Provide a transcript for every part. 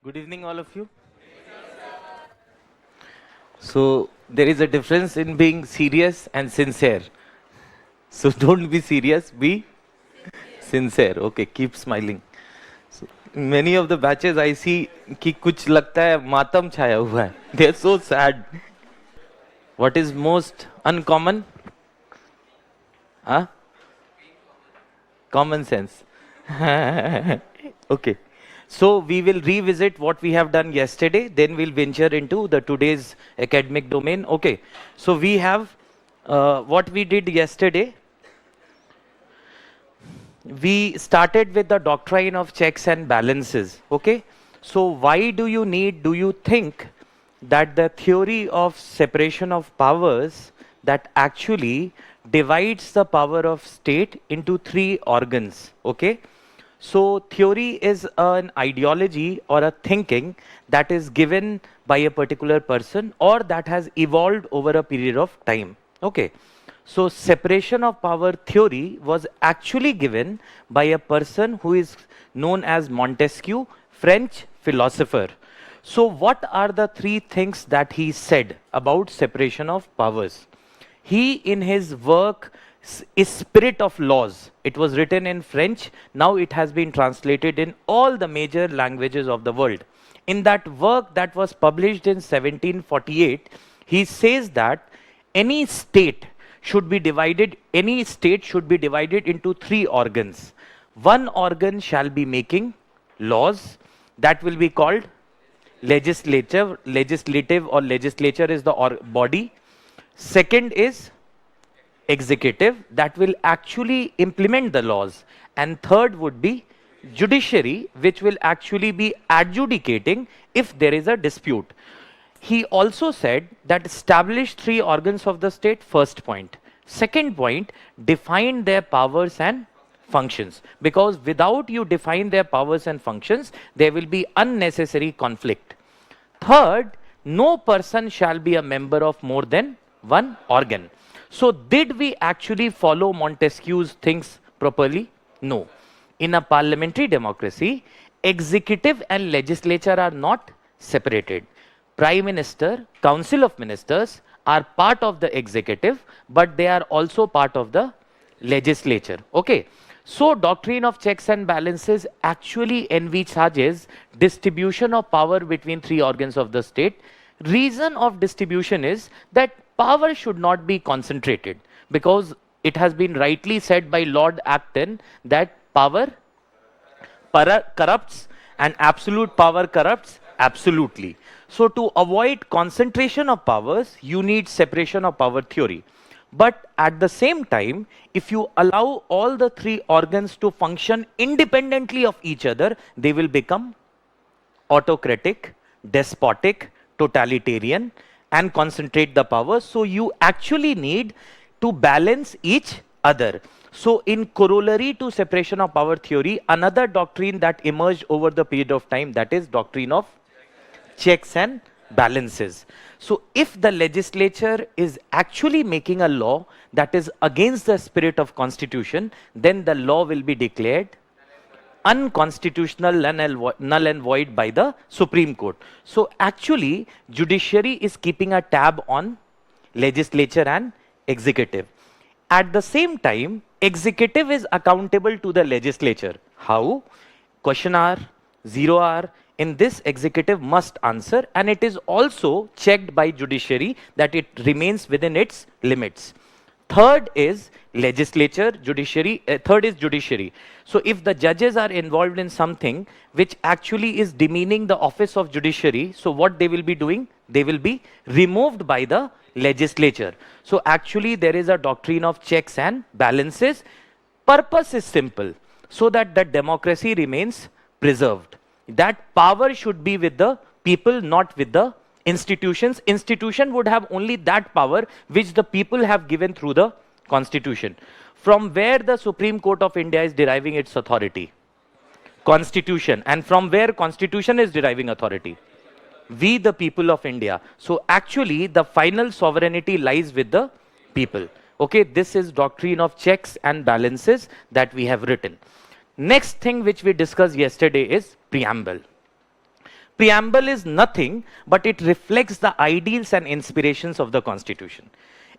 Good evening, all of you. So, there is a difference in being serious and sincere. So, don't be serious, be sincere. Okay, keep smiling. So, in many of the batches, I see कि कुछ लगता है मातम छाया हुआ है. They are so sad. What is most uncommon? Huh? Common sense. Okay. So we will revisit what we have done yesterday, then we'll venture into the today's academic domain. Okay. So we have what we did yesterday. We started with the doctrine of checks and balances. Okay. So why do you think that the theory of separation of powers that actually divides the power of state into three organs? Okay. So theory is an ideology or a thinking that is given by a particular person or that has evolved over a period of time. Okay. So separation of power theory was actually given by a person who is known as Montesquieu, French philosopher. So what are the three things that he said about separation of powers? He, in his work, Spirit of Laws, it was written in French, now it has been translated in all the major languages of the world. In that work that was published in 1748, he says that any state should be divided into three organs. One organ shall be making laws, that will be called legislative or legislature is the body. Second is executive, that will actually implement the laws. And third would be judiciary, which will actually be adjudicating if there is a dispute. He also said that establish three organs of the state, first point. Second point, define their powers and functions. Because without you define their powers and functions, there will be unnecessary conflict. Third, no person shall be a member of more than one organ. So did we actually follow Montesquieu's things properly? No. In a parliamentary democracy, executive and legislature are not separated. Prime Minister, Council of Ministers are part of the executive, but they are also part of the legislature. Okay. So doctrine of checks and balances actually envisages distribution of power between three organs of the state. Reason of distribution is that power should not be concentrated, because it has been rightly said by Lord Acton that power corrupts and absolute power corrupts absolutely. So to avoid concentration of powers, you need separation of power theory. But at the same time, if you allow all the three organs to function independently of each other, they will become autocratic, despotic, totalitarian, and concentrate the power. So you actually need to balance each other. So in corollary to separation of power theory, another doctrine that emerged over the period of time, that is doctrine of checks and balances. So if the legislature is actually making a law that is against the spirit of constitution, then the law will be declared unconstitutional, null and void by the Supreme Court. So actually, judiciary is keeping a tab on legislature and executive. At the same time, executive is accountable to the legislature. How? Question hour, 0 hour, in this executive must answer, and it is also checked by judiciary that it remains within its limits. Third is legislature, judiciary. Third is judiciary. So if the judges are involved in something which actually is demeaning the office of judiciary, so what they will be doing? They will be removed by the legislature. So actually there is a doctrine of checks and balances. Purpose is simple, so that the democracy remains preserved. That power should be with the people, not with the institutions. Institution would have only that power which the people have given through the constitution. From where the Supreme Court of India is deriving its authority? Constitution. And from where constitution is deriving authority? We, the people of India. So actually the final sovereignty lies with the people. Okay, this is doctrine of checks and balances that we have written. Next thing which we discussed yesterday is preamble. Preamble is nothing, but it reflects the ideals and inspirations of the Constitution.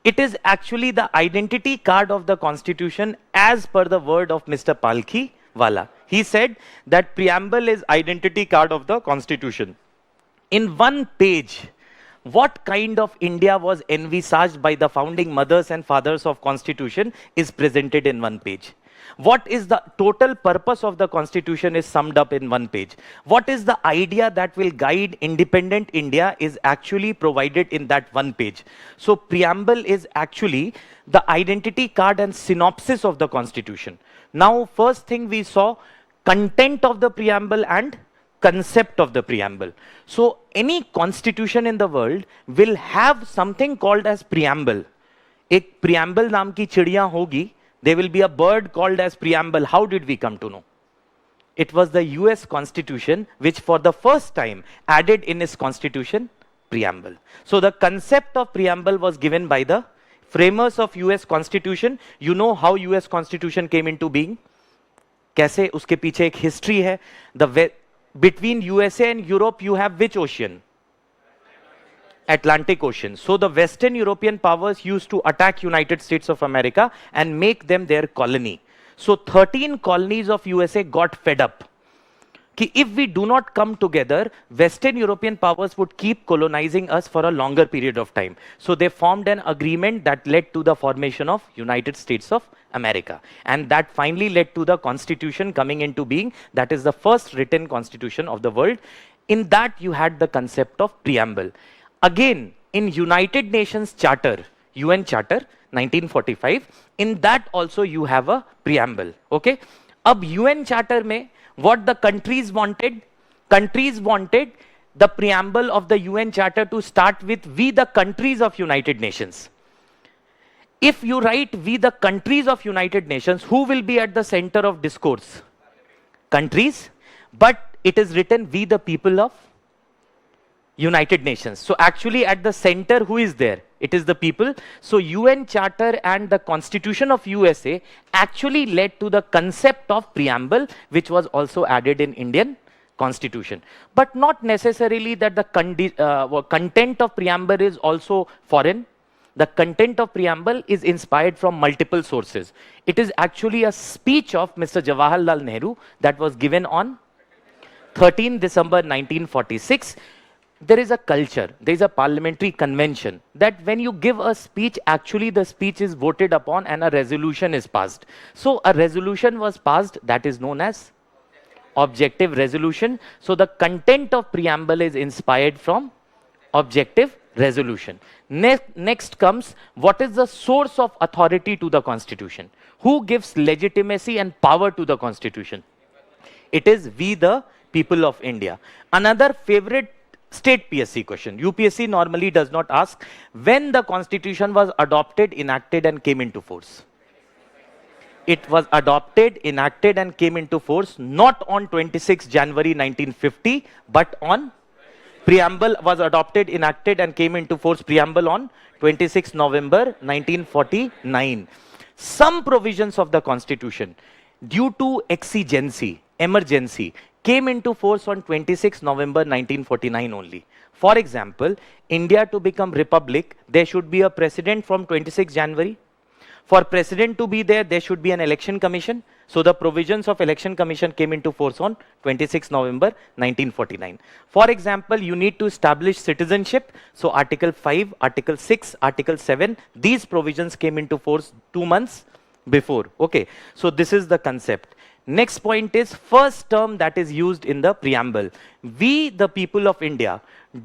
It is actually the identity card of the Constitution as per the word of Mr. Palki Wala. He said that preamble is identity card of the Constitution. In one page, what kind of India was envisaged by the founding mothers and fathers of Constitution is presented in one page. What is the total purpose of the Constitution is summed up in one page. What is the idea that will guide independent India is actually provided in that one page. So preamble is actually the identity card and synopsis of the Constitution. Now, first thing we saw, content of the preamble and concept of the preamble. So any constitution in the world will have something called as preamble. एक preamble नाम की चिड़िया होगी. There will be a bird called as preamble. How did we come to know? It was the US Constitution which for the first time added in its constitution preamble. So the concept of preamble was given by the framers of US Constitution. You know how US Constitution came into being? कैसे उसके पीछे एक history है. Between USA and Europe you have which ocean? Atlantic Ocean. So the Western European powers used to attack United States of America and make them their colony. So 13 colonies of USA got fed up. Ki if we do not come together, Western European powers would keep colonizing us for a longer period of time. So they formed an agreement that led to the formation of United States of America. And that finally led to the Constitution coming into being. That is the first written constitution of the world. In that you had the concept of preamble. Again, in United Nations Charter, UN Charter, 1945, in that also you have a preamble. Okay? Ab UN Charter mein, what the countries wanted the preamble of the UN Charter to start with "We the countries of United Nations." If you write "We the countries of United Nations," who will be at the center of discourse? Countries. But it is written "We the people of United Nations." So actually at the center, who is there? It is the people. So UN Charter and the Constitution of USA actually led to the concept of preamble, which was also added in Indian Constitution. But not necessarily that the content of preamble is also foreign. The content of preamble is inspired from multiple sources. It is actually a speech of Mr. Jawaharlal Nehru that was given on 13 December 1946. There is a culture, there is a parliamentary convention that when you give a speech, actually the speech is voted upon and a resolution is passed. So a resolution was passed that is known as objective resolution. So the content of preamble is inspired from objective resolution. Next comes, what is the source of authority to the Constitution? Who gives legitimacy and power to the Constitution? It is "We the people of India." Another favorite state PSC question. UPSC normally does not ask when the Constitution was adopted, enacted and came into force. It was adopted, enacted and came into force not on 26 January 1950, but on preamble was adopted, enacted and came into force preamble on 26 November 1949. Some provisions of the Constitution due to exigency, emergency, came into force on 26 November 1949 only. For example, India to become republic, there should be a president from 26 January. For president to be there, there should be an election commission. So the provisions of election commission came into force on 26 November 1949. For example, you need to establish citizenship. So Article 5, Article 6, Article 7, these provisions came into force 2 months before. Okay, so this is the concept. Next point is first term that is used in the preamble. "We the people of India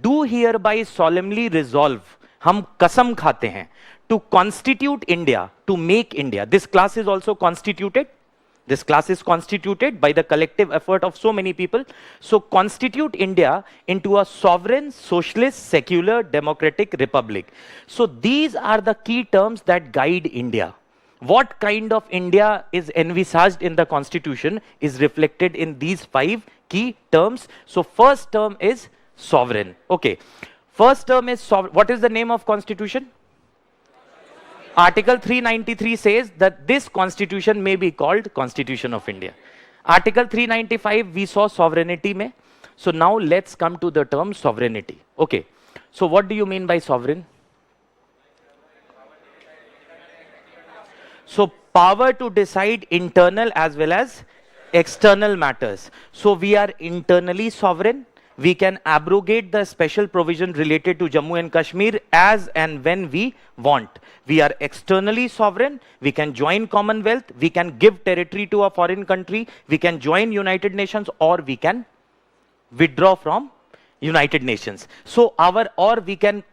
do hereby solemnly resolve," हम कसम खाते हैं, "to constitute India, to make India." This class is also constituted. This class is constituted by the collective effort of so many people. So constitute India into a sovereign, socialist, secular, democratic republic. So these are the key terms that guide India. What kind of India is envisaged in the Constitution is reflected in these 5 key terms. So first term is sovereign. Okay. First term is sovereign. What is the name of Constitution? Article 393 says that this Constitution may be called Constitution of India. Article 395 we saw sovereignty mein. So now let's come to the term sovereignty. Okay. So what do you mean by sovereign? So power to decide internal as well as external matters. So we are internally sovereign. We can abrogate the special provision related to Jammu and Kashmir as and when we want. We are externally sovereign. We can join Commonwealth. We can give territory to a foreign country. We can join United Nations, or we can withdraw from United Nations. So or we can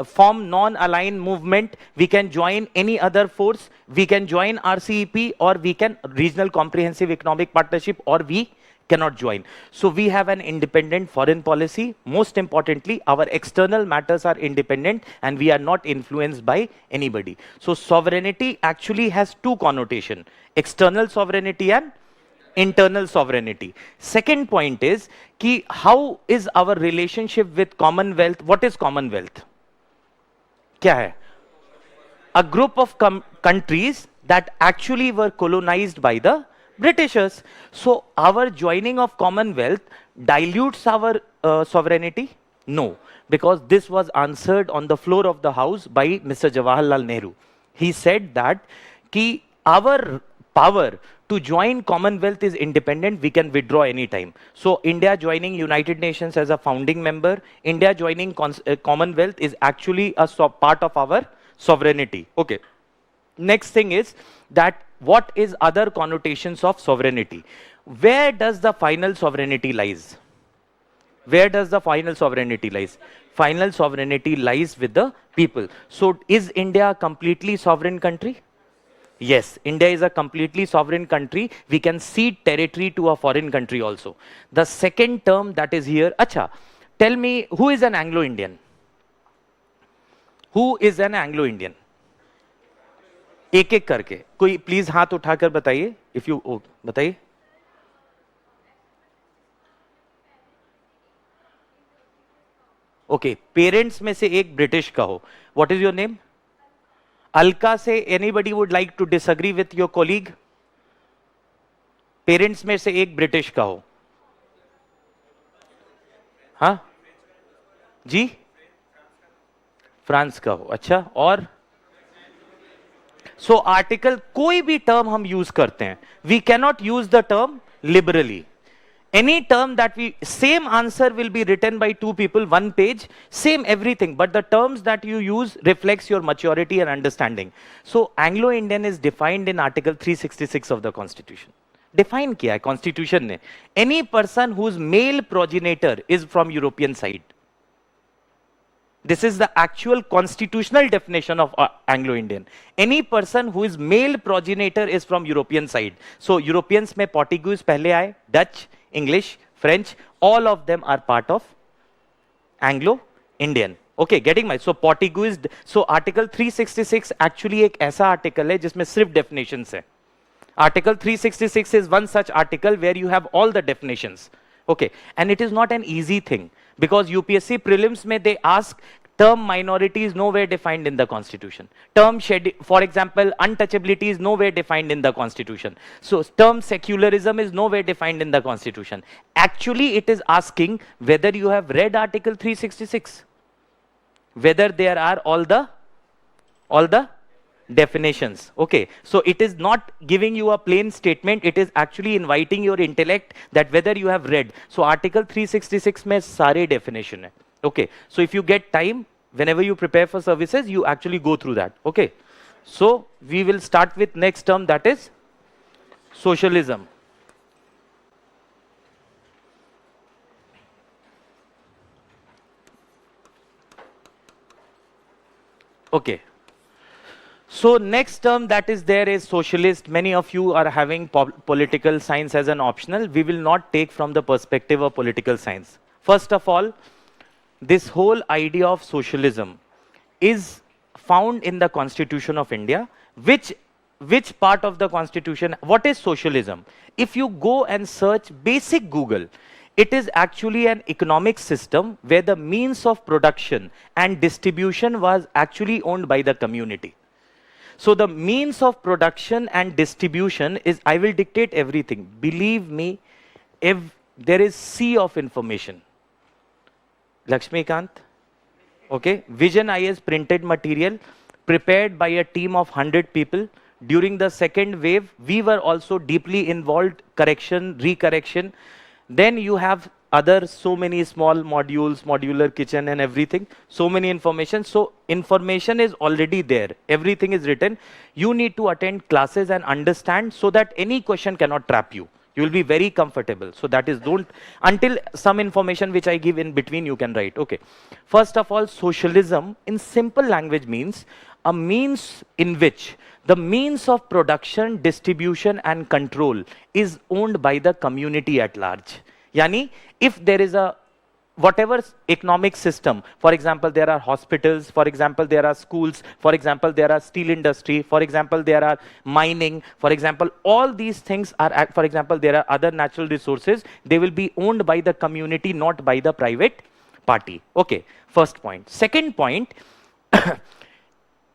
form non-aligned movement, we can join any other force, we can join RCEP, or we can regional comprehensive economic partnership, or we cannot join. So we have an independent foreign policy. Most importantly, our external matters are independent and we are not influenced by anybody. So sovereignty actually has two connotations: external sovereignty and internal sovereignty. Second point is कि how is our relationship with Commonwealth? What is Commonwealth? क्या है? A group of countries that actually were colonized by the Britishers. So our joining of Commonwealth dilutes our sovereignty? No, because this was answered on the floor of the House by Mr. Jawaharlal Nehru. He said that कि our power to join Commonwealth is independent, we can withdraw anytime. So India joining United Nations as a founding member, India joining Commonwealth is actually a part of our sovereignty. Okay. Next thing is that what is other connotations of sovereignty? Where does the final sovereignty lies? Where does the final sovereignty lies? Final sovereignty lies with the people. So is India a completely sovereign country? Yes, India is a completely sovereign country. We can cede territory to a foreign country also. The second term that is here, acha, tell me, who is an Anglo-Indian? Who is an Anglo-Indian? एक एक करके कोई please हाथ उठाकर बताइए. If you बताइए. Okay, parents में से एक ब्रिटिश का हो. What is your name? Alka से anybody would like to disagree with your colleague? Parents में से एक ब्रिटिश का हो. हाँ जी, फ्रांस का हो. अच्छा, और सो आर्टिकल कोई भी टर्म हम यूज करते हैं, we cannot use the term liberally. Any term that same answer will be written by two people, one page, same everything, but the terms that you use reflects your maturity and understanding. So Anglo-Indian is defined in Article 366 of the Constitution. Define किया है Constitution ने. Any person whose male progenitor is from European side. This is the actual constitutional definition of Anglo-Indian. Any person who is male progenitor is from European side. So Europeans में Portuguese पहले आए, Dutch, English, French, all of them are part of Anglo-Indian. Okay, getting my, so Portuguese, so Article 366 actually एक ऐसा article है जिसमें सिर्फ definitions है. Article 366 is one such article where you have all the definitions. Okay, and it is not an easy thing because UPSC prelims में they ask term minority is nowhere defined in the Constitution. Term for example, untouchability is nowhere defined in the Constitution. So term secularism is nowhere defined in the Constitution. Actually, it is asking whether you have read Article 366, whether there are all the definitions. Okay, so it is not giving you a plain statement, it is actually inviting your intellect that whether you have read. So Article 366 में सारे definition है. Okay, so if you get time, whenever you prepare for services, you actually go through that. Okay, so we will start with next term, that is socialism. Okay, so next term that is there is socialist. Many of you are having political science as an optional. We will not take from the perspective of political science. First of all, this whole idea of socialism is found in the Constitution of India. Which part of the Constitution, what is socialism? If you go and search basic Google, it is actually an economic system where the means of production and distribution was actually owned by the community. So the means of production and distribution is, I will dictate everything. Believe me, if there is sea of information. Lakshmikant, okay, Vision IS printed material prepared by a team of 100 people. During the second wave, we were also deeply involved, correction, recorrection. Then you have other so many small modules, modular kitchen and everything, so many information. So information is already there. Everything is written. You need to attend classes and understand so that any question cannot trap you. You will be very comfortable. So that is, don't, until some information which I give in between you can write. Okay. First of all, socialism in simple language means a means in which the means of production, distribution and control is owned by the community at large. Yani, if there is a whatever economic system, for example, there are hospitals, for example, there are schools, for example, there are steel industry, for example, there are mining, for example, all these things are, for example, there are other natural resources, they will be owned by the community, not by the private party. Okay, first point. Second point,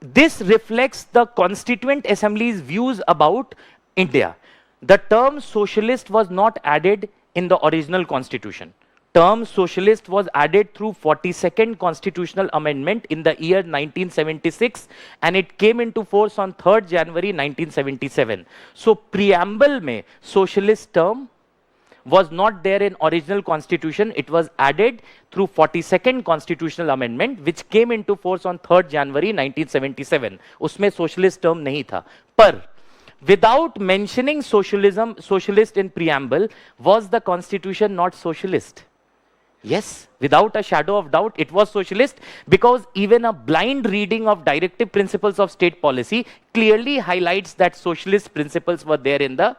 this reflects the Constituent Assembly's views about India. The term socialist was not added in the original constitution. Term socialist was added through 42nd constitutional amendment in the year 1976 and it came into force on 3rd January 1977. So preamble mein socialist term was not there in original constitution. It was added through 42nd constitutional amendment which came into force on 3rd January 1977. Usme socialist term nahi tha. Par without mentioning socialist in preamble, was the constitution not socialist? Yes, without a shadow of doubt, it was socialist because even a blind reading of directive principles of state policy clearly highlights that socialist principles were there in the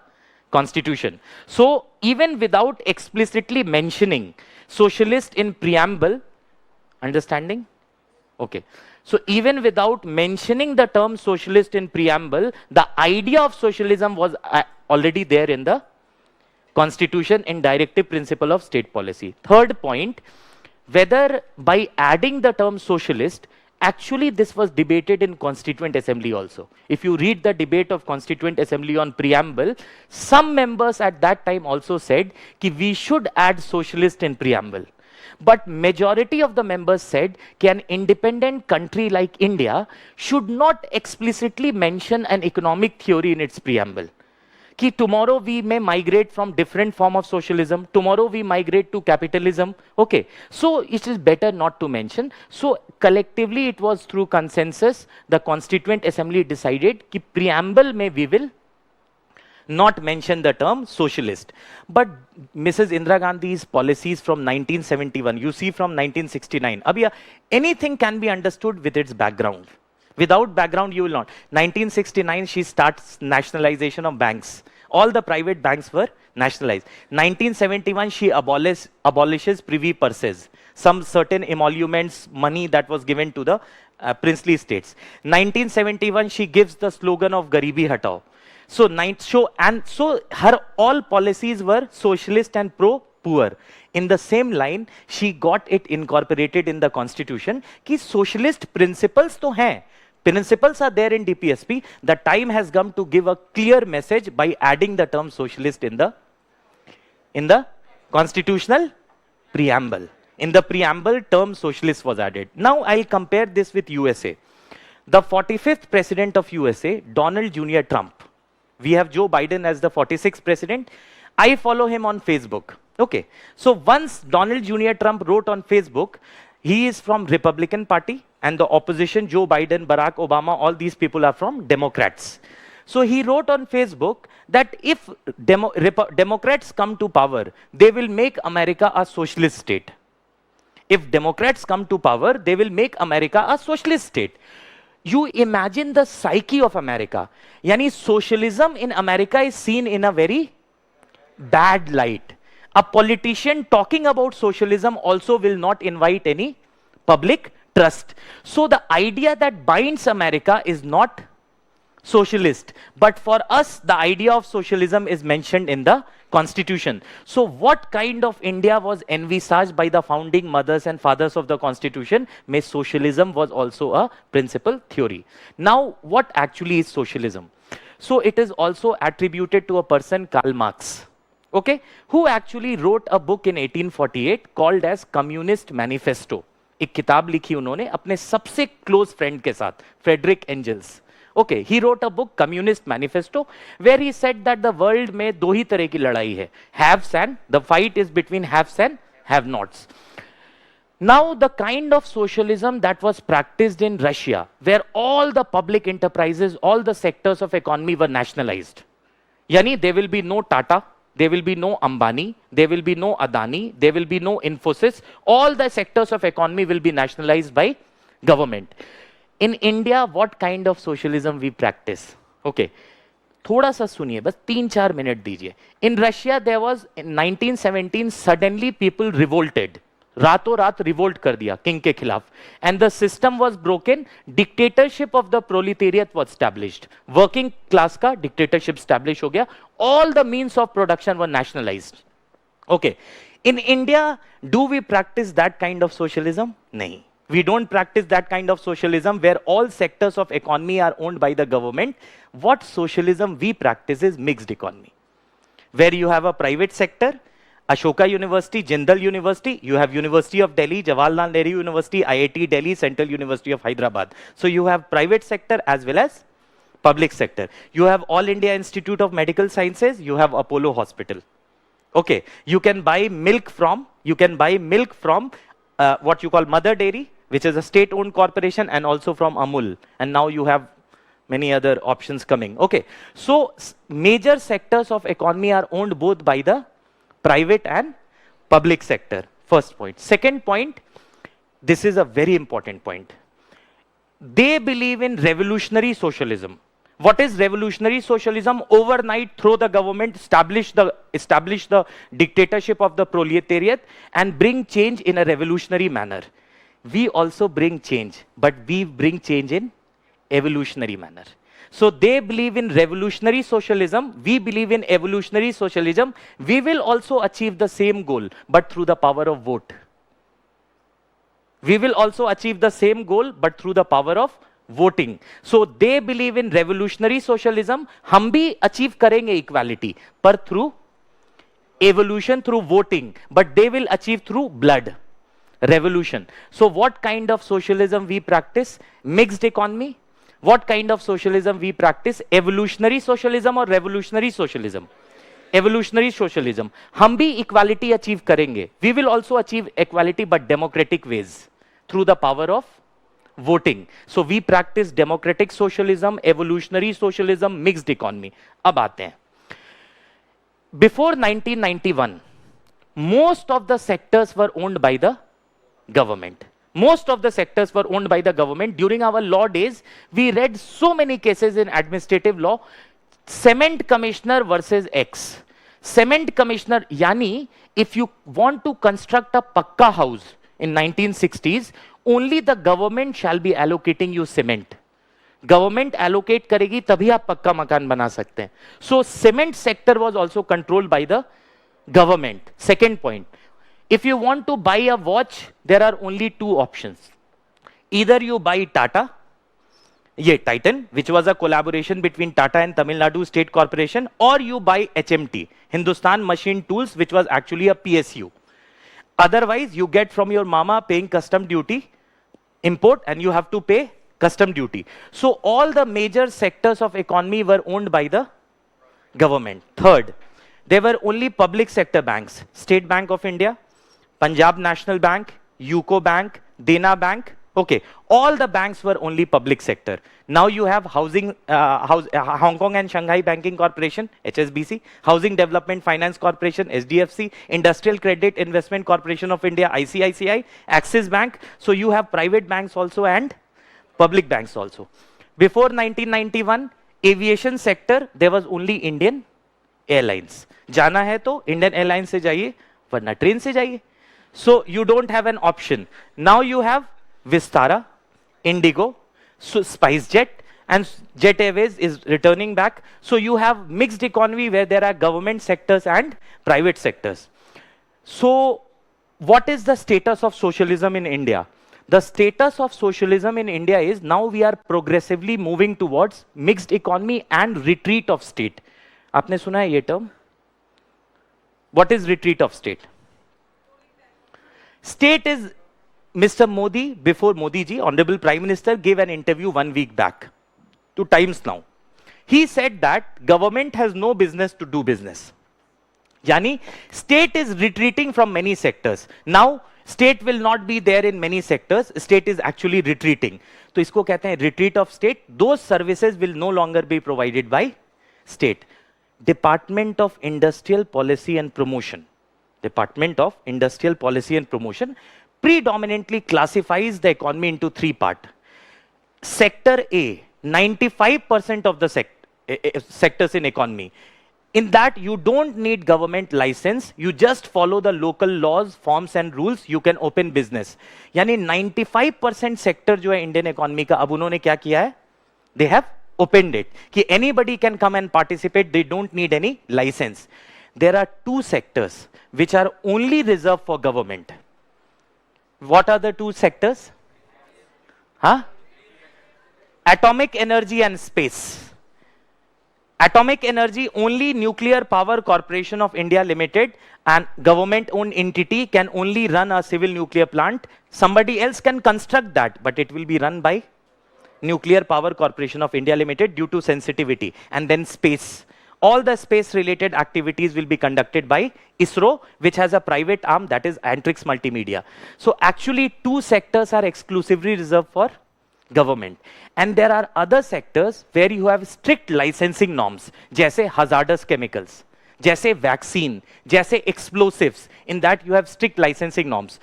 constitution. So even without explicitly mentioning socialist in preamble, understanding? Okay. So even without mentioning the term socialist in preamble, the idea of socialism was already there in the constitution in directive principle of state policy. Third point, whether by adding the term socialist, actually this was debated in Constituent Assembly also. If you read the debate of Constituent Assembly on preamble, some members at that time also said that we should add socialist in preamble. But majority of the members said that an independent country like India should not explicitly mention an economic theory in its preamble. Ki tomorrow we may migrate from different form of socialism, tomorrow we migrate to capitalism. Okay, so it is better not to mention. So collectively it was through consensus, the Constituent Assembly decided that preamble may we will not mention the term socialist. But Mrs. Indira Gandhi's policies from 1971, you see from 1969, abhiya, anything can be understood with its background. Without background, you will not. 1969, she starts nationalization of banks. All the private banks were nationalized. 1971, she abolishes privy purses. Some certain emoluments, money that was given to the princely states. 1971, she gives the slogan of Garibi Hatao. So her all policies were socialist and pro-poor. In the same line, she got it incorporated in the constitution कि socialist principles तो हैं. Principles are there in DPSP. The time has come to give a clear message by adding the term socialist in the constitutional preamble. In the preamble, term socialist was added. Now I'll compare this with USA. The 45th president of USA, Donald Jr. Trump. We have Joe Biden as the 46th president. I follow him on Facebook. Okay. So once Donald Jr. Trump wrote on Facebook, he is from Republican Party and the opposition, Joe Biden, Barack Obama, all these people are from Democrats. So he wrote on Facebook that if Democrats come to power, they will make America a socialist state. If Democrats come to power, they will make America a socialist state. You imagine the psyche of America. Yani socialism in America is seen in a very bad light. A politician talking about socialism also will not invite any public trust. So the idea that binds America is not socialist. But for us, the idea of socialism is mentioned in the constitution. So what kind of India was envisaged by the founding mothers and fathers of the constitution? May socialism was also a principal theory. Now, what actually is socialism? So it is also attributed to a person, Karl Marx. okay, who actually wrote a book in 1848 called as Communist Manifesto. एक किताब लिखी उन्होंने अपने सबसे close friend के साथ, Frederick angels. Okay, he wrote a book, Communist Manifesto, where he said that the world में दो ही तरह की लड़ाई है, haves and the fight is between haves and have-nots. Now, the kind of socialism that was practiced in Russia, where all the public enterprises, all the sectors of economy were nationalized. Yani, there will be no Tata, there will be no Ambani, there will be no Adani, there will be no Infosys. All the sectors of economy will be nationalized by government. In India, what kind of socialism we practice? Okay. थोड़ा सा सुनिए, बस 3-4 minute दीजिए. In Russia, there was in 1917 suddenly people revolted. रातों रात revolt कर दिया king के खिलाफ, and the system was broken. Dictatorship of the proletariat was established. Working class का डिक्टेटरशिप एस्टैब्लिश हो गया. All the means of production were nationalised. Okay, in India do we practise that kind of socialism? नहीं. We don't practice that kind of socialism where all sectors of economy are owned by the government. What socialism we practice is mixed economy, where you have a private sector, Ashoka University, Jindal University, you have University of Delhi, Jawaharlal Nehru University, IIT Delhi, Central University of Hyderabad. So you have private sector as well as public sector. You have All India Institute of Medical Sciences, you have Apollo Hospital. Okay, you can buy milk from what you call Mother Dairy, which is a state-owned corporation, and also from Amul. And now you have many other options coming. Okay, so major sectors of economy are owned both by the private and public sector. First point. Second point, this is a very important point. They believe in revolutionary socialism. What is revolutionary socialism? Overnight, through the government, establish the dictatorship of the proletariat and bring change in a revolutionary manner. We also bring change, but we bring change in evolutionary manner. So they believe in revolutionary socialism. We believe in evolutionary socialism. We will also achieve the same goal, but through the power of vote. We will also achieve the same goal, but through the power of voting. So they believe in revolutionary socialism. हम भी achieve करेंगे equality, पर through evolution, through voting. But they will achieve through blood. Revolution. So what kind of socialism we practice? Mixed economy. What kind of socialism we practice? Evolutionary socialism or revolutionary socialism? Evolutionary socialism. हम भी equality achieve करेंगे. We will also achieve equality but democratic ways, through the power of voting. So we practice democratic socialism, evolutionary socialism, mixed economy. अब आते हैं. Before 1991, most of the sectors were owned by the government. Most of the sectors were owned by the government. During our law days, we read so many cases in administrative law. Cement commissioner versus X. Cement commissioner, yani, if you want to construct a pakka house in 1960s, only the government shall be allocating you cement. Government allocate karegi, tabhi aap pakka makan bana sakte hain. So cement sector was also controlled by the government. Second point. If you want to buy a watch, there are only two options. Either you buy Tata, Titan, which was a collaboration between Tata and Tamil Nadu State Corporation, or you buy HMT, Hindustan Machine Tools, which was actually a PSU. Otherwise, you get from your mama paying custom duty, import, and you have to pay custom duty. So all the major sectors of economy were owned by the government. Third, there were only public sector banks. State Bank of India, Punjab National Bank, UCO Bank, Dena Bank. Okay, all the banks were only public sector. Now you have Hong Kong and Shanghai Banking Corporation, HSBC, Housing Development Finance Corporation, SDFC, Industrial Credit Investment Corporation of India, ICICI, Axis Bank. So you have private banks also and public banks also. Before 1991, aviation sector, there was only Indian Airlines. जाना है तो Indian Airlines से जाइए, वरना train से जाइए. So you don't have an option. Now you have Vistara, Indigo, SpiceJet, and Jet Airways is returning back. So you have mixed economy where there are government sectors and private sectors. So what is the status of socialism in India? The status of socialism in India is now we are progressively moving towards mixed economy and retreat of state. आपने सुना है ये term? What is retreat of state? State is Mr. Modi, before Modi ji, Honorable Prime Minister, gave an interview 1 week back to Times Now. He said that government has no business to do business. Yani, state is retreating from many sectors. Now, state will not be there in many sectors. State is actually retreating. तो इसको कहते हैं retreat of state. Those services will no longer be provided by state. Department of Industrial Policy and Promotion. Department of Industrial Policy and Promotion predominantly classifies the economy into 3 parts. Sector A, 95% of the sectors in economy. In that, you don't need government license. You just follow the local laws, forms and rules. You can open business. यानी 95% sector जो है Indian economy का, अब उन्होंने क्या किया है? They have opened it. कि anybody can come and participate. They don't need any license. There are 2 sectors which are only reserved for government. What are the 2 sectors? Huh? Atomic energy and space. Atomic energy, only Nuclear Power Corporation of India Limited and government-owned entity can only run a civil nuclear plant. Somebody else can construct that, but it will be run by Nuclear Power Corporation of India Limited due to sensitivity. And then space. All the space-related activities will be conducted by ISRO, which has a private arm, that is Antrix Multimedia. So actually, 2 sectors are exclusively reserved for government. And there are other sectors where you have strict licensing norms, जैसे hazardous chemicals, जैसे vaccine, जैसे explosives. In that you have strict licensing norms.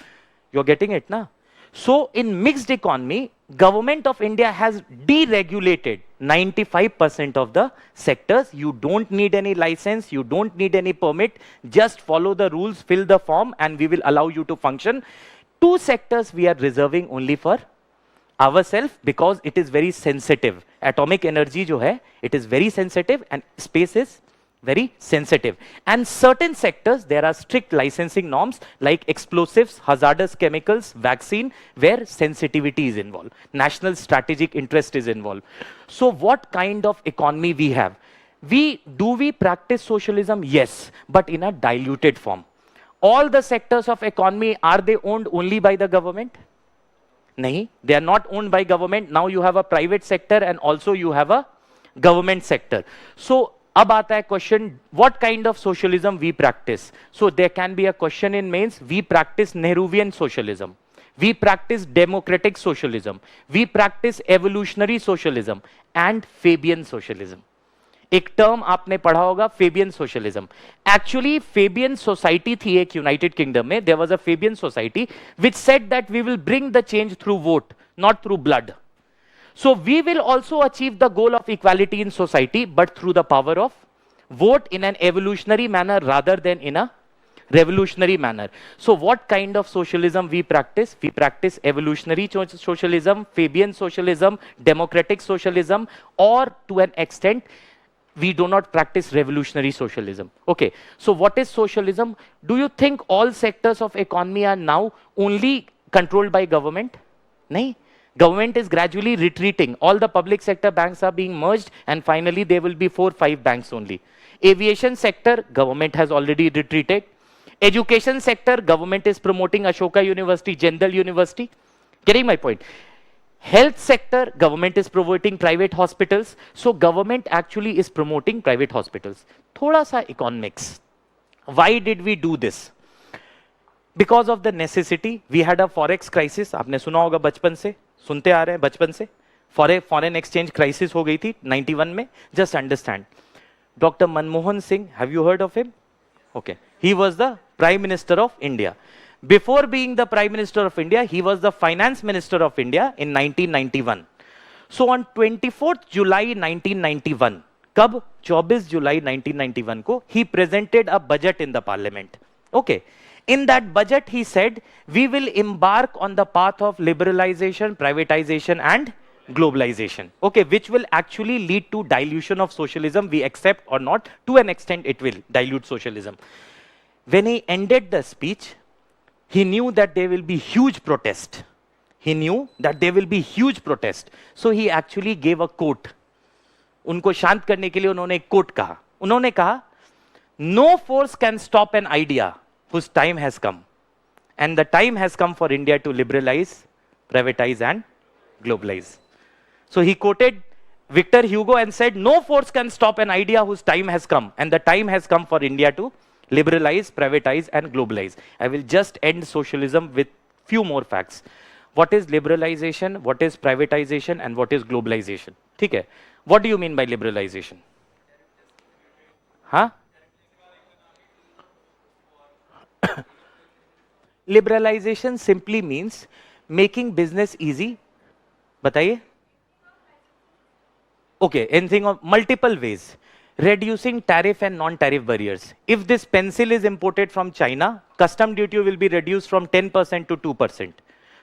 You're getting it, na? So in mixed economy, government of India has deregulated 95% of the sectors. You don't need any license, you don't need any permit, just follow the rules, fill the form, and we will allow you to function. 2 sectors we are reserving only for ourselves because it is very sensitive. Atomic energy jo hai, it is very sensitive, and space is very sensitive. And certain sectors, there are strict licensing norms like explosives, hazardous chemicals, vaccine, where sensitivity is involved. National strategic interest is involved. So what kind of economy we have? Do we practice socialism? Yes, but in a diluted form. All the sectors of economy, are they owned only by the government? Nahi, they are not owned by government. Now you have a private sector and also you have a government sector. So, ab aata hai question, what kind of socialism we practice? So there can be a question in mains, we practice Nehruvian socialism. We practice democratic socialism. We practice evolutionary socialism and Fabian socialism. एक term आपने पढ़ा होगा Fabian socialism. Actually Fabian society थी एक United Kingdom में. There was a Fabian society which said that we will bring the change through vote, not through blood. So we will also achieve the goal of equality in society, but through the power of vote in an evolutionary manner rather than in a revolutionary manner. So what kind of socialism we practice? We practice evolutionary socialism, Fabian socialism, democratic socialism, or to an extent, we do not practice revolutionary socialism. Okay, so what is socialism? Do you think all sectors of economy are now only controlled by government? No. Government is gradually retreating. All the public sector banks are being merged and finally there will be 4-5 banks only. Aviation sector, government has already retreated. Education sector, government is promoting Ashoka University, Jindal University. Getting my point? Health sector, government is promoting private hospitals. So government actually is promoting private hospitals. Thoda sa economics. Why did we do this? Because of the necessity. We had a forex crisis. आपने सुना होगा बचपन से, सुनते आ रहे हैं बचपन से. Foreign exchange crisis हो गई थी 91 में. Just understand. Dr. Manmohan Singh, have you heard of him? Okay. He was the Prime Minister of India. Before being the Prime Minister of India, he was the Finance Minister of India in 1991. So on 24th July 1991, कब 24 July 1991 को, he presented a budget in the parliament. Okay. In that budget, he said, we will embark on the path of liberalization, privatization and globalization. Okay, which will actually lead to dilution of socialism, we accept or not. To an extent, it will dilute socialism. When he ended the speech, he knew that there will be huge protest. He knew that there will be huge protest. So he actually gave a quote. उनको शांत करने के लिए उन्होंने एक quote कहा. उन्होंने कहा, No force can stop an idea whose time has come. And the time has come for India to liberalize, privatize, and globalize. So he quoted Victor Hugo and said, no force can stop an idea whose time has come. And the time has come for India to liberalize, privatize, and globalize. I will just end socialism with few more facts. What is liberalization, what is privatization, and what is globalization? ठीक है? What do you mean by liberalization? Huh? Liberalization simply means making business easy. बताइए. Okay, anything of multiple ways. Reducing tariff and non-tariff barriers. If this pencil is imported from China, custom duty will be reduced from 10% to 2%.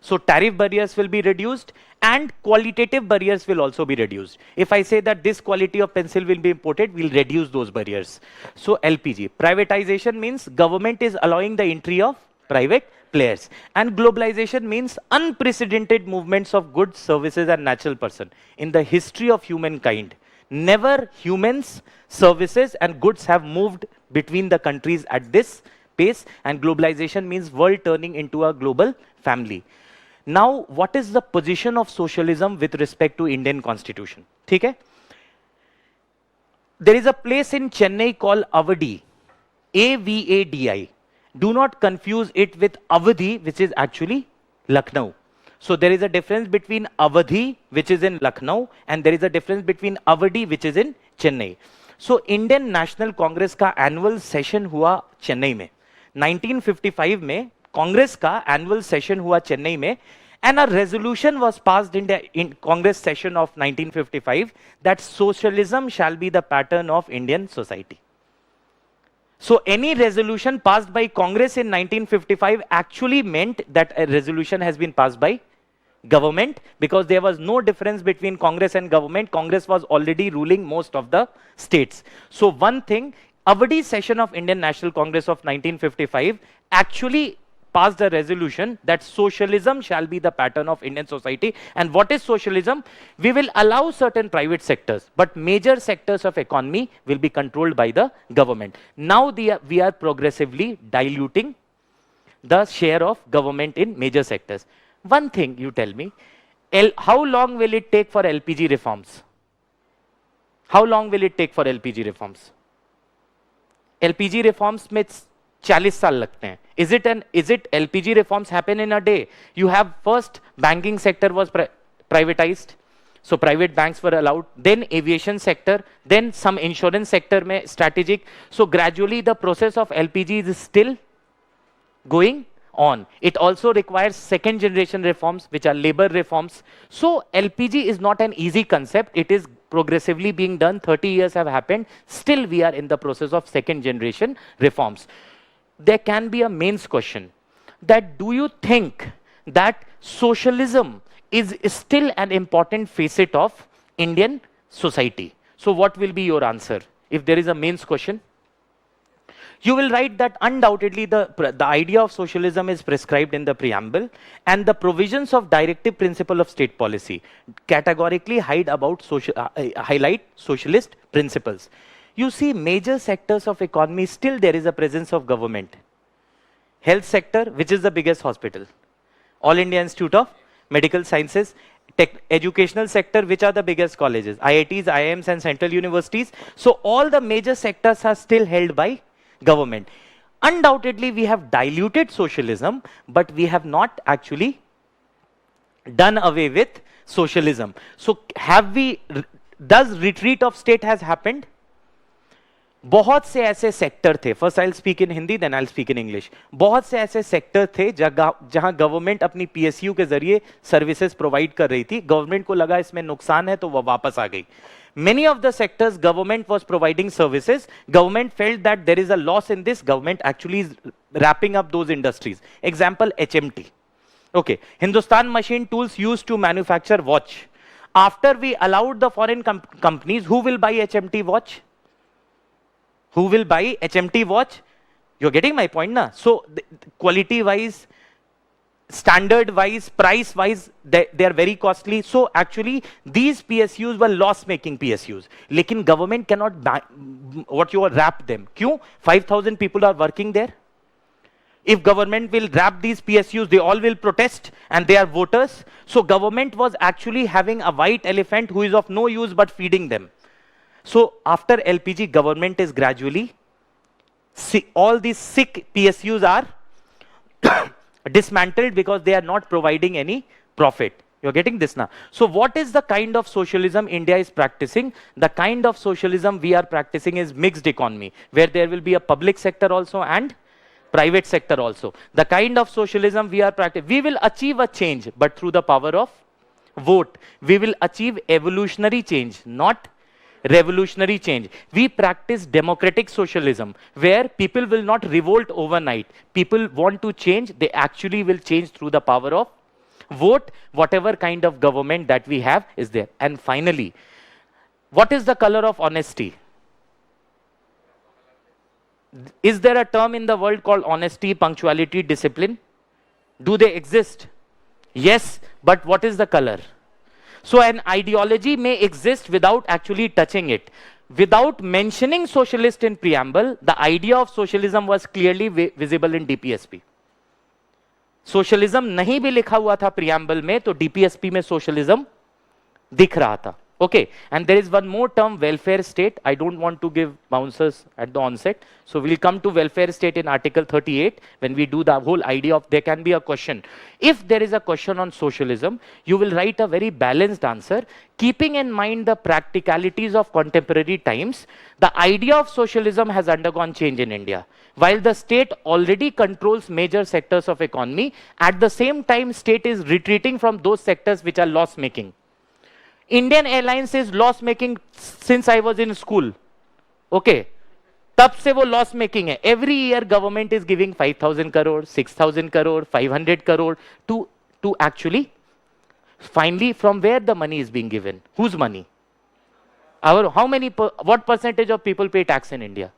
So tariff barriers will be reduced and qualitative barriers will also be reduced. If I say that this quality of pencil will be imported, we'll reduce those barriers. So LPG. Privatization means government is allowing the entry of private players. And globalization means unprecedented movements of goods, services, and natural person. In the history of humankind, never humans, services, and goods have moved between the countries at this pace, and globalization means world turning into a global family. Now, what is the position of socialism with respect to Indian constitution? ठीक है? There is a place in Chennai called Avadi, Avadi. Do not confuse it with Avadi, which is actually Lucknow. So there is a difference between Avadi, which is in Lucknow, and there is a difference between Avadi, which is in Chennai. So Indian National Congress का annual session हुआ चेन्नई में. 1955 में कांग्रेस का annual session हुआ चेन्नई में, and a resolution was passed in the Congress session of 1955 that socialism shall be the pattern of Indian society. So any resolution passed by Congress in 1955 actually meant that a resolution has been passed by government, because there was no difference between Congress and government. Congress was already ruling most of the states. So one thing, Avadi session of Indian National Congress of 1955 actually passed a resolution that socialism shall be the pattern of Indian society. And what is socialism? We will allow certain private sectors, but major sectors of economy will be controlled by the government. Now we are progressively diluting the share of government in major sectors. One thing you tell me, how long will it take for LPG reforms? How long will it take for LPG reforms? LPG reforms में 40 साल लगते हैं. Is it LPG reforms happen in a day? You have first banking sector was privatized, so private banks were allowed. Then aviation sector, then some insurance sector में strategic. So gradually the process of LPG is still going on. It also requires second generation reforms, which are labor reforms. So LPG is not an easy concept. It is progressively being done. 30 years have happened. Still we are in the process of second generation reforms. There can be a mains question that do you think that socialism is still an important facet of Indian society? So what will be your answer if there is a mains question? You will write that undoubtedly the idea of socialism is prescribed in the preamble, and the provisions of directive principle of state policy categorically highlight socialist principles. You see, major sectors of economy, still there is a presence of government. Health sector, which is the biggest hospital. All India Institute of Medical Sciences. Educational sector, which are the biggest colleges. IITs, IIMs, and central universities. So all the major sectors are still held by government. Undoubtedly, we have diluted socialism, but we have not actually done away with socialism. So does retreat of state has happened? बहुत से ऐसे sector थे, first I will speak in Hindi then I will speak in English. बहुत से ऐसे sector थे जहां government अपनी पीएसयू के जरिए सर्विसेज प्रोवाइड कर रही थी. गवर्नमेंट को लगा इसमें नुकसान है तो वो वापस आ गई. Many of the sectors government was providing services. Government felt that there is a loss in this. Government actually is wrapping up those industries. Example, HMT. Okay, Hindustan Machine Tools used to manufacture watch. After we allowed the foreign companies, who will buy HMT watch? Who will buy HMT watch? You're getting my point, na? So quality wise, standard wise, price wise, they are very costly. So actually these PSUs were loss making PSUs. Lekin government cannot what you wrap them. Kyun? 5,000 people are working there. If government will wrap these PSUs, they all will protest and they are voters. So government was actually having a white elephant who is of no use but feeding them. So after LPG, government is gradually, all these sick PSUs are dismantled because they are not providing any profit. You're getting this now. So what is the kind of socialism India is practicing? The kind of socialism we are practicing is mixed economy, where there will be a public sector also and private sector also. The kind of socialism we are practicing, we will achieve a change, but through the power of vote. We will achieve evolutionary change, not revolutionary change. We practice democratic socialism, where people will not revolt overnight. People want to change, they actually will change through the power of vote. Whatever kind of government that we have is there. And finally, what is the color of honesty? Is there a term in the world called honesty, punctuality, discipline? Do they exist? Yes, but what is the color? So an ideology may exist without actually touching it. Without mentioning socialist in preamble, the idea of socialism was clearly visible in DPSP. Socialism नहीं भी लिखा हुआ था preamble में, तो DPSP में socialism दिख रहा था. Okay, and there is one more term, welfare state. I don't want to give bouncers at the onset. So we'll come to welfare state in Article 38 when we do the whole idea of there can be a question. If there is a question on socialism, you will write a very balanced answer, keeping in mind the practicalities of contemporary times. The idea of socialism has undergone change in India. While the state already controls major sectors of economy, at the same time, state is retreating from those sectors which are loss-making. Indian Airlines is loss making since I was in school. Okay. तब से वो loss making है. Every year government is giving 5,000 crore, 6,000 crore, 500 crore to actually, finally from where the money is being given? Whose money? What percentage of people pay tax in India?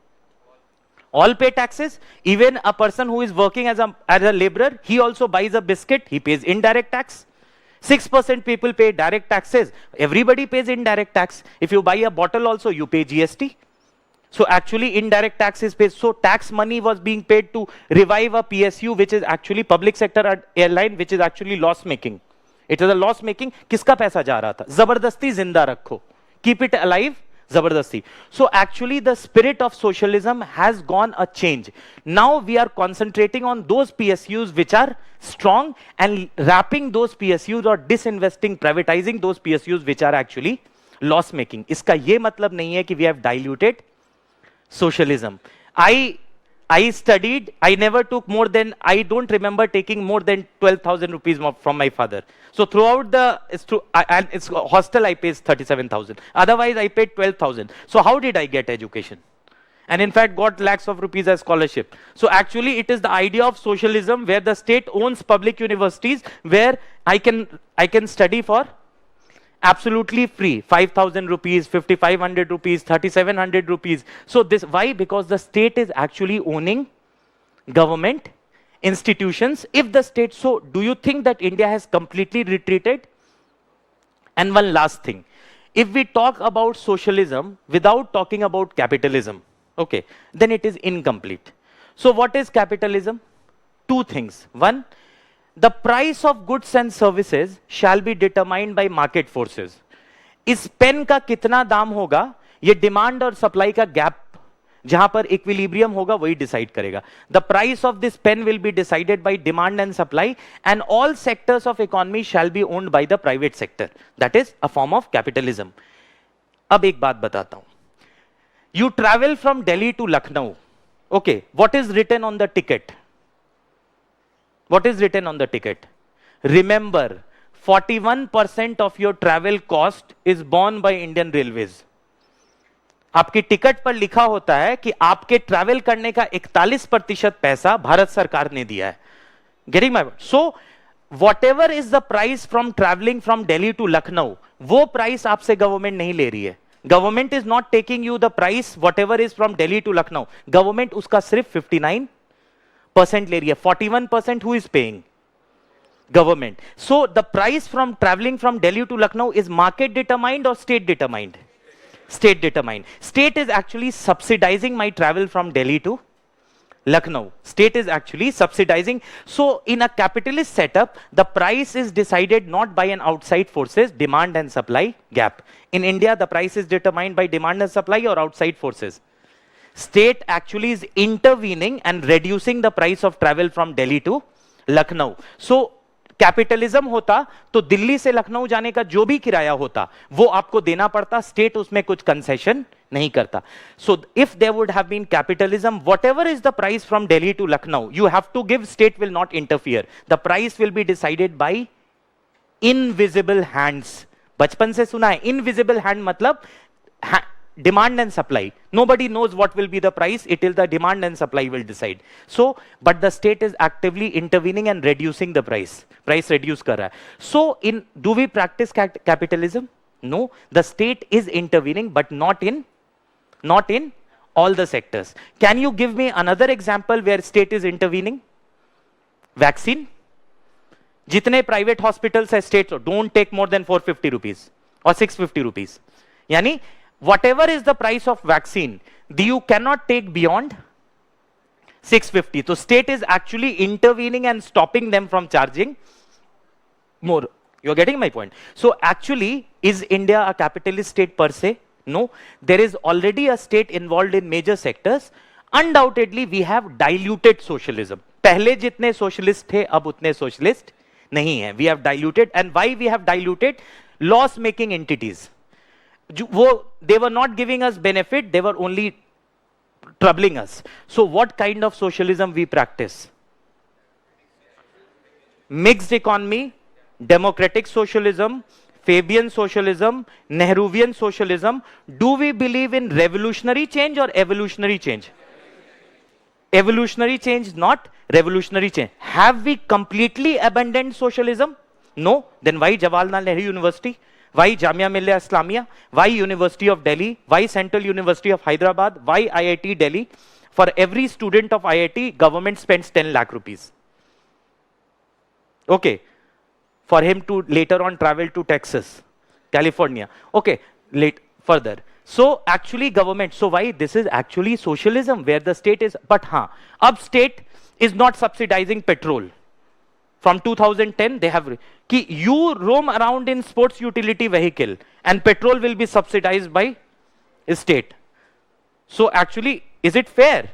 All pay taxes. Even a person who is working as a laborer, he also buys a biscuit, he pays indirect tax. 6% people pay direct taxes. Everybody pays indirect tax. If you buy a bottle also, you pay GST. So actually indirect tax is paid. So tax money was being paid to revive a PSU, which is actually public sector airline, which is actually loss making. It is a loss making. किसका पैसा जा रहा था? जबरदस्ती जिंदा रखो. Keep it alive. Zabardasti. So actually the spirit of socialism has gone a change. Now we are concentrating on those PSUs which are strong and wrapping those PSUs or disinvesting, privatizing those PSUs which are actually loss making. इसका ये मतलब नहीं है कि we have diluted socialism. I studied, I never took more than, I don't remember taking more than 12,000 rupees from my father. So throughout and it's hostel I paid 37,000. Otherwise I paid 12,000. So how did I get education? And in fact got lakhs of rupees as scholarship. So actually it is the idea of socialism where the state owns public universities where I can study for absolutely free. 5,000 rupees, 5,500 rupees, 3,700 rupees. So this, why? Because the state is actually owning government institutions. If the state, so do you think that India has completely retreated? And one last thing. If we talk about socialism without talking about capitalism, okay, then it is incomplete. So what is capitalism? Two things. One, the price of goods and services shall be determined by market forces. इस pen का कितना दाम होगा ये demand और supply का gap जहां पर इक्विलिब्रियम होगा वही डिसाइड करेगा. The price of this pen will be decided by demand and supply and all sectors of economy shall be owned by the private sector. That is a form of capitalism. अब एक बात बताता हूं. You travel from Delhi to Lucknow. Okay, what is written on the ticket? What is written on the ticket? Remember, 41% of your travel cost is borne by Indian Railways. आपकी ticket पर लिखा होता है कि आपके ट्रैवल करने का 41% पैसा भारत सरकार ने दिया है. Getting my point? So, whatever is the price from traveling from Delhi to Lucknow, वो प्राइस आपसे गवर्नमेंट नहीं ले रही है. Government is not taking you the price whatever is from Delhi to Lucknow. Government उसका सिर्फ 59% ले रही है. 41% who is paying? Government. So the price from traveling from Delhi to Lucknow is market determined or state determined? State determined. State is actually subsidizing my travel from Delhi to Lucknow. State is actually subsidizing. So in a capitalist setup, the price is decided not by an outside forces, demand and supply gap. In India, the price is determined by demand and supply or outside forces. State actually is intervening and reducing the price of travel from Delhi to Lucknow. So capitalism होता तो दिल्ली से लखनऊ जाने का जो भी किराया होता वो आपको देना पड़ता, स्टेट उसमें कुछ कंसेशन नहीं करता. So if there would have been capitalism, whatever is the price from Delhi to Lucknow you have to give, state will not interfere. The price will be decided by invisible hands. बचपन से सुना है invisible hand मतलब demand and supply. Nobody knows what will be the price. It is the demand and supply will decide. So, but the state is actively intervening and reducing the price. Price reduce kar raha hai. So, do we practice capitalism? No. The state is intervening, but not in all the sectors. Can you give me another example where state is intervening? Vaccine. जितने private hospitals है state, don't take more than 450 rupees और 650 rupees. यानी whatever is the price of vaccine, you cannot take beyond 650. So state is actually intervening and stopping them from charging more. You're getting my point? So actually, is India a capitalist state per se? No. There is already a state involved in major sectors. Undoubtedly, we have diluted socialism. पहले जितने socialist थे, अब उतने socialist नहीं है. We have diluted. And why we have diluted? Loss-making entities. They were not giving us benefit, they were only troubling us. So what kind of socialism we practice? Mixed economy, democratic socialism, Fabian socialism, Nehruvian socialism. Do we believe in revolutionary change or evolutionary change? Evolutionary change, not revolutionary change. Have we completely abandoned socialism? No. Then why Jawaharlal Nehru University? Why Jamia Millia Islamia? Why University of Delhi? Why Central University of Hyderabad? Why IIT Delhi? For every student of IIT, government spends 10 lakh rupees. Okay. For him to later on travel to Texas, California. Okay. Further. So actually government, so why this is actually socialism where the state is, but ab state is not subsidizing petrol. From 2010, they have, ki you roam around in sports utility vehicle and petrol will be subsidized by state. So actually, is it fair?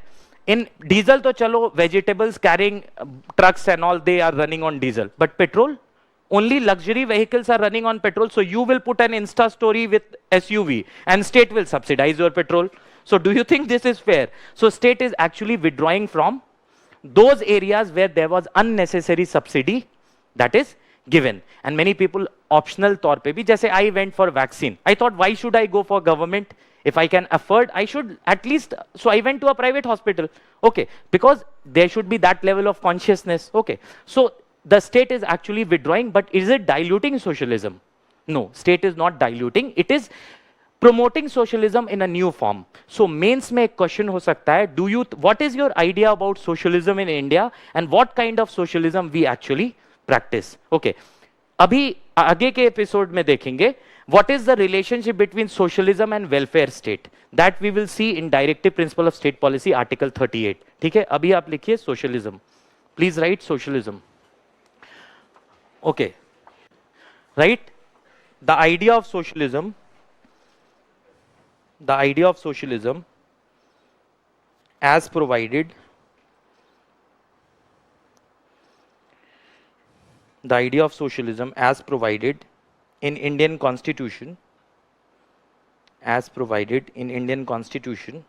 In diesel to chalo, vegetables carrying trucks and all, they are running on diesel. But petrol, only luxury vehicles are running on petrol. So you will put an Insta story with SUV and state will subsidize your petrol. So do you think this is fair? So state is actually withdrawing from those areas where there was unnecessary subsidy that is given. And many people optional तौर पे भी, जैसे I went for vaccine. I thought, why should I go for government? If I can afford, I should at least, so I went to a private hospital. Okay, because there should be that level of consciousness. Okay, so the state is actually withdrawing, but is it diluting socialism? No, state is not diluting. It is promoting socialism in a new form. So mains में एक question हो सकता है, what is your idea about socialism in India and what kind of socialism we actually practice? Okay, अभी आगे के episode में देखेंगे what is the relationship between socialism and welfare state. That we will see in Directive Principle of State Policy Article 38. ठीक है, अभी आप लिखिए socialism. Please write socialism. Okay, right? The idea of socialism. The idea of socialism as provided, the idea of socialism as provided in Indian Constitution, as provided in Indian Constitution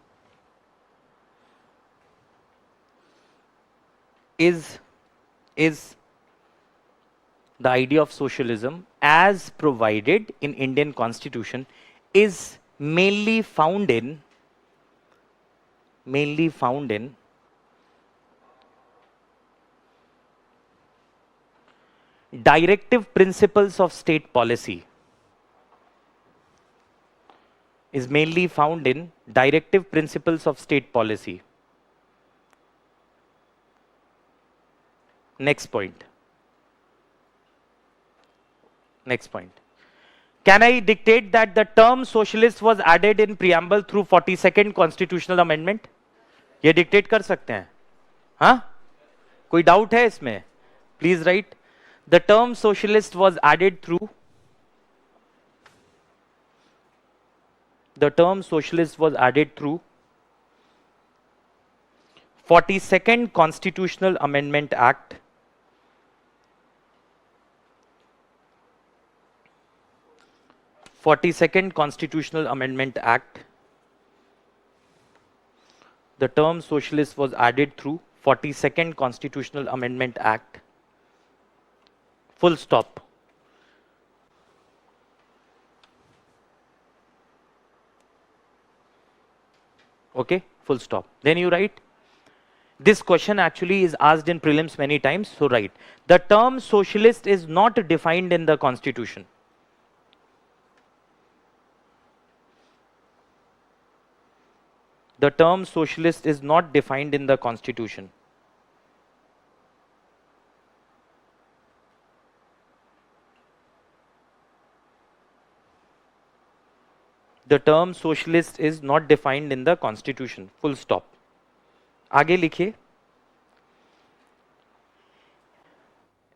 is the idea of socialism as provided in Indian Constitution is mainly found in Directive Principles of State Policy. Is mainly found in Directive Principles of State Policy. Next point. Next point. Can I dictate that the term socialist was added in preamble through 42nd constitutional amendment? ये dictate कर सकते हैं? हाँ? कोई doubt है इसमें? Please write. The term socialist was added through. The term socialist was added through 42nd Constitutional Amendment Act. 42nd Constitutional Amendment Act. The term socialist was added through 42nd Constitutional Amendment Act. Full stop. Okay, full stop. Then you write. This question actually is asked in prelims many times, so write. The term socialist is not defined in the Constitution. The term socialist is not defined in the Constitution. The term socialist is not defined in the Constitution. Full stop. आगे लिखिए.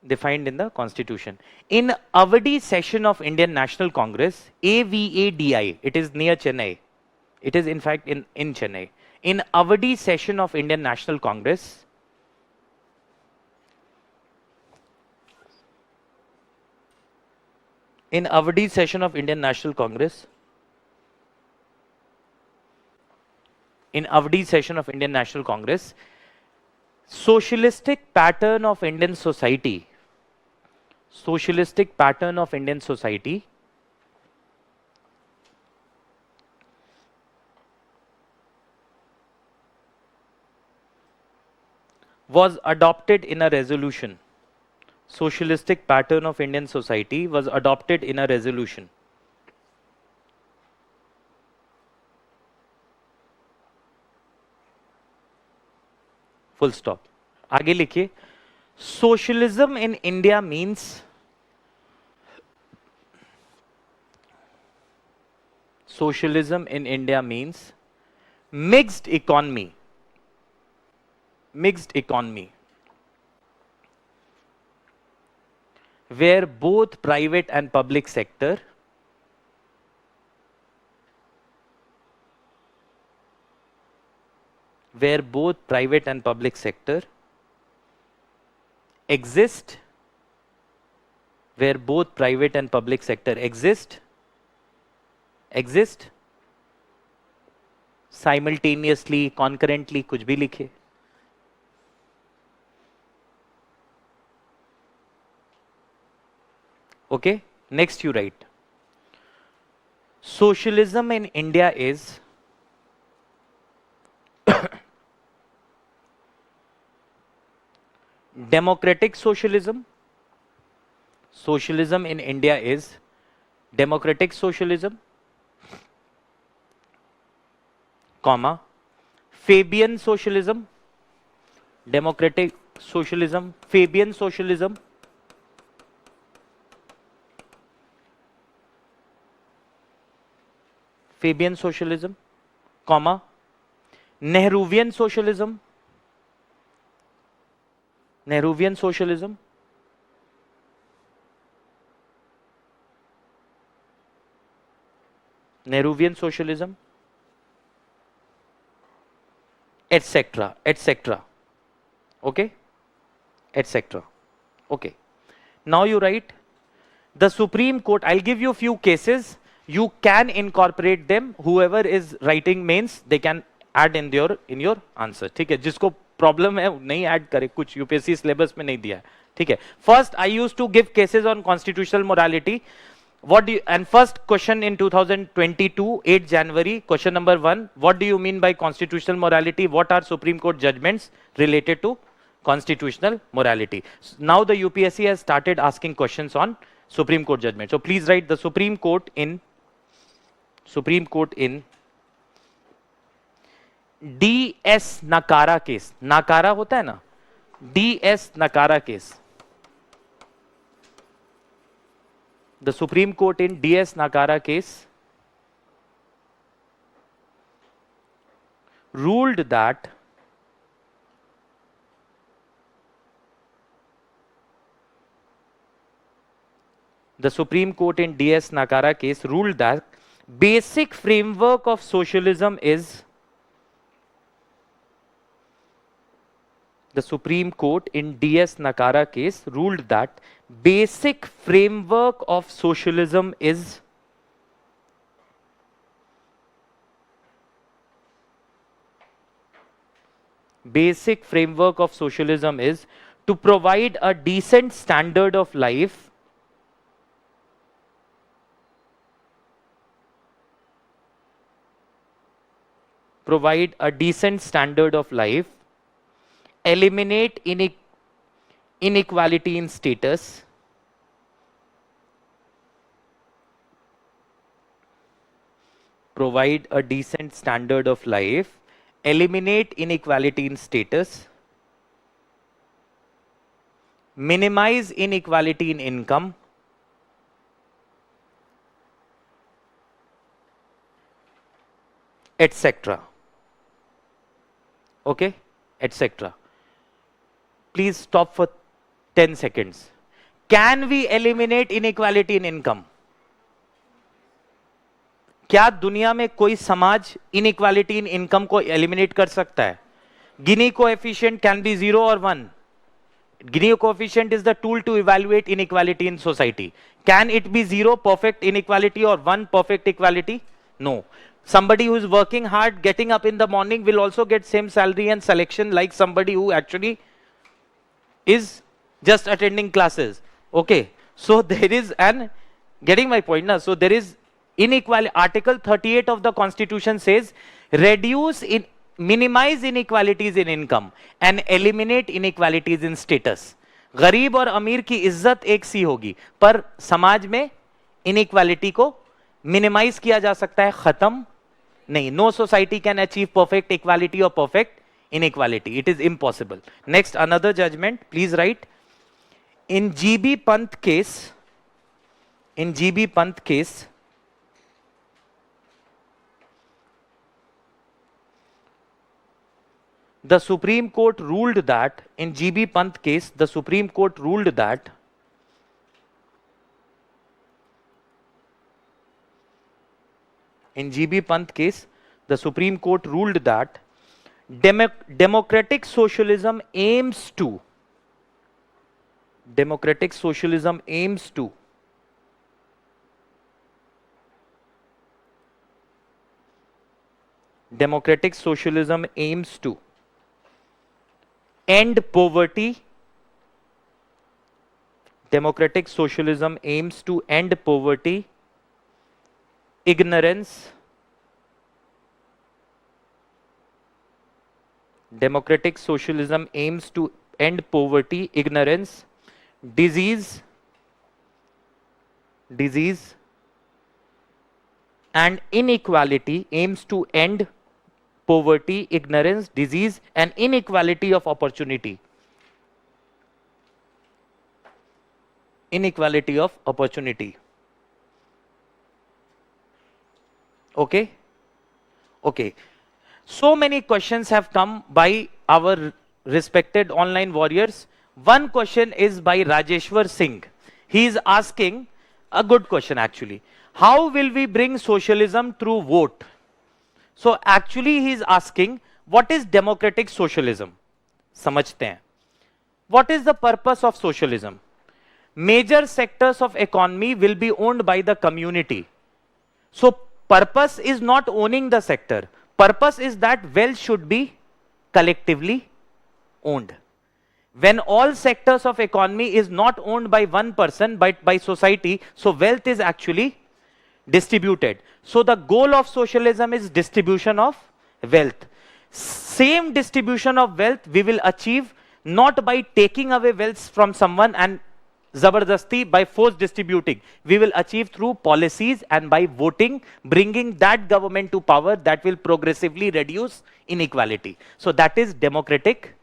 Defined in the Constitution. In Avadi session of Indian National Congress, AVADI, it is near Chennai. It is in fact in Chennai. In Avadi session of Indian National Congress, in Avadi session of Indian National Congress, in Avadi session of Indian National Congress, socialistic pattern of Indian society, socialistic pattern of Indian society was adopted in a resolution. Socialistic pattern of Indian society was adopted in a resolution. Full stop. आगे लिखिए. Socialism in India means socialism in India means mixed economy. Mixed economy, where both private and public sector exist, where both private and public sector exist simultaneously, concurrently, कुछ भी लिखे. Okay, next you write. Socialism in India is democratic socialism. Socialism in India is democratic socialism, comma, Fabian socialism, democratic socialism, Fabian socialism, Fabian socialism, comma, Nehruvian socialism, Nehruvian socialism, Nehruvian socialism, etc., etc. Okay, etc. Okay. Now you write the Supreme Court. I'll give you a few cases. You can incorporate them. Whoever is writing mains, they can add in your answer. ठीक है. जिसको problem है नहीं add करे, कुछ UPSC syllabus में नहीं दिया है. ठीक है. First, I used to give cases on constitutional morality. What do you, and first question in 2022, 8 January, question number 1. What do you mean by constitutional morality? What are Supreme Court judgments related to constitutional morality? Now the UPSC has started asking questions on Supreme Court judgment. So please write the Supreme Court in DS Nakara case. Nakara होता है ना? DS Nakara case. The Supreme Court in DS Nakara case ruled that the Supreme Court in DS Nakara case ruled that basic framework of socialism is the Supreme Court in DS Nakara case ruled that basic framework of socialism is to provide a decent standard of life eliminate inequality in status, provide a decent standard of life, eliminate inequality in status, minimize inequality in income, etc. Okay, etc. Please stop for 10 seconds. Can we eliminate inequality in income? क्या दुनिया में कोई समाज inequality in income को eliminate कर सकता है? गिनी coefficient can be 0 और 1. Gini coefficient is the tool to evaluate inequality in society. Can it be 0 perfect inequality or 1 perfect equality? No. Somebody who is working hard, getting up in the morning will also get same salary and selection like somebody who actually is just attending classes. Okay. So there is an, getting my point now. So there is inequality. Article 38 of the Constitution says minimize inequalities in income and eliminate inequalities in status. गरीब और अमीर की इज्जत एक सी होगी, पर समाज में इनइक्वालिटी को मिनिमाइज किया जा सकता है, खत्म नहीं. No society can achieve perfect equality और perfect inequality. It is impossible. Next, another judgment. Please write. In GB Pant case, the Supreme Court ruled that, in GB Pant case, the Supreme Court ruled that in GB Pant case, the Supreme Court ruled that democratic socialism aims to end poverty. Democratic socialism aims to end poverty, ignorance, democratic socialism aims to end poverty, ignorance, disease and inequality, aims to end poverty, ignorance, disease and inequality of opportunity. Inequality of opportunity. Okay? Okay. So many questions have come by our respected online warriors. One question is by Rajeshwar Singh. He is asking a good question actually. How will we bring socialism through vote? So actually he is asking, what is democratic socialism? समझते हैं. What is the purpose of socialism? Major sectors of economy will be owned by the community. So purpose is not owning the sector. Purpose is that wealth should be collectively owned. When all sectors of economy is not owned by one person but by society, so wealth is actually distributed. So the goal of socialism is distribution of wealth. Same distribution of wealth we will achieve not by taking away wealth from someone and zabardasti by force distributing. We will achieve through policies and by voting, bringing that government to power that will progressively reduce inequality. So that is democratic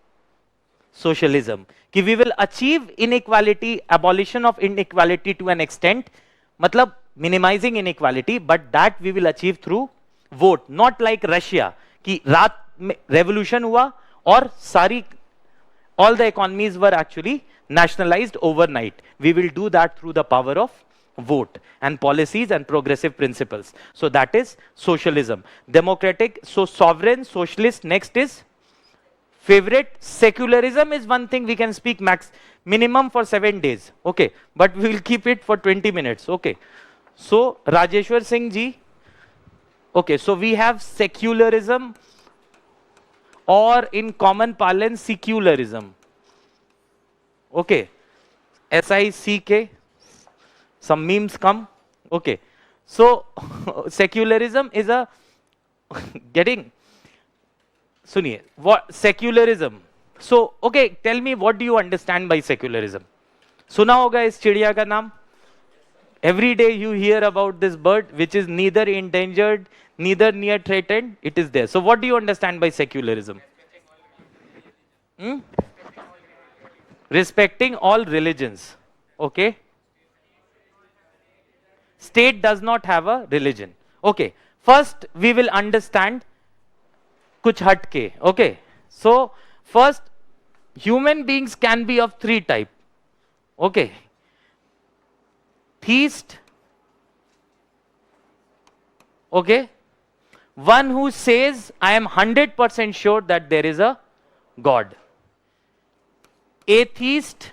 socialism. We will achieve inequality, abolition of inequality to an extent. matlab minimizing inequality, but that we will achieve through vote, not like Russia ki raat mein revolution hua aur sari all the economies were actually nationalized overnight. We will do that through the power of vote and policies and progressive principles. So that is socialism. Democratic, so sovereign, socialist. Next is favorite. Secularism is one thing we can speak minimum for 7 days. Okay, but we will keep it for 20 minutes. Okay. So Rajeshwar Singh ji. Okay, so we have secularism, or in common parlance secularism. Okay, SICK, some memes come. Okay, so secularism is a getting suniye what secularism. So okay, tell me, what do you understand by secularism? Suna hoga is chidiya ka naam. Every day you hear about this bird which is neither endangered, neither near threatened, it is there. So what do you understand by secularism? Respecting all religions. Okay. State does not have a religion. Okay. First we will understand kuch hatke. Okay. So first, human beings can be of 3 types. Okay. Theist, okay, one who says I am 100% sure that there is a God. Atheist,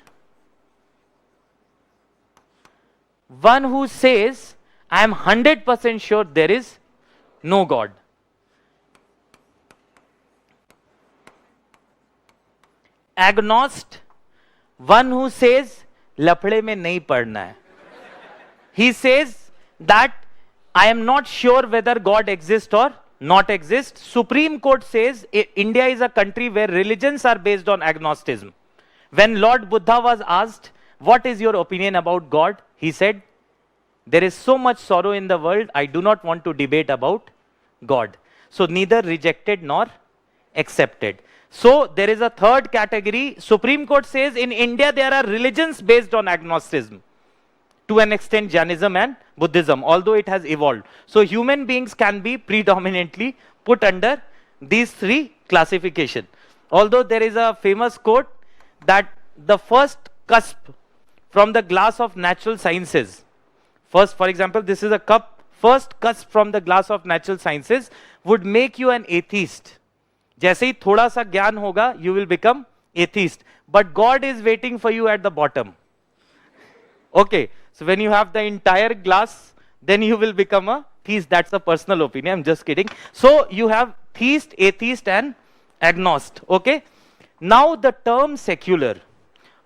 one who says I am 100% sure there is no God. Agnostic, one who says लफड़े में नहीं पड़ना है. He says that I am not sure whether God exists or not exists. Supreme Court says India is a country where religions are based on agnosticism. When Lord Buddha was asked, what is your opinion about God? He said, there is so much sorrow in the world, I do not want to debate about God. So neither rejected nor accepted. So there is a third category. Supreme Court says in India there are religions based on agnosticism. To an extent, Jainism and Buddhism, although it has evolved. So human beings can be predominantly put under these 3 classifications. Although there is a famous quote that the first cusp from the glass of natural sciences, first, for example, this is a cup, first cusp from the glass of natural sciences would make you an atheist. जैसे ही थोड़ा सा ज्ञान होगा, you will become atheist. But God is waiting for you at the bottom. Okay, so when you have the entire glass, then you will become a theist. That's a personal opinion, I'm just kidding. So you have theist, atheist and agnostic. Okay, now the term secular,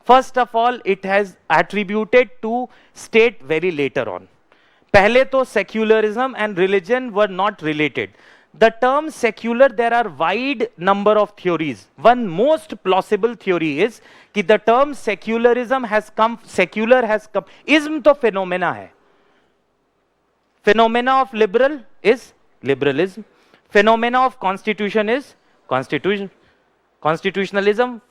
first of all, it has attributed to state very later on. Pehle to secularism and religion were not related. The term secular, there are wide number of theories. One most plausible theory is that the term secularism has come, secular has come. Ism to phenomena hai. Phenomena of liberal is liberalism. Phenomena of constitution is constitutionalism.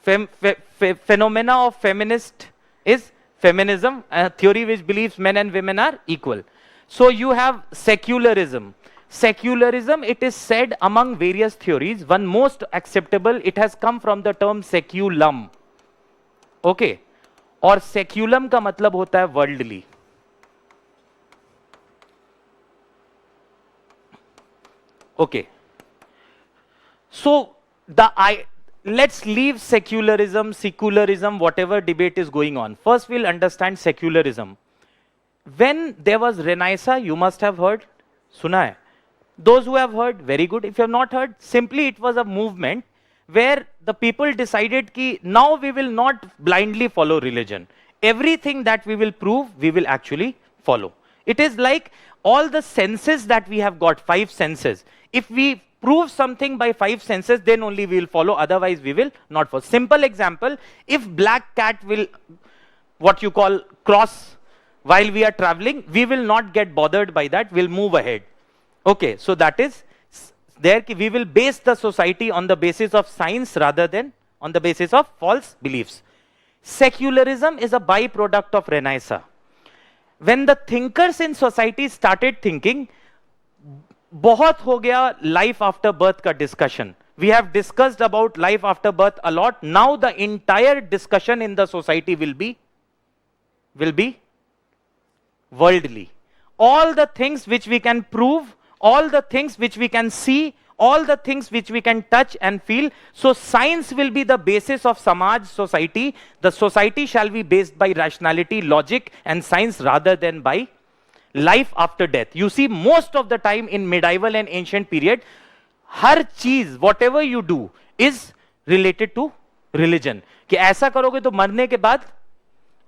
Phenomena of feminist is feminism, a theory which believes men and women are equal. So you have secularism. Secularism, it is said among various theories, one most acceptable, it has come from the term seculum. Okay, और seculum का मतलब होता है worldly. Okay, so let's leave secularism, whatever debate is going on. First, we'll understand secularism. When there was Renaissance, you must have heard, सुना है. Those who have heard, very good. If you have not heard, simply it was a movement where the people decided that now we will not blindly follow religion. Everything that we will prove, we will actually follow. It is like all the senses that we have got, 5 senses. If we prove something by 5 senses, then only we will follow, otherwise we will not follow. Simple example, if black cat will, what you call, cross while we are traveling, we will not get bothered by that, we'll move ahead. Okay, so that is there, we will base the society on the basis of science rather than on the basis of false beliefs. Secularism is a byproduct of Renaissance. when the thinkers in society started thinking, बहुत हो गया life after birth का discussion. We have discussed about life after birth a lot. Now the entire discussion in the society will be worldly. All the things which we can prove, all the things which we can see, all the things which we can touch and feel. So science will be the basis of Samaj, society. The society shall be based by rationality, logic and science rather than by life after death. You see, most of the time in medieval and ancient period, हर चीज, whatever you do is related to religion. कि ऐसा करोगे तो मरने के बाद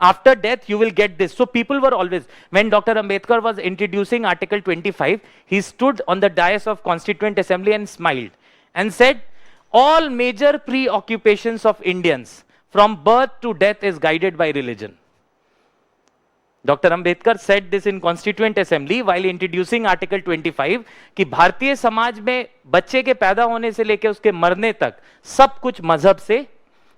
after death you will get this. So people were always, when Dr. Ambedkar was introducing Article 25, he stood on the dais of Constituent Assembly and smiled and said, all major preoccupations of Indians from birth to death is guided by religion. Dr. Ambedkar said this in Constituent Assembly while introducing Article 25 कि भारतीय समाज में बच्चे के पैदा होने से लेकर उसके मरने तक सब कुछ मजहब से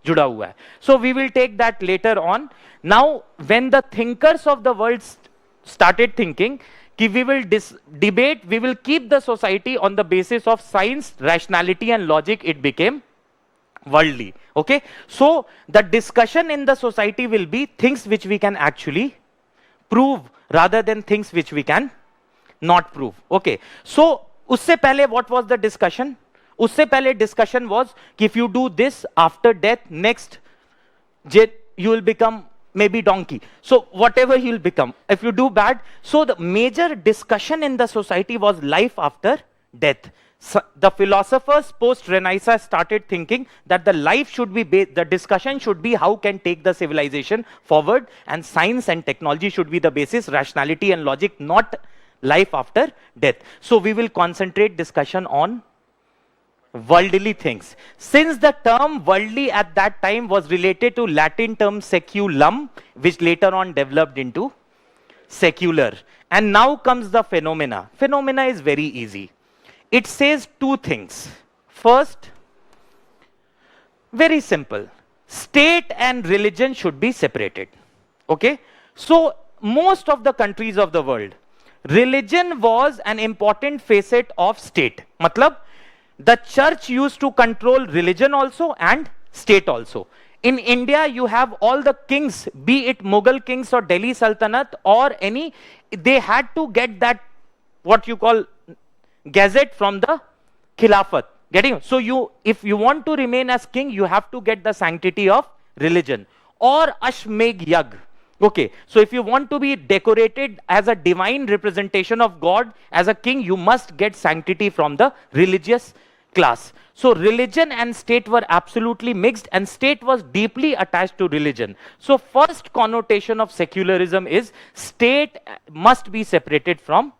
जुड़ा हुआ है. So we will take that later on. Now when the thinkers of the world started thinking कि we will debate, we will keep the society on the basis of science, rationality and logic, it became worldly. Okay, so the discussion in the society will be things which we can actually prove rather than things which we can not prove. Okay, so usse pehle what was the discussion? Usse pehle discussion was if you do this after death, next you will become maybe donkey. So whatever you will become, if you do bad. So the major discussion in the society was life after death. So the philosophers post Renaissance started thinking that the life should be the discussion should be how can take the civilization forward, and science and technology should be the basis, rationality and logic, not life after death. So we will concentrate discussion on worldly things. Since the term worldly at that time was related to Latin term seculum, which later on developed into secular. And now comes the phenomena. Phenomena is very easy. It says two things. First, very simple. State and religion should be separated. Okay? So, most of the countries of the world, religion was an important facet of state. Matlab, the church used to control religion also and state also. In India, you have all the kings, be it Mughal kings or Delhi Sultanate or any, they had to get that, what you call, gazette from the Khilafat. Getting? So if you want to remain as king, you have to get the sanctity of religion. Or Ashmegh Yag. Okay, so if you want to be decorated as a divine representation of God, as a king, you must get sanctity from the religious class. So religion and state were absolutely mixed, and state was deeply attached to religion. So first connotation of secularism is state must be separated from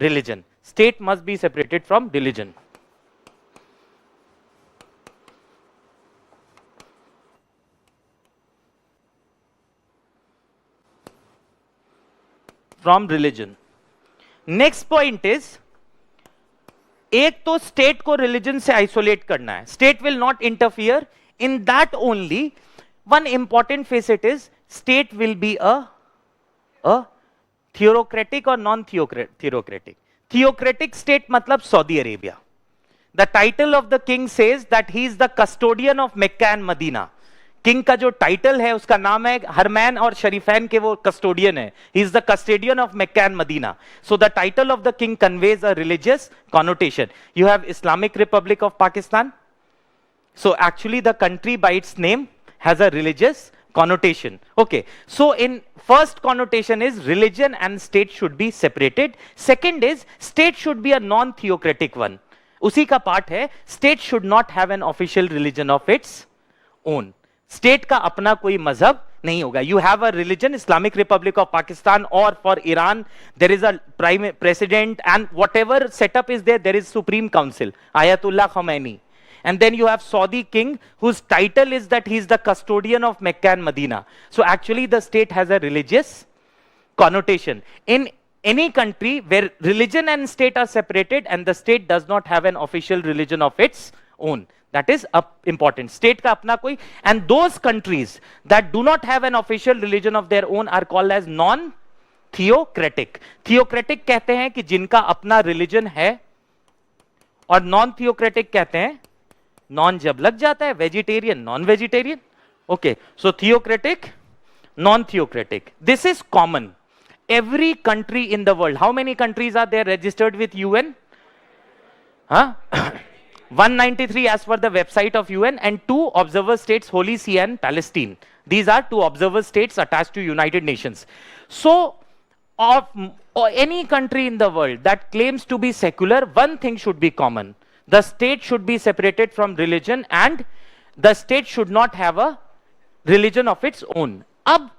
religion. State must be separated from religion. From religion. Next point is, एक तो state को religion से isolate करना है. State will not interfere. In that only, one important facet is, state will be a theocratic or non-theocratic. Theocratic state matlab Saudi Arabia. The title of the king says that he is the custodian of Mecca and Medina. King का जो title है उसका नाम है हरमैन और शरीफैन के वो custodian है. He is the custodian of Mecca and Medina. So the title of the king conveys a religious connotation. You have Islamic Republic of Pakistan. So actually the country by its name has a religious connotation. Okay, so in first connotation is religion and state should be separated. Second is state should be a non-theocratic one. उसी का part है, state should not have an official religion of its own. State का अपना कोई मजहब नहीं होगा. You have a religion, Islamic Republic of Pakistan, or for Iran, there is a prime president, and whatever setup is there, there is Supreme Council, Ayatollah Khomeini. And then you have Saudi king whose title is that he is the custodian of Mecca and Medina. So actually the state has a religious connotation. In any country where religion and state are separated and the state does not have an official religion of its own, that is important. State ka apna koi, and those countries that do not have an official religion of their own are called as theocratic. Theocratic कहते हैं कि जिनका अपना religion है, और non theocratic कहते हैं non जब लग जाता है, vegetarian, non vegetarian. Okay, so theocratic, non theocratic, this is common every country in the world. How many countries are there registered with UN? Huh? 193 as per the website of UN, and 2 observer states, Holy See and Palestine. These are 2 observer states attached to United Nations. So of any country in the world that claims to be secular, one thing should be common: the state should be separated from religion, and the state should not have a religion of its own. Ab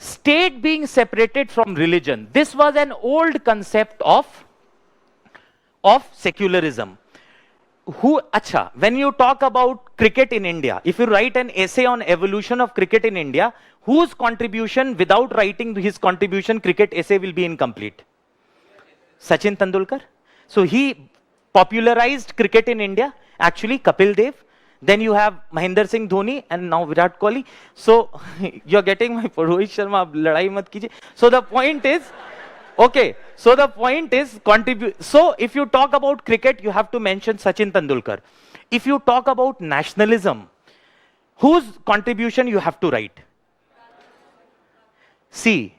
state being separated from religion, this was an old concept of secularism. Acha, when you talk about cricket in India, if you write an essay on evolution of cricket in India, whose contribution, without writing his contribution, cricket essay will be incomplete? Sachin Tendulkar. So he popularized cricket in India, actually Kapil Dev. Then you have Mahendra Singh Dhoni and now Virat Kohli. So you're getting my Rohit Sharma, ladai mat kijiye. So the point is, okay, so the point is contribute. So if you talk about cricket, you have to mention Sachin Tendulkar. If you talk about nationalism, whose contribution you have to write? See,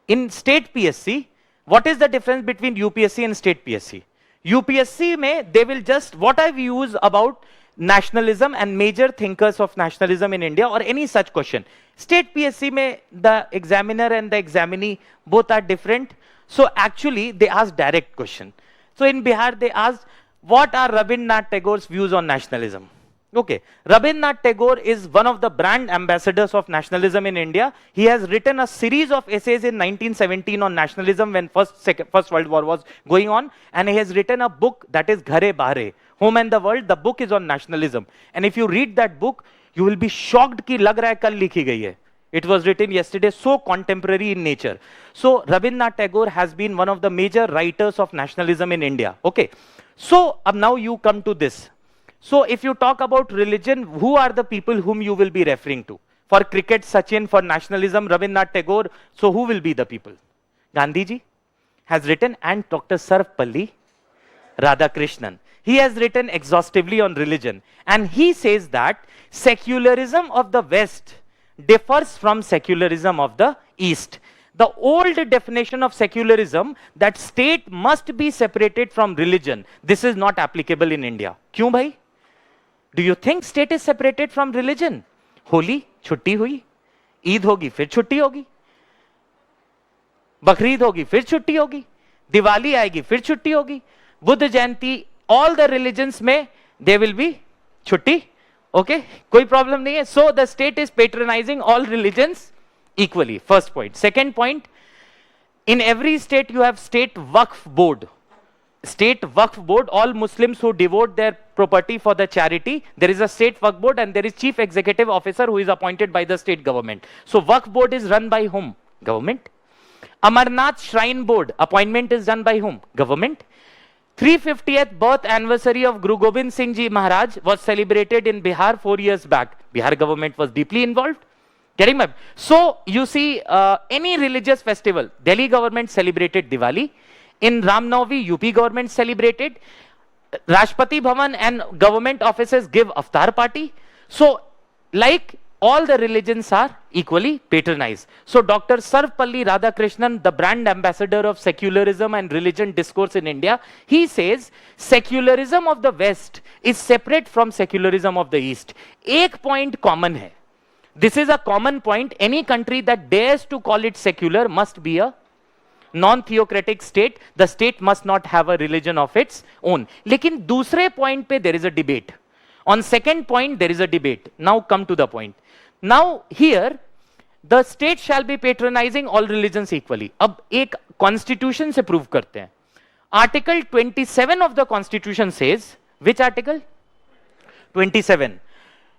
in state PSC, what is the difference between UPSC and state PSC? UPSC mein, they will just, what I've used about nationalism and major thinkers of nationalism in India, or any such question. State PSC mein, the examiner and the examinee both are different. So actually they ask direct question. So in Bihar they asked, what are Rabindranath Tagore's views on nationalism? Okay, Rabindranath Tagore is one of the brand ambassadors of nationalism in India. He has written a series of essays in 1917 on nationalism when First World War was going on, and he has written a book that is Ghare Bahare, Home and the World. The book is on nationalism, and if you read that book, you will be shocked कि लग रहा है कल लिखी गई है. It was written yesterday, so contemporary in nature. So Rabindranath Tagore has been one of the major writers of nationalism in India. Okay, so now you come to this. So if you talk about religion, who are the people whom you will be referring to? For cricket, Sachin; for nationalism, Rabindranath Tagore. So who will be the people? Gandhi ji has written, and Dr. Sarvapalli Radhakrishnan. He has written exhaustively on religion, and he says that secularism of the West differs from secularism of the East. The old definition of secularism, that state must be separated from religion, this is not applicable in India. Kyun bhai? Do you think state is separated from religion? Holi छुट्टी हुई, ईद होगी फिर छुट्टी होगी, बकरीद होगी फिर छुट्टी होगी, दिवाली आएगी फिर छुट्टी होगी, Buddha Jayanti, all the religions में they will be छुट्टी. Okay, कोई problem नहीं है. So the state is patronizing all religions equally. First point. Second point, in every state you have state Waqf board. State Waqf board, all Muslims who devote their property for the charity, there is a state Waqf board, and there is chief executive officer who is appointed by the state government. So Waqf board is run by whom? Government. Amarnath Shrine Board, appointment is done by whom? Government. 350th birth anniversary of Guru Gobind Singh Ji Maharaj was celebrated in Bihar 4 years back. Bihar government was deeply involved. Getting my? So you see, any religious festival, Delhi government celebrated Diwali. In Ram Navami, UP government celebrated. Rashtrapati Bhavan and government offices give Aftar party. So, like, all the religions are equally patronized. So, Dr. Sarvapalli Radhakrishnan, the brand ambassador of secularism and religion discourse in India, he says secularism of the West is separate from secularism of the East. Ek point common hai. This is a common point. Any country that dares to call it secular must be a non-theocratic state. The state must not have a religion of its own. लेकिन दूसरे point पे there is a debate. On second point there is a debate. Now come to the point. Now here the state shall be patronizing all religions equally. अब एक constitution से prove करते हैं. Article 27 of the constitution says, which article? 27.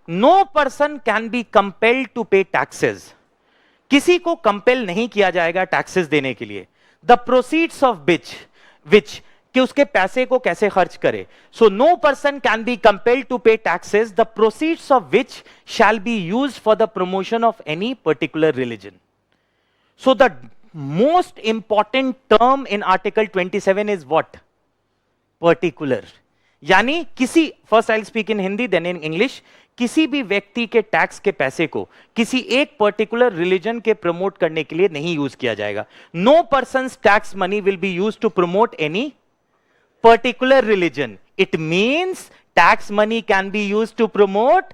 No person can be compelled to pay taxes. किसी को compel नहीं किया जाएगा टैक्सेस देने के लिए. The proceeds of which कि उसके पैसे को कैसे खर्च करे. So no person can be compelled to pay taxes, the proceeds of which shall be used for the promotion of any particular religion. So the most important term in Article 27 is what? Particular. यानी किसी, first I speak in Hindi then in English, किसी भी व्यक्ति के tax के पैसे को किसी एक पर्टिकुलर रिलीजन के प्रमोट करने के लिए नहीं यूज किया जाएगा. No person's tax money will be used to promote any particular religion. It means tax money can be used to promote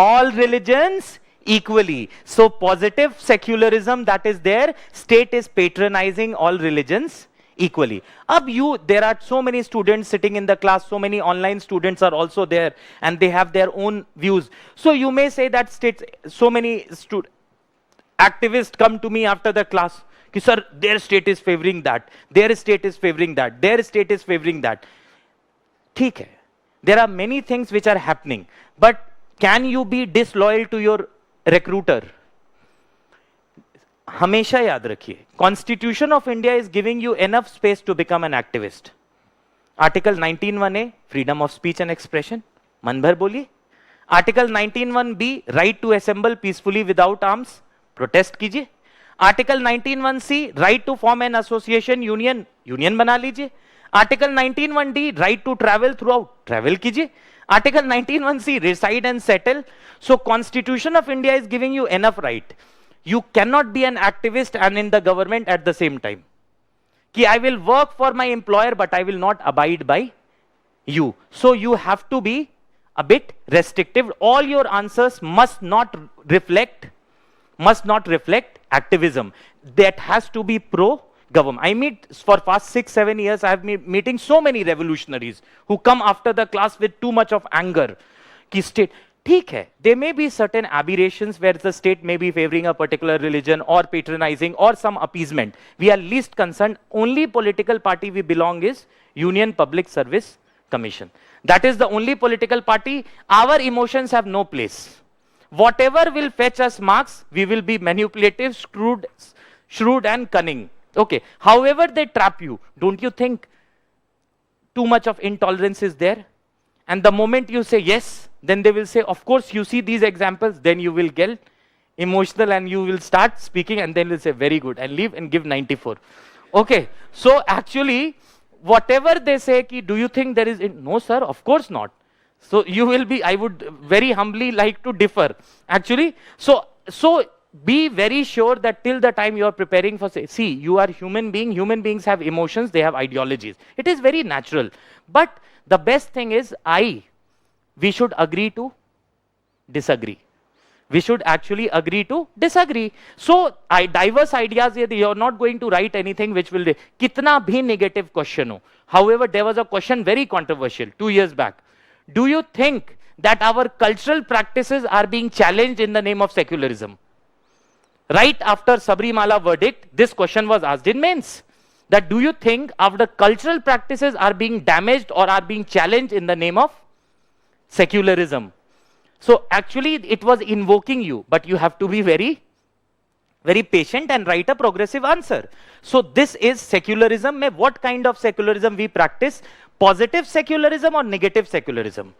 all religions equally. So positive secularism that is there, state is patronizing all religions equally. There are so many students sitting in the class, so many online students are also there, and they have their own views. So you may say that states, so many activists come to me after the class, ki, sir, their state is favoring that, their state is favoring that, their state is favoring that. ठीक है. There are many things which are happening, but can you be disloyal to your recruiter? हमेशा याद रखिए, Constitution of India is giving you enough space to become an activist. Article 19(1)(a), freedom of speech and expression, मन भर बोलिए. Article 19(1)(b), right to assemble peacefully without arms, protest कीजिए. Article 19(1)(c), right to form an association, union बना लीजिए. Article 19(1)(d), right to travel throughout, travel कीजिए. Article 19(1)(c), reside and settle. So Constitution of India is giving you enough right. You cannot be an activist and in the government at the same time. Ki I will work for my employer, but I will not abide by you. So you have to be a bit restrictive. All your answers must not reflect activism. That has to be pro-government. I meet for past 6-7 years, I have been meeting so many revolutionaries who come after the class with too much of anger. Ki state, ठीक है, there may be certain aberrations where the state may be favoring a particular religion or patronizing or some appeasement. We are least concerned. Only political party we belong is Union Public Service Commission. That is the only political party. Our emotions have no place. Whatever will fetch us marks, we will be manipulative, shrewd and cunning. Okay. However they trap you, don't you think too much of intolerance is there? And the moment you say yes, then they will say, of course, you see these examples, then you will get emotional and you will start speaking, and then will say, very good, and leave and give 94. Okay. So actually, whatever they say, ki, do you think there is, no sir, of course not. So you will be, I would very humbly like to differ. Actually, so be very sure that till the time you are preparing for, say, see, you are human beings have emotions, they have ideologies. It is very natural. But the best thing is, we should agree to disagree. We should actually agree to disagree. So, diverse ideas, you are not going to write anything which will, kitna bhi negative question ho. However, there was a question very controversial 2 years back. Do you think that our cultural practices are being challenged in the name of secularism? Right after Sabrimala verdict, this question was asked in mains. That do you think our cultural practices are being damaged or are being challenged in the name of secularism? So actually it was invoking you, but you have to be very, very patient and write a progressive answer. So this is secularism. What kind of secularism we practice? Positive secularism or negative secularism?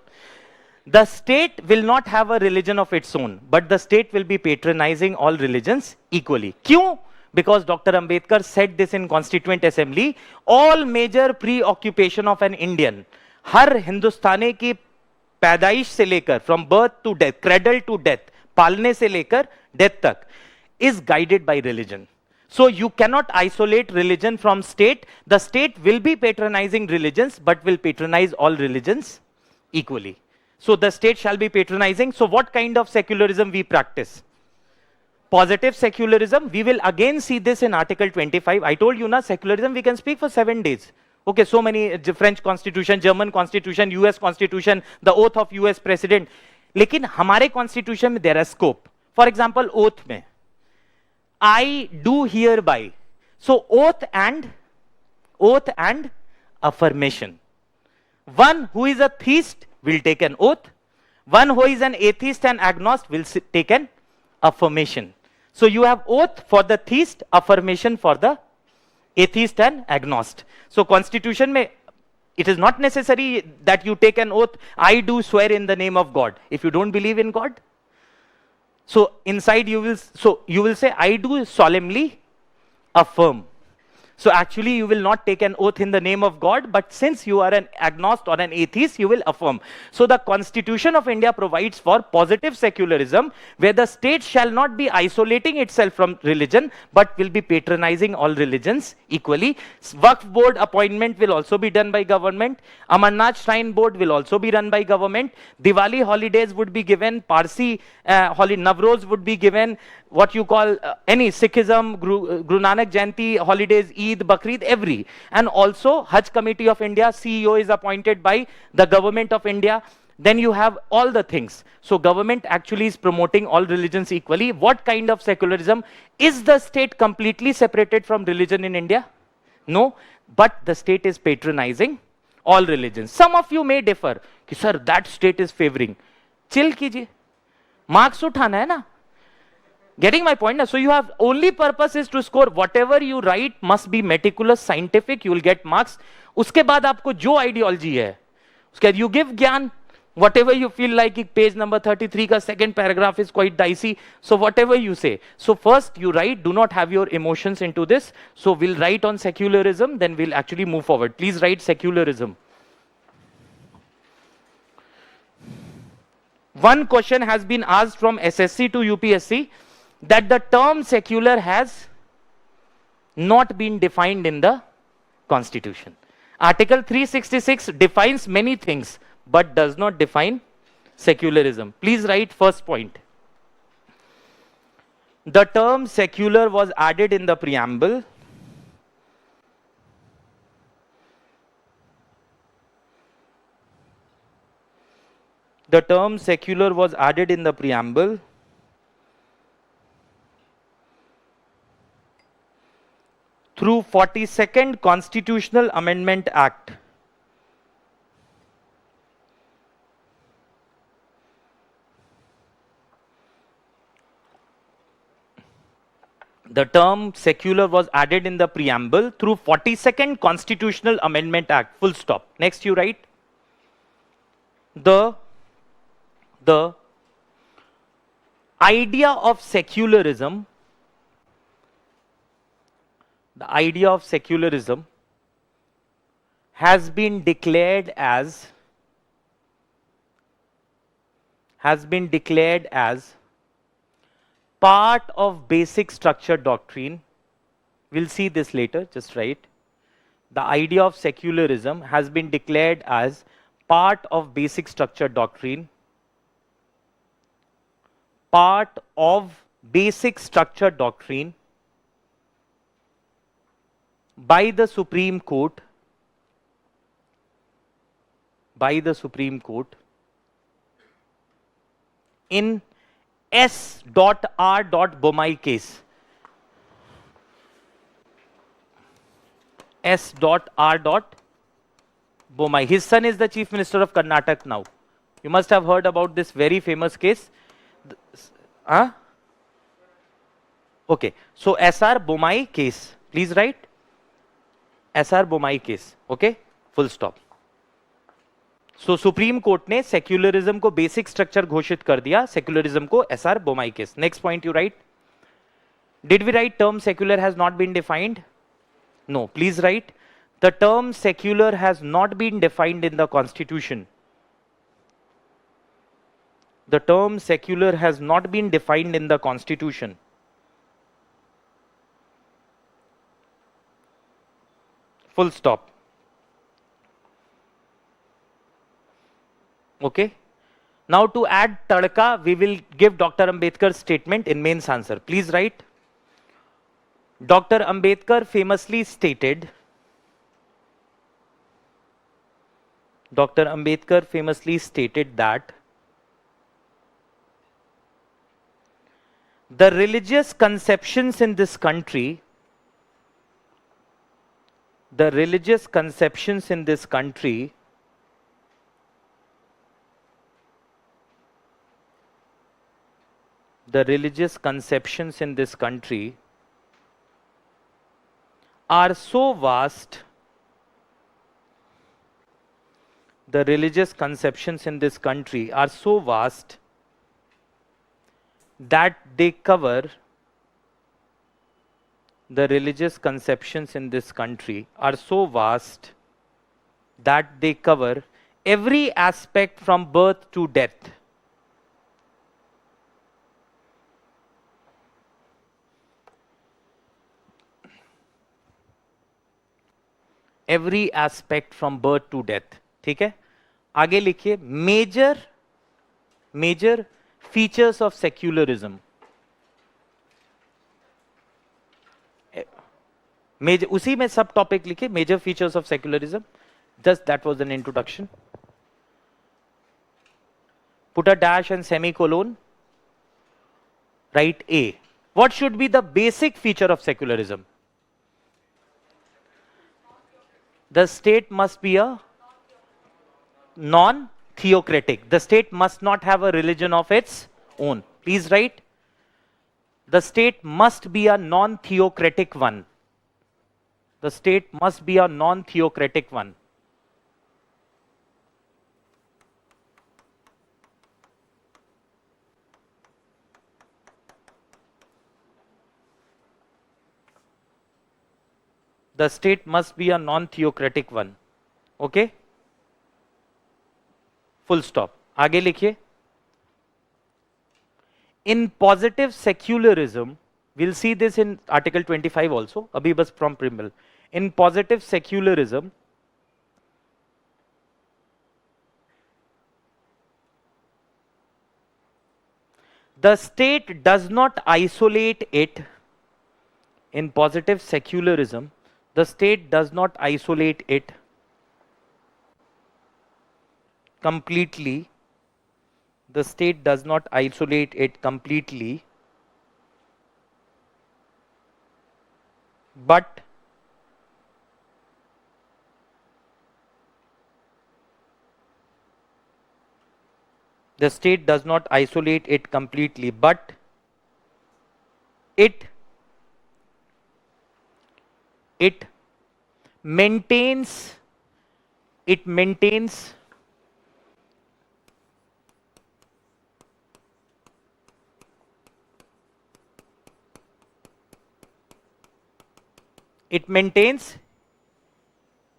The state will not have a religion of its own, but the state will be patronizing all religions equally. Kyun? Because Dr. Ambedkar said this in Constituent Assembly, all major preoccupation of an Indian, हर हिंदुस्तानी की पैदाइश से लेकर, from birth to death, cradle to death, पालने से लेकर death तक, is guided by religion. So you cannot isolate religion from state. The state will be patronizing religions, but will patronize all religions equally. So the state shall be patronizing. So what kind of secularism we practice? Positive secularism. We will again see this in Article 25. I told you, na, secularism we can speak for 7 days. Okay, so many French constitution, German constitution, US constitution, the oath of US president. लेकिन हमारे constitution में there is scope. For example, oath में, I do hereby. So oath and affirmation. One who is a theist will take an oath. One who is an atheist and agnostic will take an affirmation. So you have oath for the theist, affirmation for the atheist and agnostic. So constitution mein, it is not necessary that you take an oath, I do swear in the name of God, if you don't believe in God. So inside you will say, I do solemnly affirm. So actually you will not take an oath in the name of God, but since you are an agnostic or an atheist, you will affirm. So the Constitution of India provides for positive secularism, where the state shall not be isolating itself from religion, but will be patronizing all religions equally. Waqf board appointment will also be done by government. Amarnath Shrine Board will also be run by government. Diwali holidays would be given. Parsi Navroz would be given. What you call any Sikhism, Guru Nanak Jayanti holidays, Eid, Bakrid, every. And also Hajj Committee of India, CEO is appointed by the government of India. Then you have all the things. So government actually is promoting all religions equally. What kind of secularism? Is the state completely separated from religion in India? No, but the state is patronizing all religions. Some of you may differ. Ki, sir, that state is favoring. Chill कीजिए. Marks उठाना है ना. Getting my point? So you have only purpose is to score. Whatever you write must be meticulous, scientific. You will get marks. उसके बाद आपको जो ideology है, उसके बाद you give ज्ञान. Whatever you feel like, page number 33 का second paragraph is quite dicey. So whatever you say. So first you write, do not have your emotions into this. So we'll write on secularism, then we'll actually move forward. Please write secularism. One question has been asked from SSC to UPSC, that the term secular has not been defined in the Constitution. Article 366 defines many things, but does not define secularism. Please write first point. The term secular was added in the preamble. The term secular was added in the preamble through 42nd Constitutional Amendment Act. The term secular was added in the preamble through 42nd Constitutional Amendment Act. Full stop. Next you write. The idea of secularism, has been declared as part of basic structure doctrine. We'll see this later, just write. The idea of secularism has been declared as part of basic structure doctrine. Part of basic structure doctrine by the Supreme Court. In S.R. Bomai case. S.R. Bomai. His son is the Chief Minister of Karnataka now. You must have heard about this very famous case. Okay. So S.R. Bomai case. Please write. S.R. Bomai case. Okay. Full stop. So supreme court ने secularism को basic structure घोषित कर दिया, secularism को S R Bommai case. Next point you write. Did we write term secular has not been defined? No. Please write. The term secular has not been defined in the constitution. The term secular has not been defined in the Constitution. Full stop. Okay. Now to add tadka, we will give Dr. Ambedkar's statement in mains answer. Please write. Dr. Ambedkar famously stated. Dr. Ambedkar famously stated that the religious conceptions in this country, the religious conceptions in this country are so vast, the religious conceptions in this country are so vast that they cover the religious conceptions in this country are so vast that they cover every aspect from birth to death. Every aspect from birth to death. ठीक है? आगे लिखिए major features of secularism. Major, उसी में सब topic लिखिए major features of secularism. Just that was an introduction. Put a dash and semicolon. Write A. What should be the basic feature of secularism? The state must be a non-theocratic. The state must not have a religion of its own. Please write. The state must be a non-theocratic one. The state must be a non-theocratic one. The state must be a non-theocratic one. Okay? Full stop. आगे लिखिए. In positive secularism, we'll see this in Article 25 also. अभी बस from preamble. In positive secularism, the state does not isolate it. In positive secularism, the state does not isolate it completely. The state does not isolate it completely, but the state does not isolate it completely, but it maintains it maintains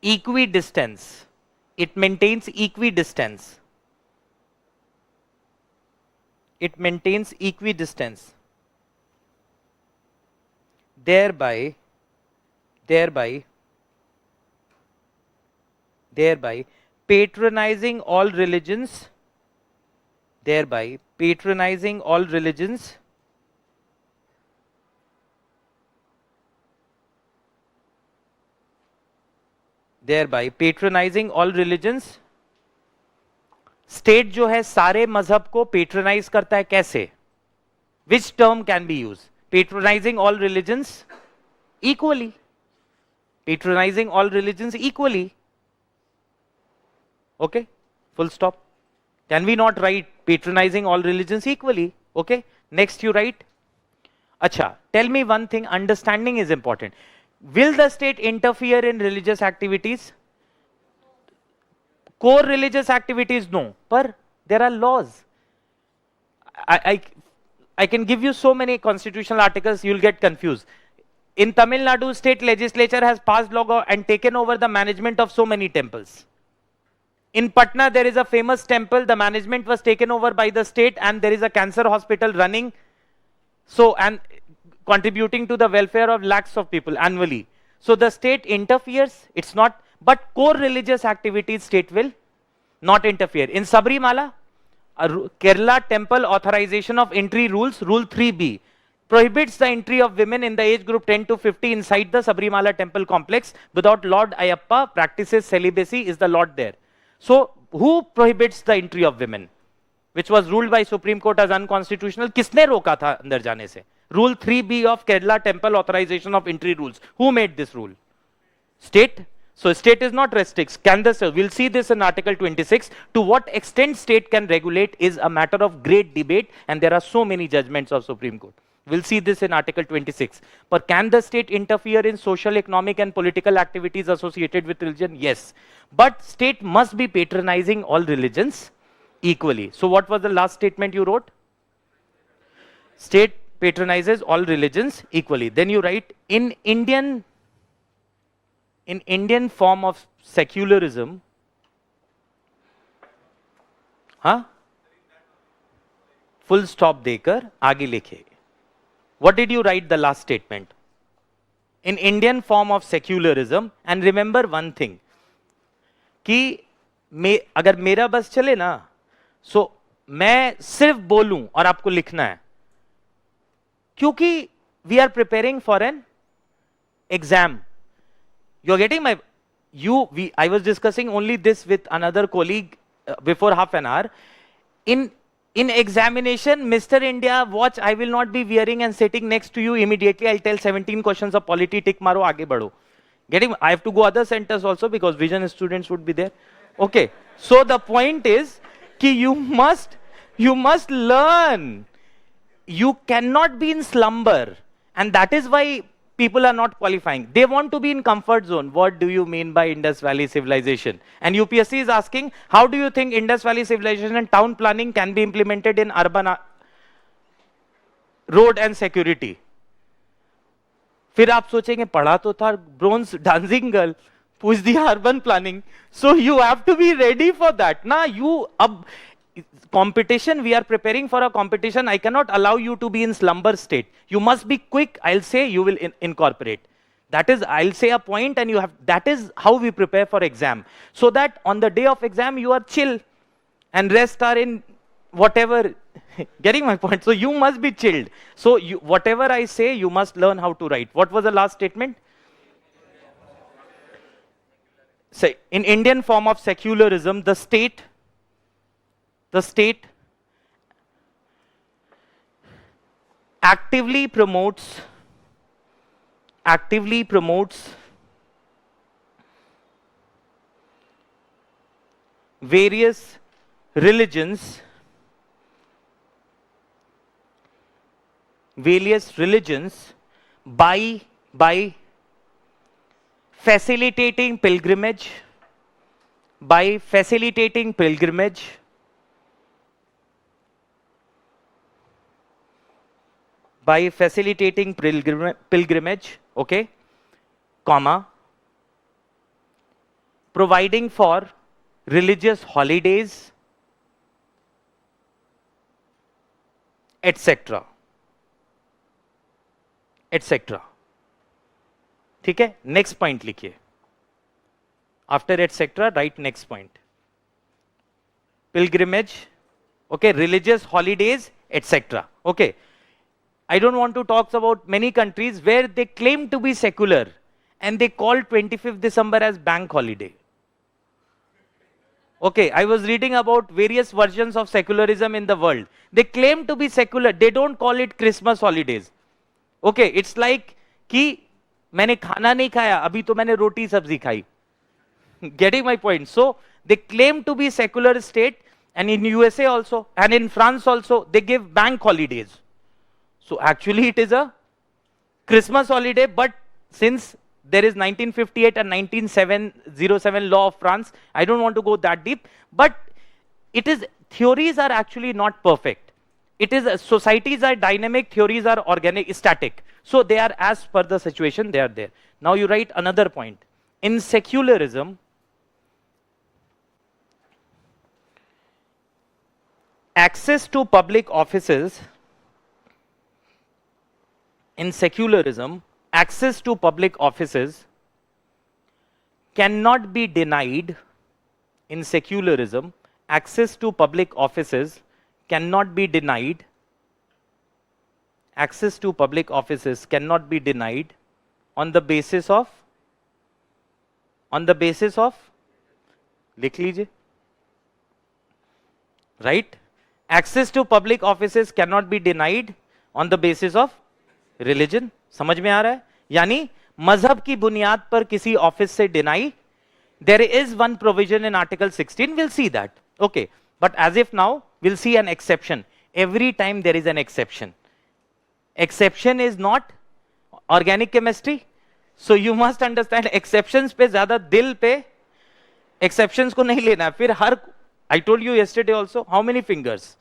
equidistance. It maintains equidistance. It maintains equidistance. Thereby patronizing all religions, thereby patronizing all religions state जो है सारे मजहब को patronise करता है. कैसे? Which term can be use? Patronising all religions equally. Patronizing all religions equally. Okay, full stop. Can we not write patronizing all religions equally? Okay, next you write. Acha, tell me one thing, understanding is important. Will the state interfere in religious activities? Core religious activities, no. But there are laws. I can give you so many constitutional articles, you'll get confused. In Tamil Nadu, state legislature has passed law and taken over the management of so many temples. In Patna, there is a famous temple, the management was taken over by the state, and there is a cancer hospital running, so, and contributing to the welfare of lakhs of people annually. So the state interferes, it's not, but core religious activities, state will not interfere. In Sabrimala, Kerala Temple Authorization of Entry Rules, Rule 3B, prohibits the entry of women in the age group 10 to 50 inside the Sabrimala temple complex without Lord Ayyappa practices celibacy, is the Lord there. So, who prohibits the entry of women? Which was ruled by Supreme Court as unconstitutional. किसने रोका था अंदर जाने से? Rule 3B of Kerala Temple Authorization of Entry Rules. Who made this rule? State. So, state is not restricts. We'll see this in Article 26. To what extent state can regulate is a matter of great debate, and there are so many judgments of Supreme Court. We'll see this in Article 26. But can the state interfere in social, economic and political activities associated with religion? Yes. But state must be patronizing all religions equally. So what was the last statement you wrote? State patronizes all religions equally. Then you write in Indian form of secularism, हाँ, full stop देकर आगे लिखे. What did you write the last statement? In Indian form of secularism, and remember one thing, कि अगर मेरा बस चले ना, so मैं सिर्फ बोलूं और आपको लिखना है, क्योंकि we are preparing for an exam. You are getting my, I was discussing only this with another colleague before half an hour. In examination, Mr. India, watch, I will not be wearing and sitting next to you immediately. I'll tell 17 questions of polity, tick maro, aage badho. Getting, I have to go other centers also because vision students would be there. Okay. So the point is, ki you must learn. You cannot be in slumber. And that is why people are not qualifying. They want to be in comfort zone. What do you mean by Indus Valley civilization? And UPSC is asking, how do you think Indus Valley civilization and town planning can be implemented in urban road and security? फिर आप सोचेंगे पढ़ा तो था bronze dancing girl, पूछ दिया urban planning. So you have to be ready for that ना. You अब competition, we are preparing for a competition. I cannot allow you to be in slumber state. You must be quick. I'll say you will incorporate. That is, I'll say a point and you have, that is how we prepare for exam. So that on the day of exam, you are chill and rest are in whatever. Getting my point? So you must be chilled. So you, whatever I say, you must learn how to write. What was the last statement? Say, in Indian form of secularism, the state actively promotes various religions by facilitating pilgrimage, okay, comma, providing for religious holidays, etc. ठीक है. Next point लिखिए. After etcetera right next point. pilgrimage, okay, religious holidays, etc. Okay. I don't want to talk about many countries where they claim to be secular and they call 25th December as bank holiday. Okay, I was reading about various versions of secularism in the world. They claim to be secular. They don't call it Christmas holidays. Okay, it's like कि मैंने खाना नहीं खाया, अभी तो मैंने रोटी सब्जी खाई. Getting my point? So they claim to be secular state, and in USA also, and in France also, they give bank holidays. So actually it is a Christmas holiday, but since there is 1958 and 1907 law of France, I don't want to go that deep, but it is, theories are actually not perfect. It is, societies are dynamic, theories are organic, static. So they are as per the situation, they are there. Now you write another point. In secularism, access to public offices, cannot be denied. In secularism, access to public offices cannot be denied. Access to public offices cannot be denied on the basis of, लिख लीजिए, right? Access to public offices cannot be denied on the basis of religion. समझ में आ रहा है? यानी मजहब की बुनियाद पर किसी ऑफिस से deny. There is one provision in Article 16, we'll see that. Okay, but as if now, we'll see an exception. Every time there is an exception. Exception is not organic chemistry. So you must understand, exceptions पे ज़्यादा दिल पे exceptions को नहीं लेना. फिर हर, I told you yesterday also, how many fingers?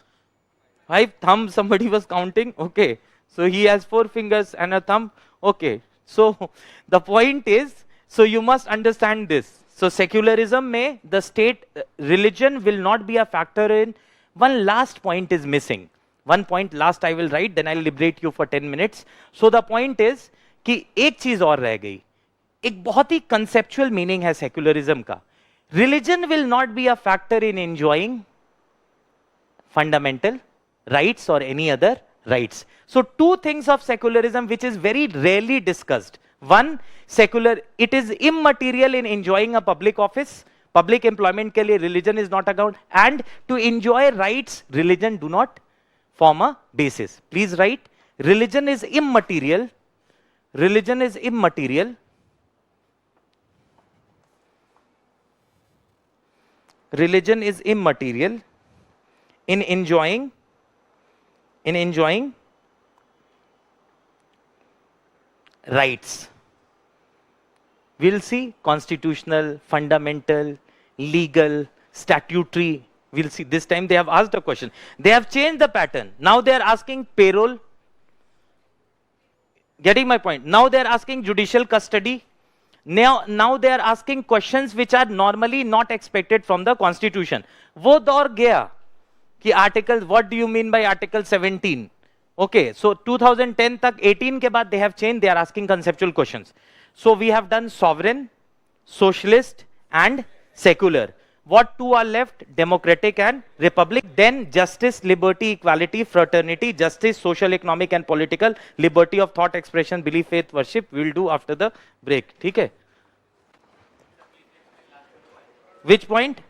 5 thumbs, somebody was counting. Okay, So he has 4 fingers and a thumb. Okay. So the point is, so you must understand this. So secularism may, the state, religion will not be a factor in. One last point is missing. One point last I will write, then I'll liberate you for 10 minutes. So the point is कि एक चीज और रह गई, एक बहुत ही conceptual meaning है secularism का. Religion will not be a factor in enjoying fundamental rights or any other rights. So two things of secularism which is very rarely discussed. One, secular, it is immaterial in enjoying a public office. Public employment के लिए religion is not account, and to enjoy rights, religion do not form a basis. Please write, religion is immaterial. Religion is immaterial. Religion is immaterial in enjoying rights. We'll see constitutional, fundamental, legal, statutory. We'll see. This time they have asked a question. They have changed the pattern. Now they are asking payroll. Getting my point? Now they are asking judicial custody. Now they are asking questions which are normally not expected from the constitution. वो दौर गया कि article, what do you mean by article 17? Okay, so 2010 तक 18 के बाद they have changed, they are asking conceptual questions. So we have done sovereign, socialist and secular. What two are left? Democratic and republic. Then justice, liberty, equality, fraternity, justice, social, economic and political, liberty of thought, expression, belief, faith, worship. We will do after the break. ठीक है? Which point?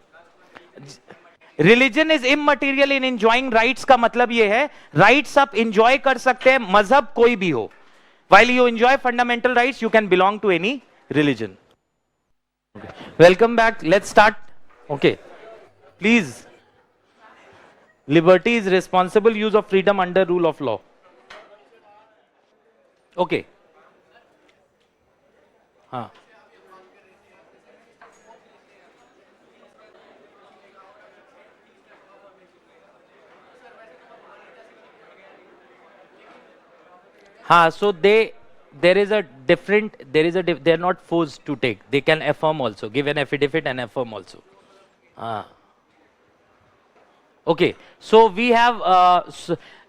Religion is immaterial in enjoying rights का मतलब ये है, rights आप enjoy कर सकते हैं, मजहब कोई भी हो. While you enjoy fundamental rights, you can belong to any religion. Okay. Welcome back. Let's start. Okay. Please. Liberty is responsible use of freedom under rule of law. Okay. हाँ. हाँ, so they are not forced to take. They can affirm also, give an affidavit and affirm also. Okay, so we have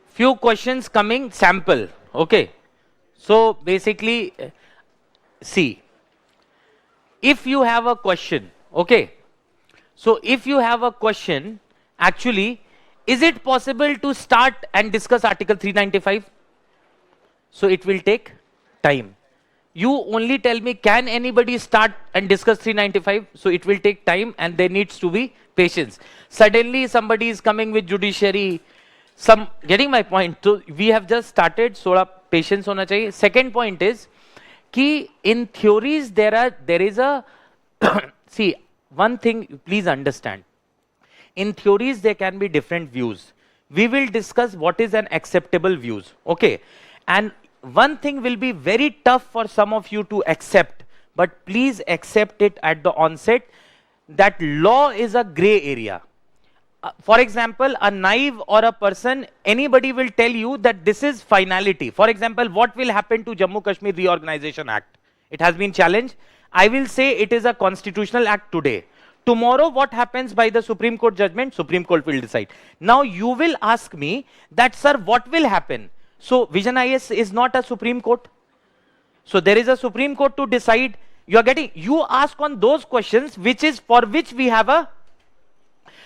few questions coming sample. Okay, so basically, see, if you have a question, okay, so if you have a question, actually, is it possible to start and discuss Article 395? So it will take time. You only tell me, can anybody start and discuss 395? So it will take time and there needs to be patience. Suddenly somebody is coming with judiciary, getting my point. So we have just started, so patience hona chahiye. Second point is, ki in theories there is a, see, one thing please understand. In theories there can be different views. We will discuss what is an acceptable views, okay? And one thing will be very tough for some of you to accept, but please accept it at the onset, that law is a gray area. For example, a naive or a person, anybody will tell you that this is finality. For example, what will happen to Jammu Kashmir Reorganization Act? It has been challenged. I will say it is a constitutional act today. Tomorrow, what happens by the Supreme Court judgment? Supreme Court will decide. Now, you will ask me that, sir, what will happen? So Vision IS is not a Supreme Court. So there is a Supreme Court to decide. You ask on those questions for which we have a.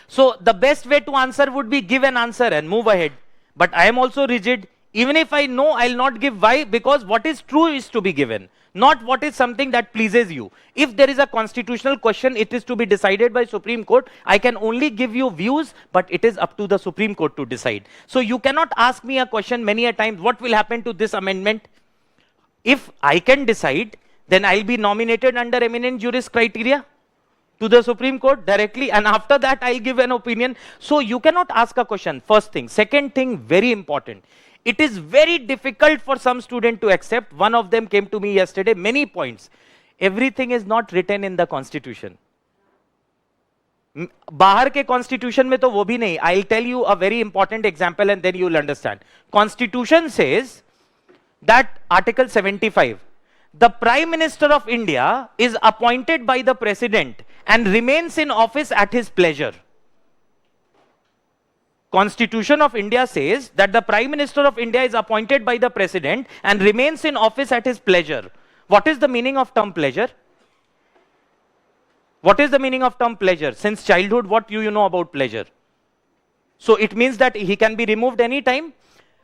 So the best way to answer would be give an answer and move ahead. But I am also rigid. Even if I know, I'll not give. Why? Because what is true is to be given, not what is something that pleases you. If there is a constitutional question, it is to be decided by Supreme Court. I can only give you views, but it is up to the Supreme Court to decide. So you cannot ask me a question many a time, what will happen to this amendment? If I can decide, then I'll be nominated under eminent juris criteria to the Supreme Court directly, and after that I'll give an opinion. So you cannot ask a question, first thing. Second thing, very important. It is very difficult for some student to accept. One of them came to me yesterday, many points. Everything is not written in the constitution. बाहर के constitution में तो वो भी नहीं. I'll tell you a very important example and then you'll understand. Constitution says that Article 75, the Prime Minister of India is appointed by the President and remains in office at his pleasure. Constitution of India says that the Prime Minister of India is appointed by the President and remains in office at his pleasure. What is the meaning of term pleasure? What is the meaning of term pleasure? Since childhood, what do you know about pleasure? So it means that he can be removed anytime.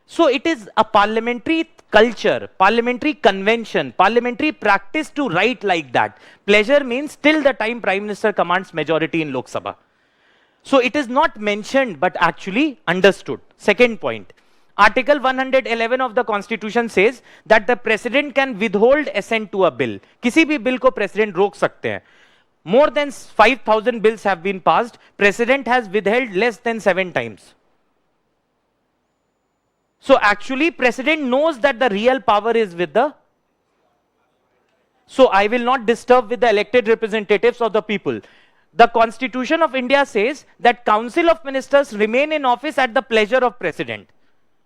So it is a parliamentary culture, parliamentary convention, parliamentary practice to write like that. Pleasure means till the time Prime Minister commands majority in Lok Sabha. So it is not mentioned but actually understood. Second point, Article 111 of the Constitution says that the President can withhold assent to a bill. किसी भी bill को President रोक सकते हैं. More than 5,000 bills have been passed. President has withheld less than 7 times. So actually President knows that the real power is with the... So I will not disturb with the elected representatives of the people. The Constitution of India says that Council of Ministers remain in office at the pleasure of President.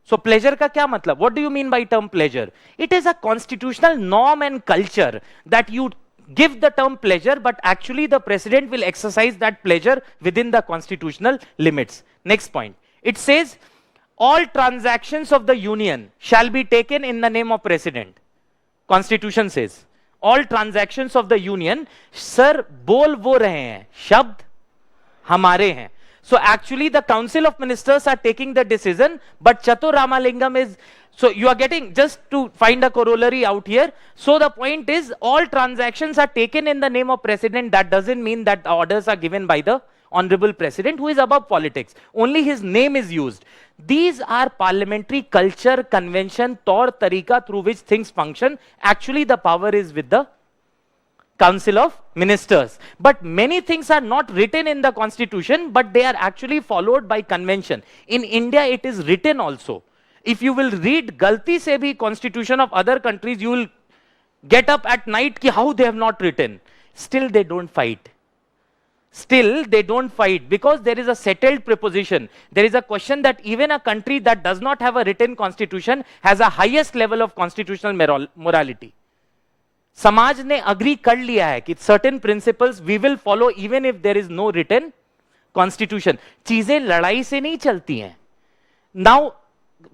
So pleasure का क्या मतलब? What do you mean by term pleasure? It is a constitutional norm and culture that you give the term pleasure, but actually the President will exercise that pleasure within the constitutional limits. Next point. It says all transactions of the Union shall be taken in the name of President. Constitution says all transactions of the Union, sir, बोल वो रहे हैं, शब्द हमारे हैं. So actually the Council of Ministers are taking the decision, but Chatur Ramalingam is... So you are getting, just to find a corollary out here. So the point is all transactions are taken in the name of President. That doesn't mean that the orders are given by the Honorable President, who is above politics. Only his name is used. These are parliamentary culture, convention, taur tarika through which things function. Actually the power is with the Council of Ministers. But many things are not written in the Constitution, but they are actually followed by convention. In India it is written also. If you will read galti se bhi Constitution of other countries, you will get up at night ki how they have not written. Still they don't fight. Still they don't fight because there is a settled preposition. There is a question that even a country that does not have a written constitution has a highest level of constitutional morality. समाज ने agree कर लिया है कि certain principles we will follow even if there is no written constitution. चीजें लड़ाई से नहीं चलती हैं. Now,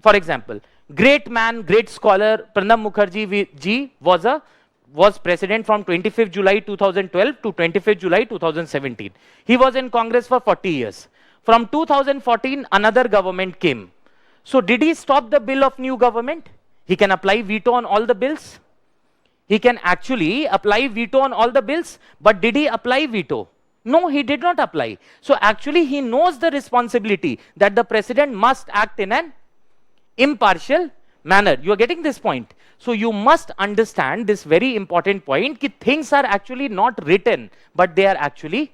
for example, great man, great scholar Pranab Mukherjee ji was president from 25th July 2012 to 25th July 2017. He was in Congress for 40 years. From 2014, another government came. So did he stop the bill of new government? He can apply veto on all the bills. He can actually apply veto on all the bills, but did he apply veto? No, he did not apply. So actually he knows the responsibility that the president must act in an impartial manner. You are getting this point? So you must understand this very important point that things are actually not written, but they are actually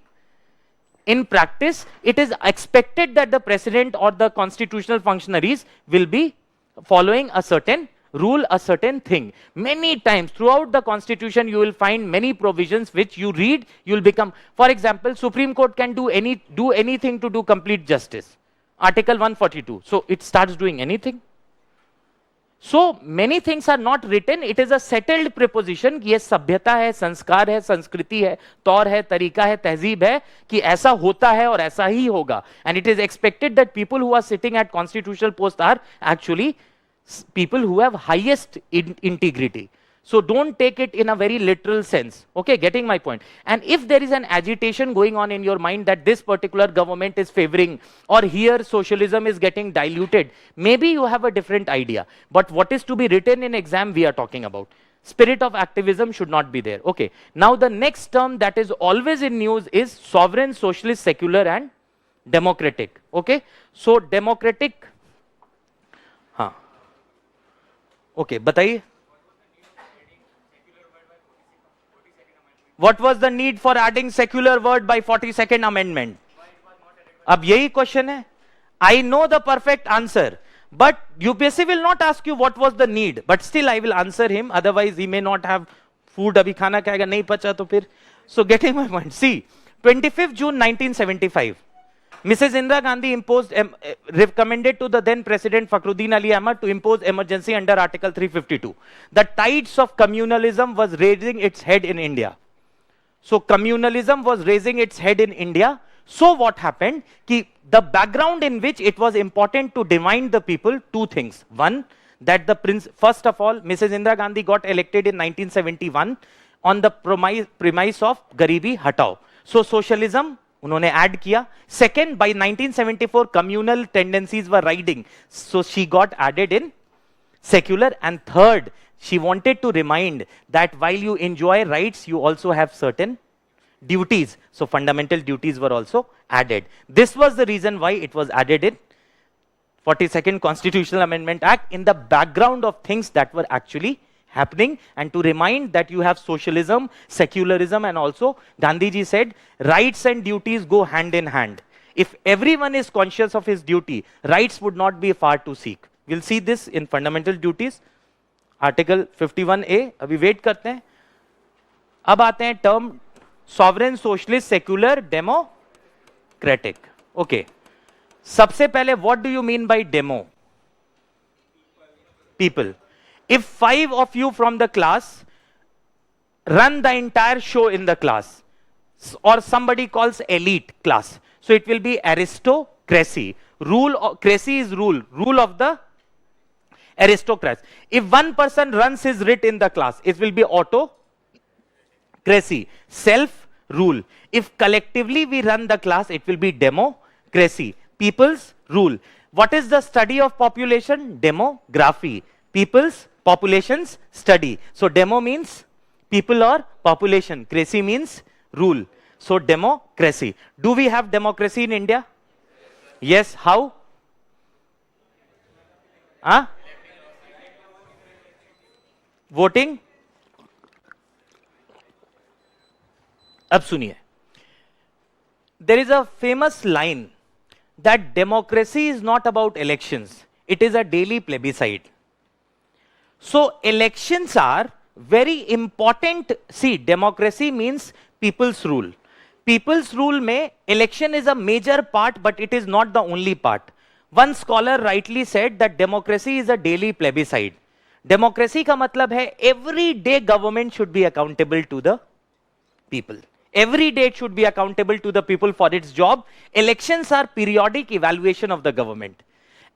in practice. It is expected that the president or the constitutional functionaries will be following a certain rule, a certain thing. Many times throughout the constitution you will find many provisions which you read, you will become, for example, Supreme Court can do anything to do complete justice. Article 142. So it starts doing anything. So many things are not written. It is a settled preposition कि ये सभ्यता है, संस्कार है, संस्कृति है, तौर है, तरीका है, तहजीब है कि ऐसा होता है और ऐसा ही होगा. And it is expected that people who are sitting at constitutional posts are actually people who have highest integrity. So don't take it in a very literal sense. Okay, getting my point. And if there is an agitation going on in your mind that this particular government is favoring or here socialism is getting diluted, maybe you have a different idea. But what is to be written in exam we are talking about. Spirit of activism should not be there. Okay, now the next term that is always in news is sovereign, socialist, secular and democratic. Okay, so democratic. हाँ. Okay, बताइए. What was the need for adding secular word by 42nd amendment? अब यही question है. I know the perfect answer, but UPSC will not ask you what was the need, but still I will answer him, otherwise he may not have food. अभी खाना खाएगा, नहीं पचा तो फिर. So getting my point. See, 25th June 1975, Mrs. Indira Gandhi recommended to the then President Fakhruddin Ali Ahmad to impose emergency under Article 352. The tides of communalism was raising its head in India. So communalism was raising its head in India. So what happened? The background in which it was important to divide the people, two things. One, that first of all, Mrs. Indira Gandhi got elected in 1971 on the premise of Garibi Hatao. So socialism, उन्होंने add किया. Second, by 1974, communal tendencies were riding. So she got added in secular. And third, she wanted to remind that while you enjoy rights, you also have certain duties. So fundamental duties were also added. This was the reason why it was added in 42nd Constitutional Amendment Act, in the background of things that were actually happening, and to remind that you have socialism, secularism, and also Gandhiji said rights and duties go hand in hand. If everyone is conscious of his duty, rights would not be far to seek. We'll see this in fundamental duties. Article 51A, अभी wait करते हैं. अब आते हैं term sovereign, socialist, secular, democratic. Okay, सबसे पहले what do you mean by demo? People. If 5 of you from the class run the entire show in the class, or somebody calls elite class, so it will be aristocracy. Cracy is rule of the aristocrats. If one person runs his writ in the class, it will be autocracy, self-rule. If collectively we run the class, it will be democracy, people's rule. What is the study of population? Demography. People's populations study. So demo means people or population. Cracy means rule. So democracy. Do we have democracy in India? Yes. How? Huh? Voting? अब सुनिए. There is a famous line that democracy is not about elections. It is a daily plebiscite. So elections are very important. See, democracy means people's rule. People's rule mein election is a major part, but it is not the only part. One scholar rightly said that democracy is a daily plebiscite. Democracy का मतलब है every day government should be accountable to the people. Every day it should be accountable to the people for its job. Elections are periodic evaluation of the government.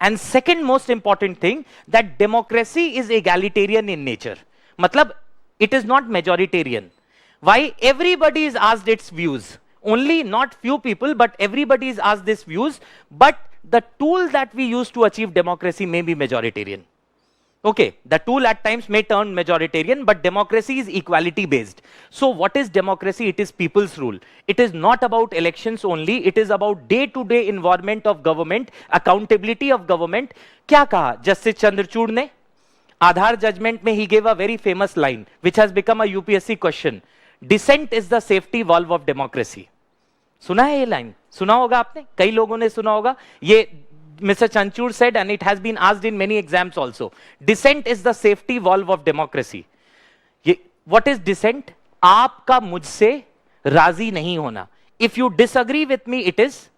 And second most important thing, that democracy is egalitarian in nature. Matlab, it is not majoritarian. Why? Everybody is asked its views. Only not few people, but everybody is asked these views. But the tool that we use to achieve democracy may be majoritarian. Okay, the tool at times may turn majoritarian, but democracy is equality based. So what is democracy? It is people's rule. It is not about elections only. It is about day-to-day involvement of government, accountability of government. क्या कहा Justice Chandrachud ने? Aadhaar judgment में he gave a very famous line, which has become a UPSC question. Dissent is the safety valve of democracy. सुना है ये line? सुना होगा आपने? कई लोगों ने सुना होगा. ये Mr. Chandrachud said, and it has been asked in many exams also. Dissent is the safety valve of democracy. What is dissent? आपका मुझसे राजी नहीं होना. If you disagree with me, it is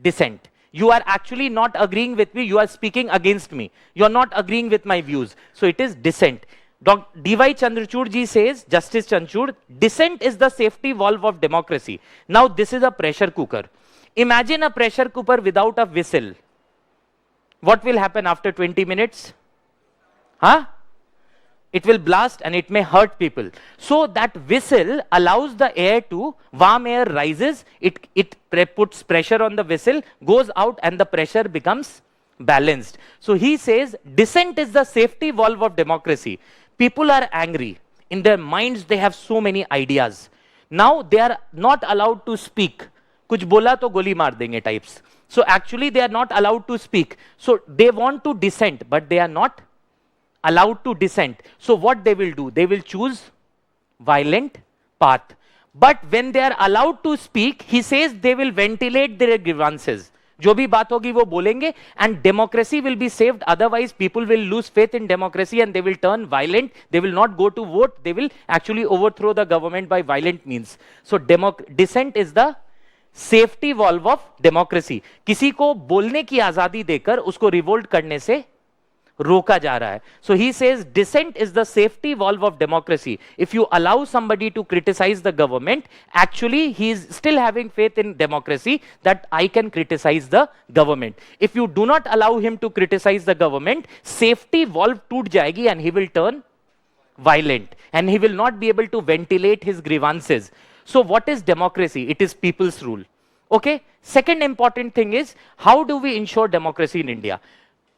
dissent. You are actually not agreeing with me. You are speaking against me. You are not agreeing with my views. So it is dissent. Dr. D.Y. Chandrachud ji says, Justice Chandrachud, dissent is the safety valve of democracy. Now this is a pressure cooker. Imagine a pressure cooker without a whistle. What will happen after 20 minutes? Huh? It will blast and it may hurt people. So that whistle allows the air to, warm air rises, it puts pressure on the whistle, goes out and the pressure becomes balanced. So he says, dissent is the safety valve of democracy. People are angry. In their minds, they have so many ideas. Now they are not allowed to speak. कुछ बोला तो गोली मार देंगे types. So actually they are not allowed to speak. So they want to dissent, but they are not allowed to dissent. So what they will do? They will choose violent path. But when they are allowed to speak, he says they will ventilate their grievances. जो भी बात होगी वो बोलेंगे, and democracy will be saved. Otherwise people will lose faith in democracy and they will turn violent. They will not go to vote. They will actually overthrow the government by violent means. So dissent is the safety valve of democracy, किसी को बोलने की आजादी देकर उसको revolt करने से रोका जा रहा है. So he says dissent is the safety valve of democracy. If you allow somebody to criticize the government, actually he is still having faith in democracy that I can criticize the government. If you do not allow him to criticize the government, safety valve toot jayegi and he will turn violent and he will not be able to ventilate his grievances. So what is democracy? It is people's rule. Okay. Second important thing is, how do we ensure democracy in India?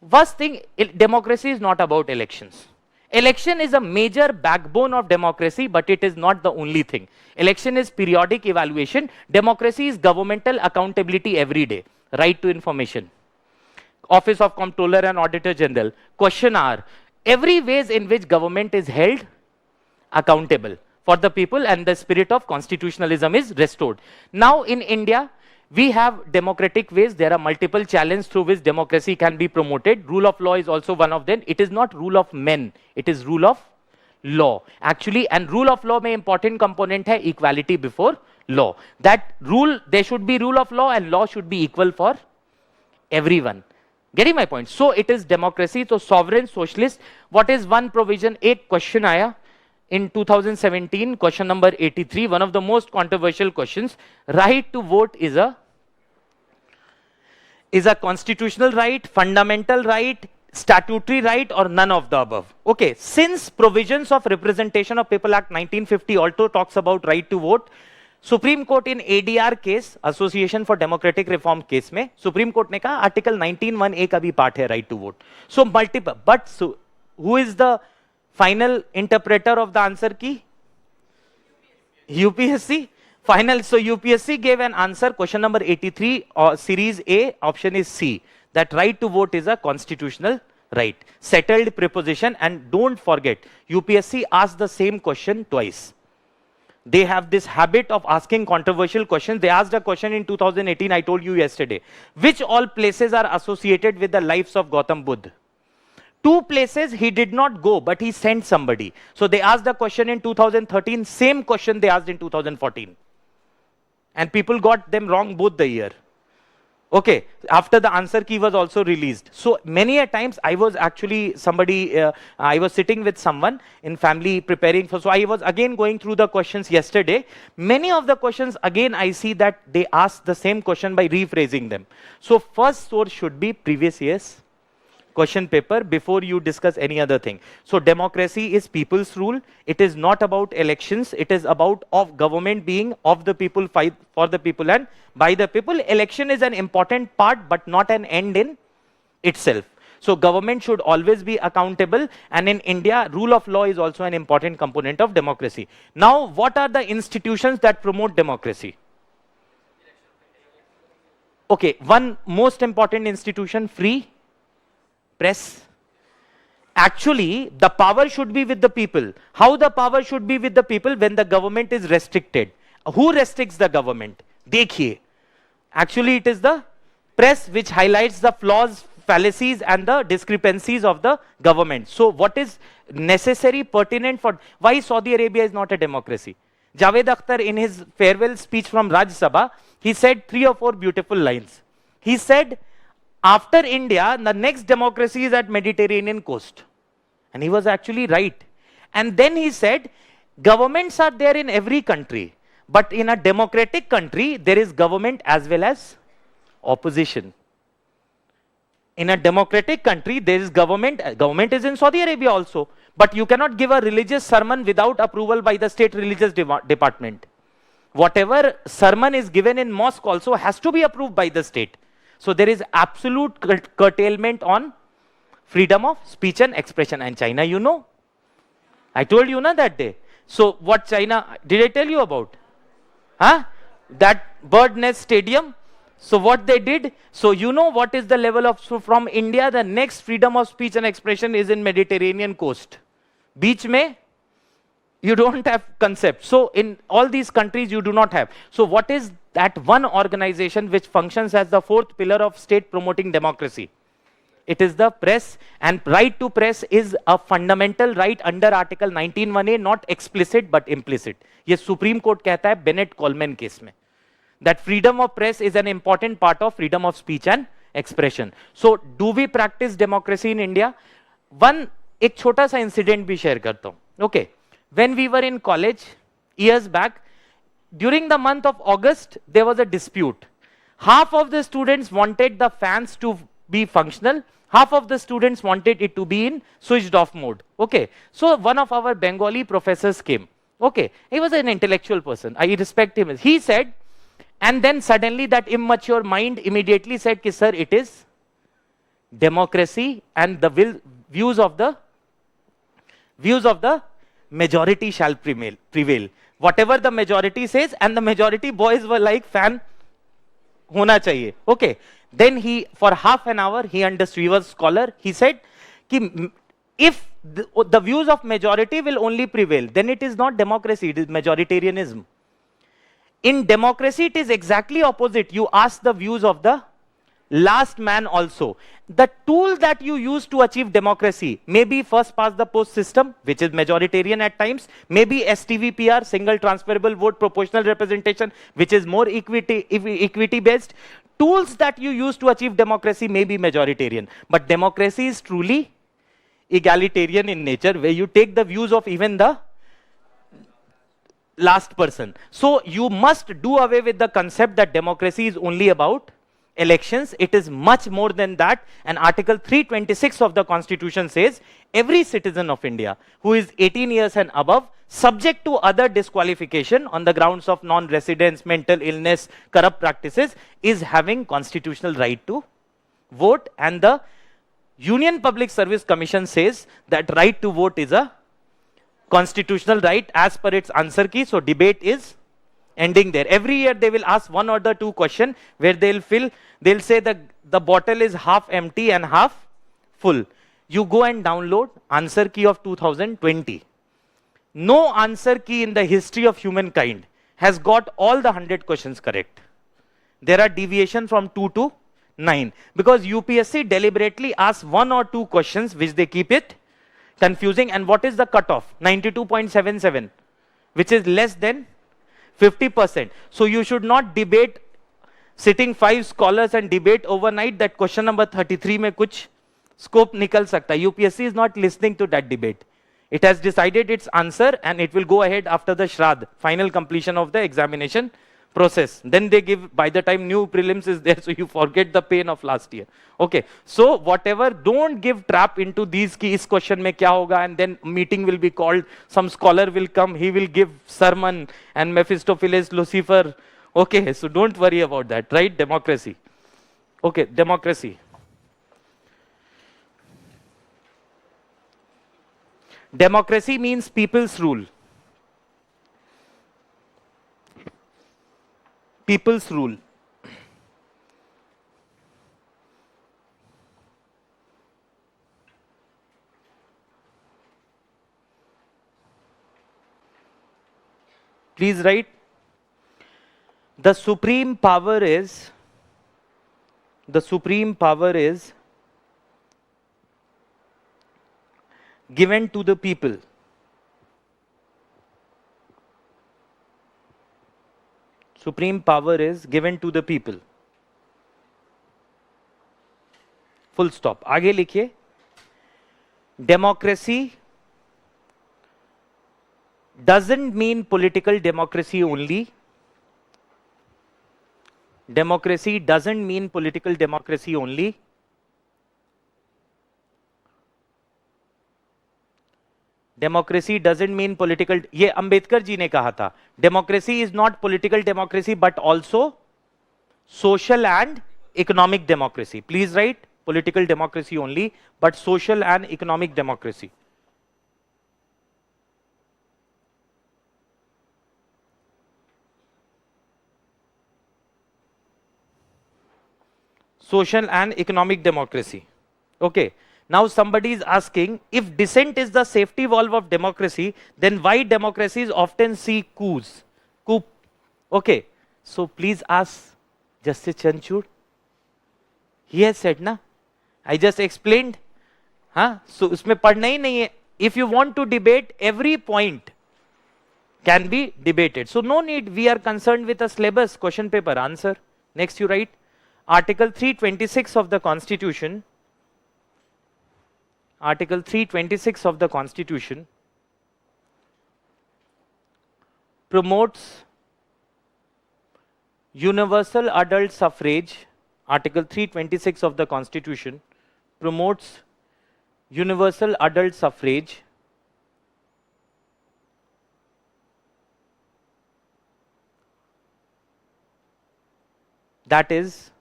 First thing, democracy is not about elections. Election is a major backbone of democracy, but it is not the only thing. Election is periodic evaluation. Democracy is governmental accountability every day. Right to information. Office of Comptroller and Auditor General. Question hour. Every ways in which government is held accountable for the people and the spirit of constitutionalism is restored. Now in India, we have democratic ways. There are multiple challenges through which democracy can be promoted. Rule of law is also one of them. It is not rule of men. It is rule of law. Actually, and rule of law mein important component hai equality before law. That rule, there should be rule of law and law should be equal for everyone. Getting my point? So it is democracy. So sovereign, socialist. What is one provision? Ek question aaya in 2017, question number 83, one of the most controversial questions. Right to vote is a constitutional right, fundamental right, statutory right, or none of the above. Okay, since provisions of Representation of People Act 1950 also talks about right to vote, Supreme Court in ADR case, Association for Democratic Reform case में, Supreme Court ने कहा Article 19(1)(a) का भी part है right to vote. So multiple, but so, who is the final interpreter of the answer key? UPSC. Final. So UPSC gave an answer, question number 83, series A, option is C, that right to vote is a constitutional right. Settled preposition, and don't forget, UPSC asked the same question twice. They have this habit of asking controversial questions. They asked a question in 2018, I told you yesterday. Which all places are associated with the lives of Gautam Buddha? Two places he did not go, but he sent somebody. So they asked the question in 2013, same question they asked in 2014. And people got them wrong both the year. Okay, after the answer key was also released. So many a times I was actually I was sitting with someone in family preparing for, so I was again going through the questions yesterday. Many of the questions again I see that they ask the same question by rephrasing them. So first source should be previous year's question paper before you discuss any other thing. So democracy is people's rule. It is not about elections. It is about of government being of the people, for the people and by the people. Election is an important part but not an end in itself. So government should always be accountable, and in India rule of law is also an important component of democracy. Now what are the institutions that promote democracy? Okay, one most important institution, free press. Actually, the power should be with the people. How the power should be with the people? When the government is restricted. Who restricts the government? Dekhiye. Actually, it is the press which highlights the flaws, fallacies and the discrepancies of the government. So what is necessary, pertinent for, why Saudi Arabia is not a democracy? Javed Akhtar in his farewell speech from Raj Sabha, he said 3 or 4 beautiful lines. He said, after India, the next democracy is at Mediterranean coast. And he was actually right. And then he said, governments are there in every country. But in a democratic country, there is government as well as opposition. In a democratic country, there is government. Government is in Saudi Arabia also. But you cannot give a religious sermon without approval by the state religious department. Whatever sermon is given in mosque also has to be approved by the state. So there is absolute curtailment on freedom of speech and expression. And China, you know, I told you na that day. So what China, did I tell you about? Huh? That bird nest stadium. So what they did, so you know what is the level of, so from India, the next freedom of speech and expression is in Mediterranean coast. Beach mein, you don't have concept. So in all these countries, you do not have. So what is that one organization which functions as the 4th pillar of state promoting democracy? It is the press, and right to press is a fundamental right under Article 19(1)(a, not explicit but implicit. Ye Supreme Court कहता है Bennett Coleman case में. that freedom of press is an important part of freedom of speech and expression. So do we practice democracy in India? One, एक छोटा सा incident भी share करता हूँ. Okay, when we were in college years back, during the month of August, there was a dispute. Half of the students wanted the fans to be functional, half of the students wanted it to be in switched off mode. Okay, so one of our Bengali professors came. Okay, he was an intellectual person, I respect him. He said, and then suddenly that immature mind immediately said, ki, sir, it is democracy and the views of the majority shall prevail. Whatever the majority says, and the majority boys were like, fan hona chahiye. Okay. Then he, for half an hour, he understood, he was a scholar, he said, ki, if the views of majority will only prevail, then it is not democracy, it is majoritarianism. In democracy, it is exactly opposite. You ask the views of the last man also. The tool that you use to achieve democracy may be first past the post system, which is majoritarian at times, maybe STVPR, single transferable vote proportional representation, which is more equity based. Tools that you use to achieve democracy may be majoritarian, but democracy is truly egalitarian in nature, where you take the views of even the last person. So you must do away with the concept that democracy is only about elections. It is much more than that. And Article 326 of the Constitution says every citizen of India who is 18 years and above, subject to other disqualification on the grounds of non-residence, mental illness, corrupt practices, is having constitutional right to vote. And the Union Public Service Commission says that right to vote is a constitutional right as per its answer key. So debate is ending there. Every year they will ask one or the two questions where they'll say that the bottle is half empty and half full. You go and download answer key of 2020. No answer key in the history of humankind has got all the 100 questions correct. There are deviations from 2 to 9 because UPSC deliberately asks one or two questions which they keep it confusing. And what is the cutoff? 92.77, which is less than 50%. So you should not debate, sitting 5 scholars and debate overnight that question number 33 mein kuch scope nikal sakta. UPSC is not listening to that debate. It has decided its answer and it will go ahead after the Shraddh, final completion of the examination process. Then they give, by the time new prelims is there, so you forget the pain of last year. Okay, so whatever, don't give trap into these ki is question mein kya hoga, and then meeting will be called, some scholar will come, he will give sermon, and Mephistopheles, Lucifer. Okay, so don't worry about that, right? Democracy. Okay, democracy. Democracy means people's rule. People's rule. Please write. The supreme power is given to the people. Supreme power is given to the people. Full stop. आगे लिखिए. Democracy doesn't mean political democracy only. Democracy doesn't mean political democracy only. Democracy doesn't mean political. ये अंबेडकर जी ने कहा था. Democracy is not political democracy but also social and economic democracy. Please write political democracy only but social and economic democracy. Social and economic democracy. Okay. Now somebody is asking, if dissent is the safety valve of democracy, then why democracies often see coups? Coup. Okay. So please ask Justice Chanchud. He has said, na? I just explained. Huh? So usme padhna hi nahi hai. If you want to debate every point, can be debated. So no need, we are concerned with a syllabus, question paper, answer. Next you write, Article 326 of the Constitution, Article 326 of the Constitution promotes universal adult suffrage. Article 326 of the Constitution promotes universal adult suffrage that is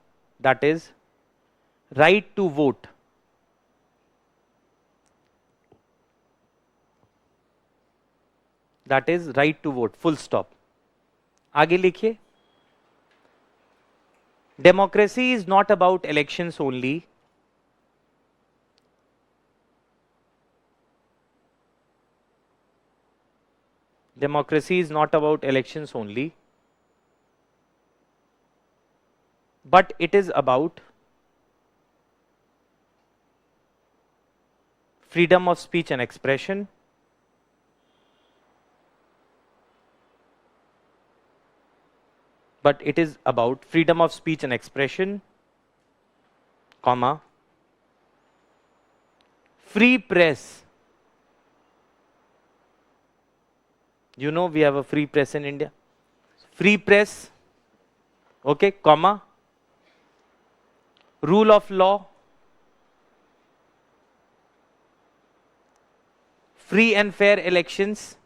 right to vote. That is right to vote, full stop. आगे लिखिए, democracy is not about elections only. Democracy is not about elections only, but it is about freedom of speech and expression, but it is about freedom of speech and expression, comma, free press. You know we have a free press in India. Free press, okay, comma, rule of law, free and fair elections,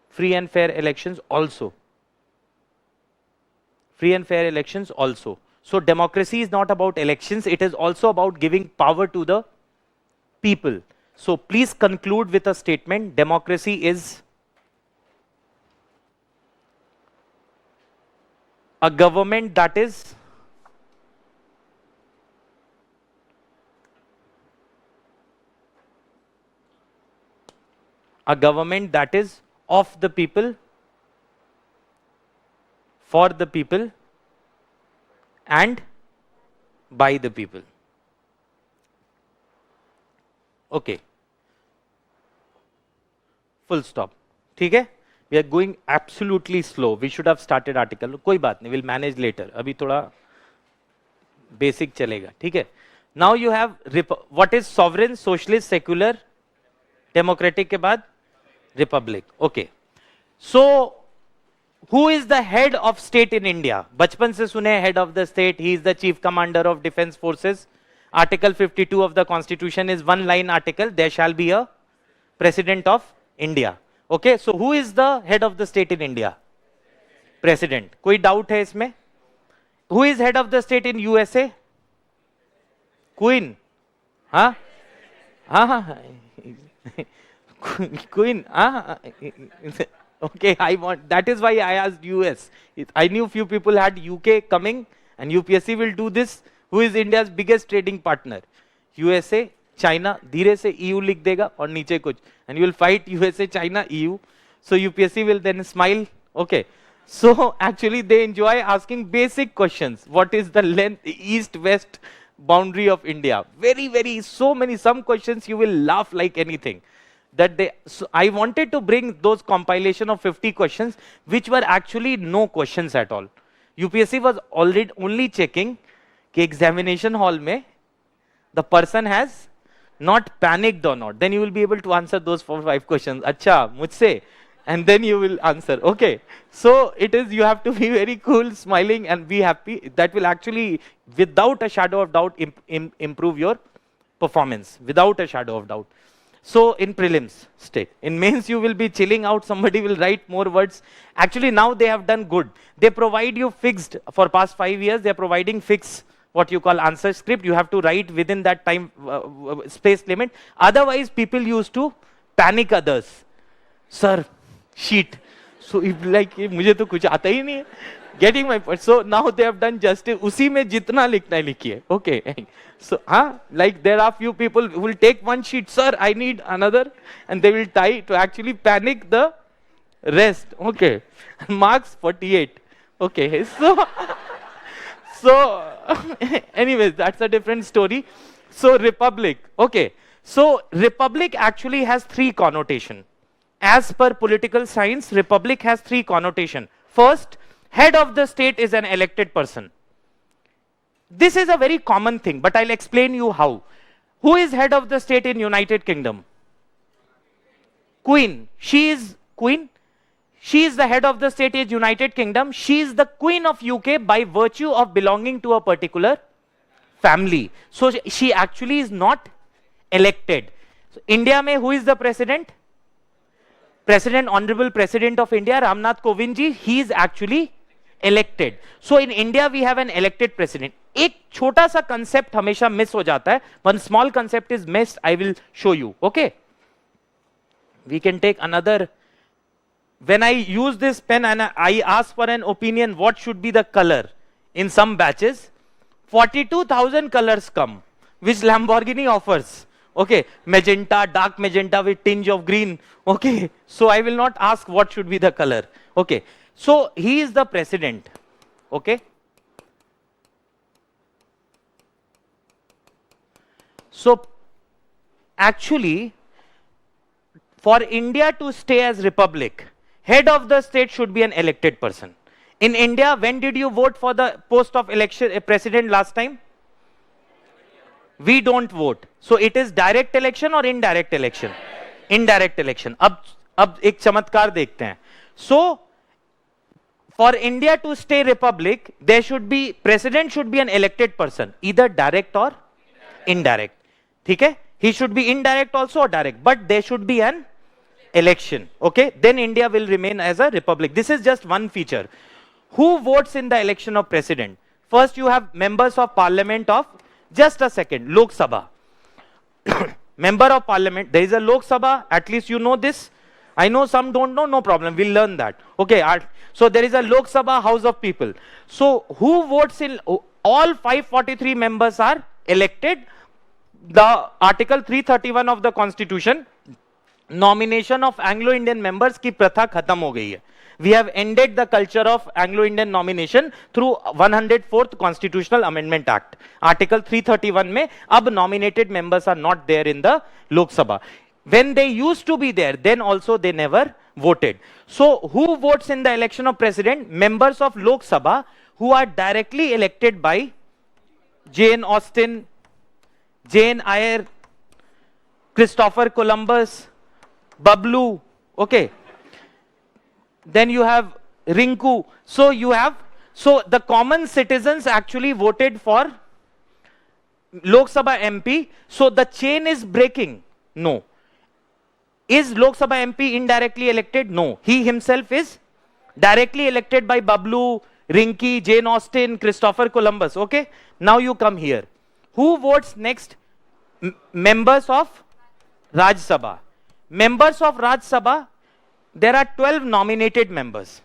free and fair elections also. Free and fair elections also. So democracy is not about elections, it is also about giving power to the people. So please conclude with a statement, democracy is a government that is of the people, for the people, and by the people. Okay. Full stop. ठीक है? We are going absolutely slow. We should have started article. कोई बात नहीं. We'll manage later. अभी थोड़ा basic चलेगा. ठीक है? Now you have what is sovereign, socialist, secular, democratic के बाद republic. Okay. So who is the head of state in India? बचपन से सुने head of the state. He is the chief commander of defense forces. Article 52 of the Constitution is one line article. There shall be a president of India. Okay. So who is the head of the state in India? President. कोई doubt है इसमें? Who is head of the state in USA? Queen. हाँ? हाँ. Queen. Okay, that is why I asked US. I knew few people had UK coming and UPSC will do this. Who is India's biggest trading partner? USA, China, धीरे से EU लिख देगा और नीचे कुछ. And you will fight USA, China, EU. So UPSC will then smile. Okay. So actually they enjoy asking basic questions. What is the length, east-west boundary of India? Very, so many, some questions you will laugh like anything. So I wanted to bring those compilation of 50 questions which were actually no questions at all. UPSC was already only checking कि examination hall में the person has not panicked or not. Then you will be able to answer those 4 or 5 questions. अच्छा मुझसे, and then you will answer. Okay. So it is, you have to be very cool, smiling and be happy. That will actually, without a shadow of doubt, improve your performance. Without a shadow of doubt. So in prelims state, in mains you will be chilling out, somebody will write more words. Actually now they have done good. They provide you fixed, for past 5 years they are providing fixed, what you call answer script. You have to write within that time space limit. Otherwise people used to panic others. Sir, sheet. So if like, मुझे तो कुछ आता ही नहीं है. Getting my point. So now they have done justice. उसी में जितना लिखना है लिखिए. Okay. So like there are few people who will take one sheet. Sir, I need another, and they will tie to actually panic the rest. Okay. Marks 48. Okay. So anyways, that's a different story. So republic. Okay. So republic actually has three connotation. As per political science, republic has three connotation. First, head of the state is an elected person. This is a very common thing, but I'll explain you how. Who is head of the state in United Kingdom? Queen. She is queen. She is the head of the state in United Kingdom. She is the queen of UK by virtue of belonging to a particular family. So she actually is not elected. So India mein who is the president? President, Honorable President of India, Ramnath Kovind ji, he is actually elected. So in India we have an elected president. एक छोटा सा concept हमेशा miss हो जाता है. One small concept is missed. I will show you. Okay. We can take another. When I use this pen and I ask for an opinion, what should be the color in some batches? 42,000 colors come, which Lamborghini offers. Okay, magenta, dark magenta with tinge of green. Okay, so I will not ask what should be the color. Okay, so he is the president. Okay. So actually, for India to stay as republic, head of the state should be an elected person. In India, when did you vote for the post of election president last time? We don't vote. So it is direct election or indirect election? Indirect election. अब एक चमत्कार देखते हैं. So for India to stay republic, there should be, president should be an elected person, either direct or indirect. ठीक है? He should be indirect also or direct, but there should be an election. Okay, then India will remain as a republic. This is just one feature. Who votes in the election of president? First you have members of parliament of, just a second, Lok Sabha. Member of parliament, there is a Lok Sabha, at least you know this. I know some don't know, no problem, we'll learn that. Okay, so there is a Lok Sabha, House of People. So who votes in, all 543 members are elected. The Article 331 of the Constitution, nomination of Anglo-Indian members की प्रथा खत्म हो गई है. We have ended the culture of Anglo-Indian nomination through 104th Constitutional Amendment Act. Article 331 में अब nominated members are not there in the Lok Sabha. When they used to be there, then also they never voted. So who votes in the election of president? Members of Lok Sabha who are directly elected by Jane Austen, Jane Eyre, Christopher Columbus, Bablu, okay. Then you have Rinku. So you have, so the common citizens actually voted for Lok Sabha MP. So the chain is breaking. No. Is Lok Sabha MP indirectly elected? No. He himself is directly elected by Bablu, Rinki, Jane Austen, Christopher Columbus. Okay. Now you come here. Who votes next? Members of Raj Sabha. Members of Raj Sabha, there are 12 nominated members.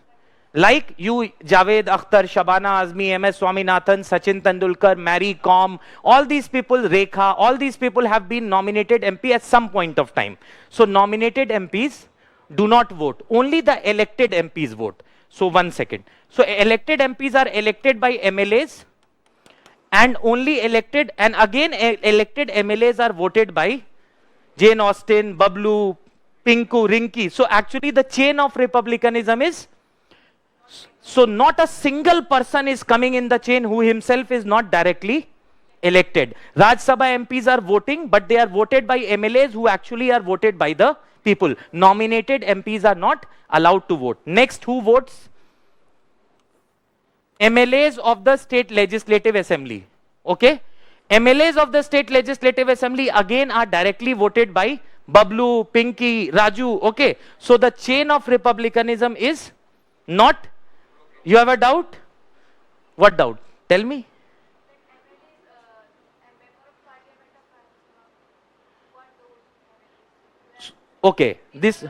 Like you, Javed Akhtar, Shabana Azmi, MS Swaminathan, Sachin Tendulkar, Mary Kom, all these people, Rekha, all these people have been nominated MP at some point of time. So nominated MPs do not vote. Only the elected MPs vote. So 1 second. So elected MPs are elected by MLAs and only elected, and again elected MLAs are voted by Jane Austen, Bablu, Pinku, Rinki. So actually the chain of republicanism is, so not a single person is coming in the chain who himself is not directly elected. Raj Sabha MPs are voting, but they are voted by MLAs who actually are voted by the people. Nominated MPs are not allowed to vote. Next, who votes? MLAs of the State Legislative Assembly. Okay? MLAs of the State Legislative Assembly again are directly voted by Bablu, Pinky, Raju. Okay? So the chain of republicanism is not. You have a doubt? What doubt? Tell me. Okay. These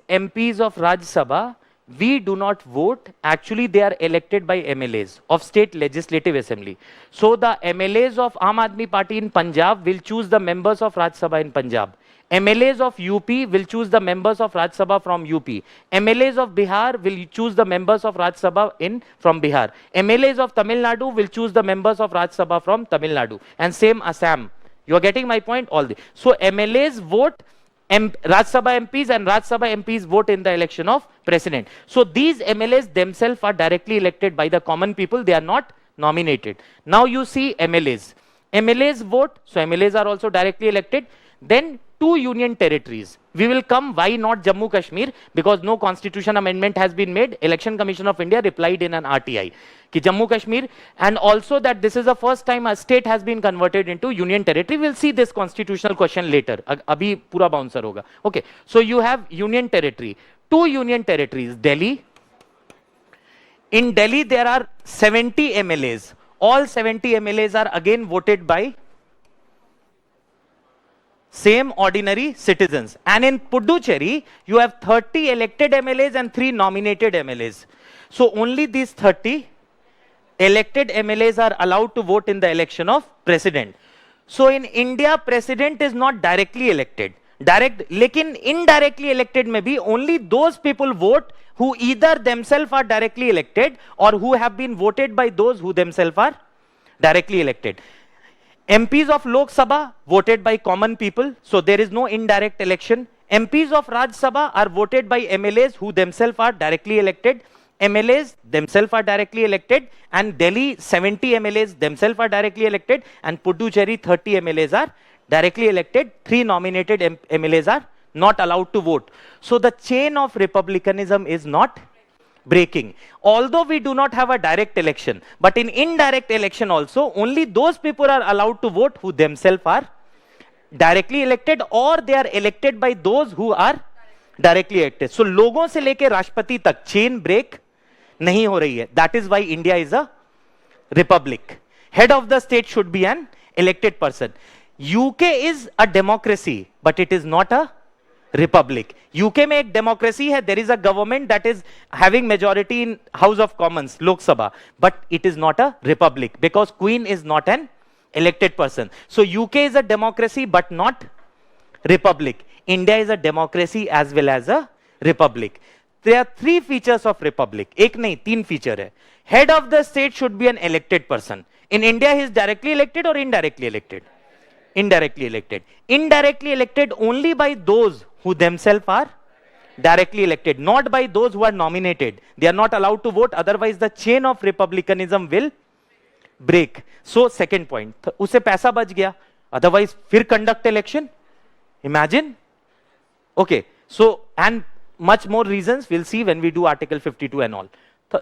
MPs of Raj Sabha We do not vote. Actually, they are elected by MLAs of State Legislative Assembly. So the MLAs of Aam Aadmi Party in Punjab will choose the members of Rajya Sabha in Punjab. MLAs of UP will choose the members of Rajya Sabha from UP. MLAs of Bihar will choose the members of Rajya Sabha from Bihar. MLAs of Tamil Nadu will choose the members of Rajya Sabha from Tamil Nadu. And same Assam. You are getting my point? All this. So MLAs vote, Rajya Sabha MPs and Rajya Sabha MPs vote in the election of president. So these MLAs themselves are directly elected by the common people. They are not nominated. Now you see MLAs. MLAs vote. So MLAs are also directly elected. Then two union territories. We will come, why not Jammu Kashmir? Because no constitution amendment has been made. Election Commission of India replied in an RTI ki Jammu Kashmir, and also that this is the first time a state has been converted into union territory. We'll see this constitutional question later. Abhi pura bouncer hoga. Okay, so you have union territory. Two union territories, Delhi. In Delhi there are 70 MLAs. All 70 MLAs are again voted by same ordinary citizens. And in Puducherry, you have 30 elected MLAs and 3 nominated MLAs. So only these 30 elected MLAs are allowed to vote in the election of president. So in India, president is not directly elected. Lekin indirectly elected may be only those people vote who either themselves are directly elected or who have been voted by those who themselves are directly elected. MPs of Lok Sabha voted by common people, so there is no indirect election. MPs of Rajya Sabha are voted by MLAs who themselves are directly elected. MLAs themselves are directly elected, and Delhi 70 MLAs themselves are directly elected, and Puducherry 30 MLAs are directly elected. 3 nominated MLAs are not allowed to vote. So the chain of republicanism is not breaking. Although we do not have a direct election, but in indirect election also, only those people are allowed to vote who themselves are directly elected or they are elected by those who are directly elected. So लोगों से लेके राष्ट्रपति तक chain break नहीं हो रही है. That is why India is a republic. Head of the state should be an elected person. UK is a democracy, but it is not a republic. UK में एक democracy है. There is a government that is having majority in House of Commons, Lok Sabha, but it is not a republic because Queen is not an elected person. So UK is a democracy but not republic. India is a democracy as well as a republic. There are 3 features of republic. एक नहीं, 3 feature है. Head of the state should be an elected person. In India, he is directly elected or indirectly elected? Indirectly elected. Indirectly elected only by those who themselves are directly elected, not by those who are nominated. They are not allowed to vote, otherwise the chain of republicanism will break. So second point, उसे पैसा बच गया, otherwise फिर conduct election. Imagine. Okay, so and much more reasons we'll see when we do Article 52 and all.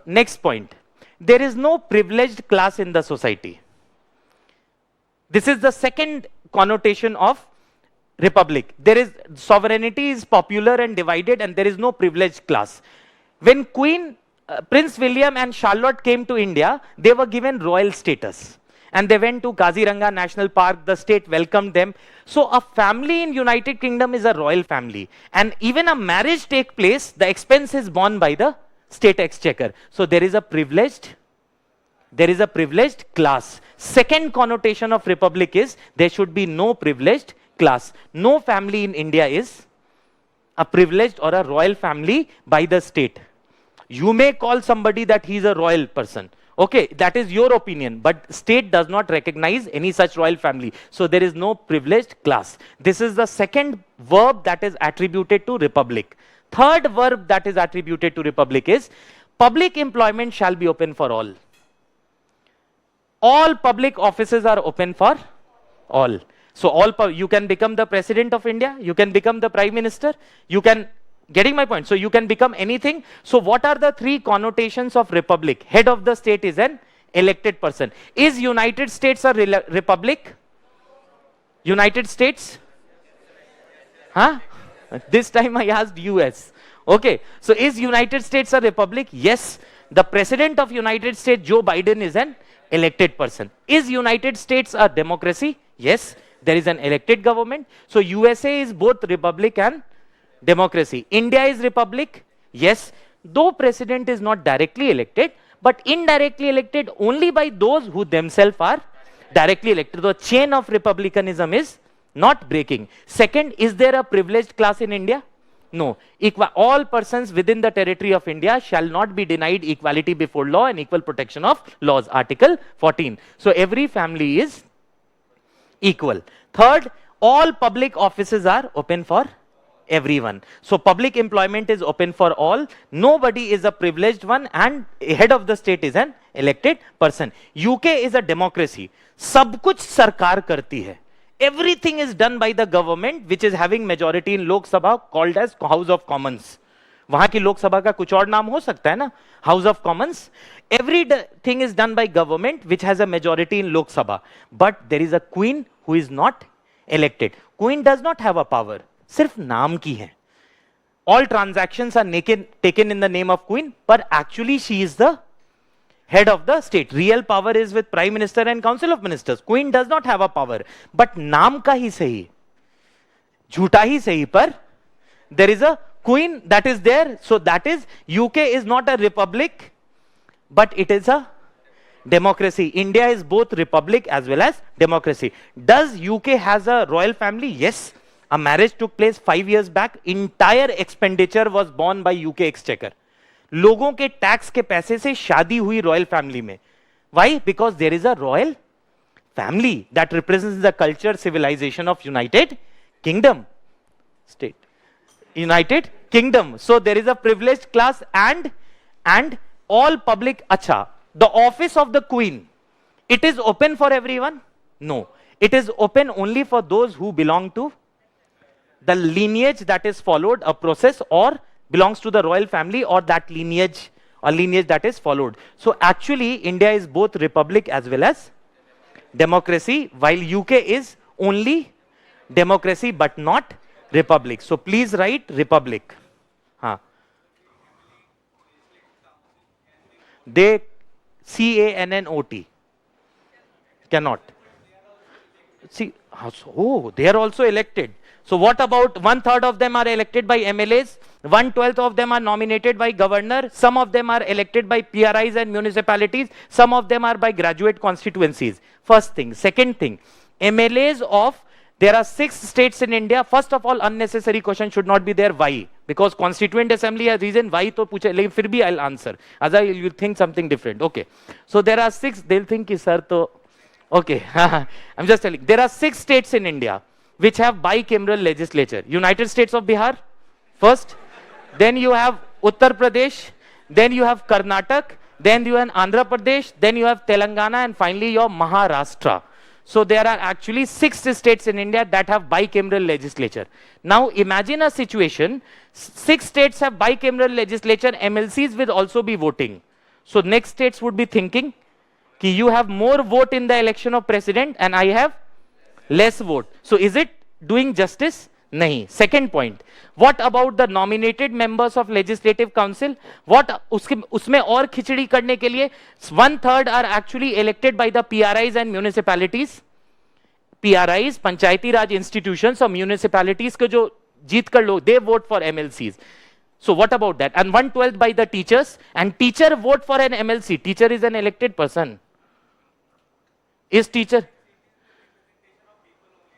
Next point, there is no privileged class in the society. This is the second connotation of republic. There is sovereignty is popular and divided, and there is no privileged class. When Prince William and Charlotte came to India, they were given royal status. And they went to Kaziranga National Park, the state welcomed them. So a family in United Kingdom is a royal family. And even a marriage take place, the expense is borne by the state exchequer. So there is a privileged class. Second connotation of republic is there should be no privileged class. No family in India is a privileged or a royal family by the state. You may call somebody that he is a royal person. Okay, that is your opinion, but state does not recognize any such royal family. So there is no privileged class. This is the second verb that is attributed to republic. Third verb that is attributed to republic is public employment shall be open for all. All public offices are open for all. So you can become the president of India, you can become the prime minister, you can, getting my point? So you can become anything. So what are the 3 connotations of republic? Head of the state is an elected person. Is United States a republic? United States? Huh? This time I asked US. Okay. So is United States a republic? Yes. The president of United States, Joe Biden, is an elected person. Is United States a democracy? Yes. There is an elected government. So USA is both republic and democracy. India is republic. Yes. though president is not directly elected, but indirectly elected only by those who themselves are directly elected. The chain of republicanism is not breaking. Second, is there a privileged class in India? No. All persons within the territory of India shall not be denied equality before law and equal protection of laws. Article 14. So every family is equal. Third, all public offices are open for everyone. So public employment is open for all. Nobody is a privileged one, and head of the state is an elected person. UK is a democracy. सब कुछ सरकार करती है. Everything is done by the government, which is having majority in Lok Sabha, called as House of Commons. वहां की लोकसभा का कुछ और नाम हो सकता है ना, House of Commons. Everything is done by government, which has a majority in Lok Sabha. But there is a queen who is not elected. Queen does not have a power. सिर्फ नाम की है. All transactions are taken in the name of queen, but actually she is the head of the state. Real power is with prime minister and council of ministers. Queen does not have a power. But नाम का ही सही, झूठा ही सही, पर there is a queen that is there. So that is, UK is not a republic, but it is a democracy. India is both republic as well as democracy. Does UK has a royal family? Yes. A marriage took place 5 years back. Entire expenditure was borne by UK exchequer. लोगों के tax के पैसे से शादी हुई royal family में. Why? Because there is a royal family that represents the culture, civilization of United Kingdom. State. United Kingdom. So there is a privileged class and all public. Acha, the office of the queen, it is open for everyone? No. It is open only for those who belong to the lineage that is followed, a process, or belongs to the royal family, or that lineage, or lineage that is followed. So actually India is both republic as well as democracy, while UK is only democracy but not republic. So please write republic. They CANNOT cannot. See, oh, they are also elected. So what about 1/3 of them are elected by MLAs, 1/12 of them are nominated by governor, some of them are elected by PRIs and municipalities, some of them are by graduate constituencies. First thing. Second thing, MLAs of, there are 6 states in India. First of all, unnecessary question should not be there. Why? Because constituent assembly has reason. Why to puche, lekin fir bhi I'll answer. Otherwise you'll think something different. Okay. So there are 6, they'll think ki sir to, okay. I'm just telling. There are 6 states in India which have bicameral legislature. United States of Bihar, first. Then you have Uttar Pradesh. Then you have Karnataka. Then you have Andhra Pradesh. Then you have Telangana. And finally your Maharashtra. So there are actually 6 states in India that have bicameral legislature. Now imagine a situation, 6 states have bicameral legislature, MLCs will also be voting. So next states would be thinking, ki you have more vote in the election of president and I have less vote. So is it doing justice? Nahi. Second point, what about the nominated members of legislative council? What उसमें और खिचड़ी करने के लिए 1/3 are actually elected by the PRIs and municipalities. PRIs, Panchayati Raj institutions और municipalities के जो जीत कर लोग, they vote for MLCs. So what about that? And 1/12 by the teachers, and teacher vote for an MLC. Teacher is an elected person. Is teacher?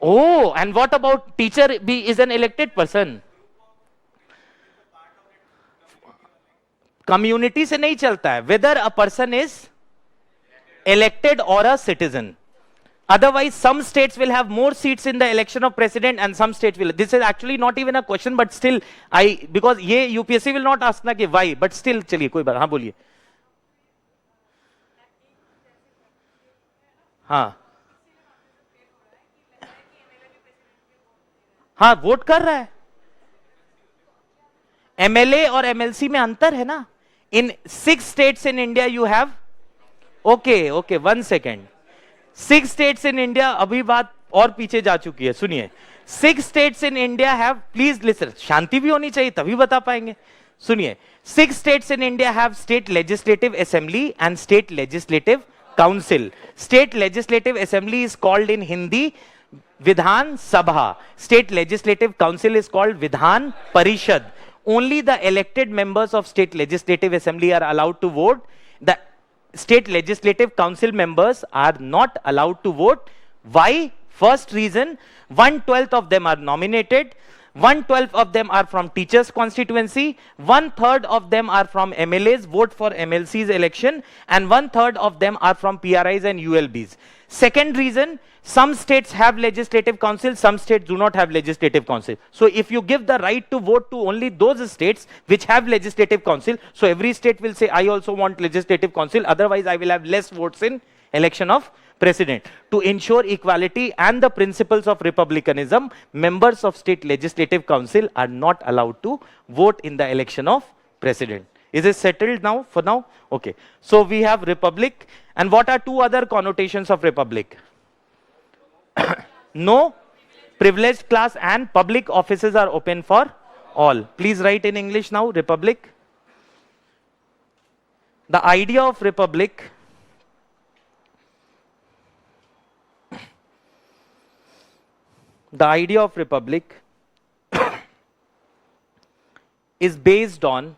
Oh, and what about teacher is an elected person? Community से नहीं चलता है. Whether a person is elected or a citizen. Otherwise, some states will have more seats in the election of president and some states will. This is actually not even a question, but still, because ये UPSC will not ask ना कि why, but still, चलिए कोई बात, हाँ बोलिए. हाँ. हाँ, वोट कर रहा है. एमएलए और एमएलसी में अंतर है ना. इन 6 states in India you have, okay, 1 second. 6 states in India, अभी बात और पीछे जा चुकी है, सुनिए. 6 states in India have, please listen, शांति भी होनी चाहिए तभी बता पाएंगे. सुनिए, 6 states in India have state legislative assembly and state legislative council. State legislative assembly is called in Hindi Vidhan Sabha. State legislative council is called Vidhan Parishad. only the elected members of state legislative assembly are allowed to vote. The state legislative council members are not allowed to vote. Why? First reason, 1/12 of them are nominated, 1/12 of them are from teachers constituency, 1/3 of them are from MLAs, vote for MLC's election, and 1/3 of them are from PRIs and ULBs. Second reason, some states have legislative council, some states do not have legislative council. So if you give the right to vote to only those states which have legislative council, so every state will say, I also want legislative council, otherwise I will have less votes in election of president. To ensure equality and the principles of republicanism, members of state legislative council are not allowed to vote in the election of president. Is it settled now, for now? Okay. So we have republic. And what are two other connotations of republic? No privileged class and public offices are open for all. Please write in English now, republic. The idea of republic is based on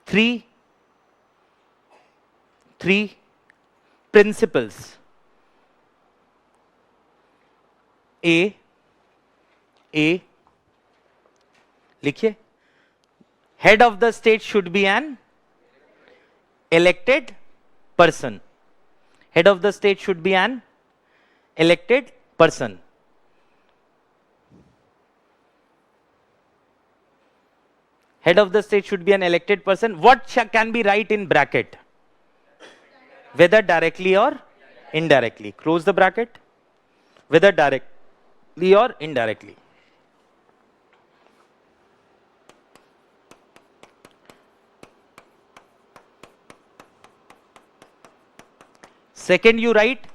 three principles. A लिखिए, head of the state should be an elected person. Head of the state should be an elected person. Head of the state should be an elected person. What can be right in bracket? Whether directly or indirectly. Close the bracket. Whether directly or indirectly. Second, you write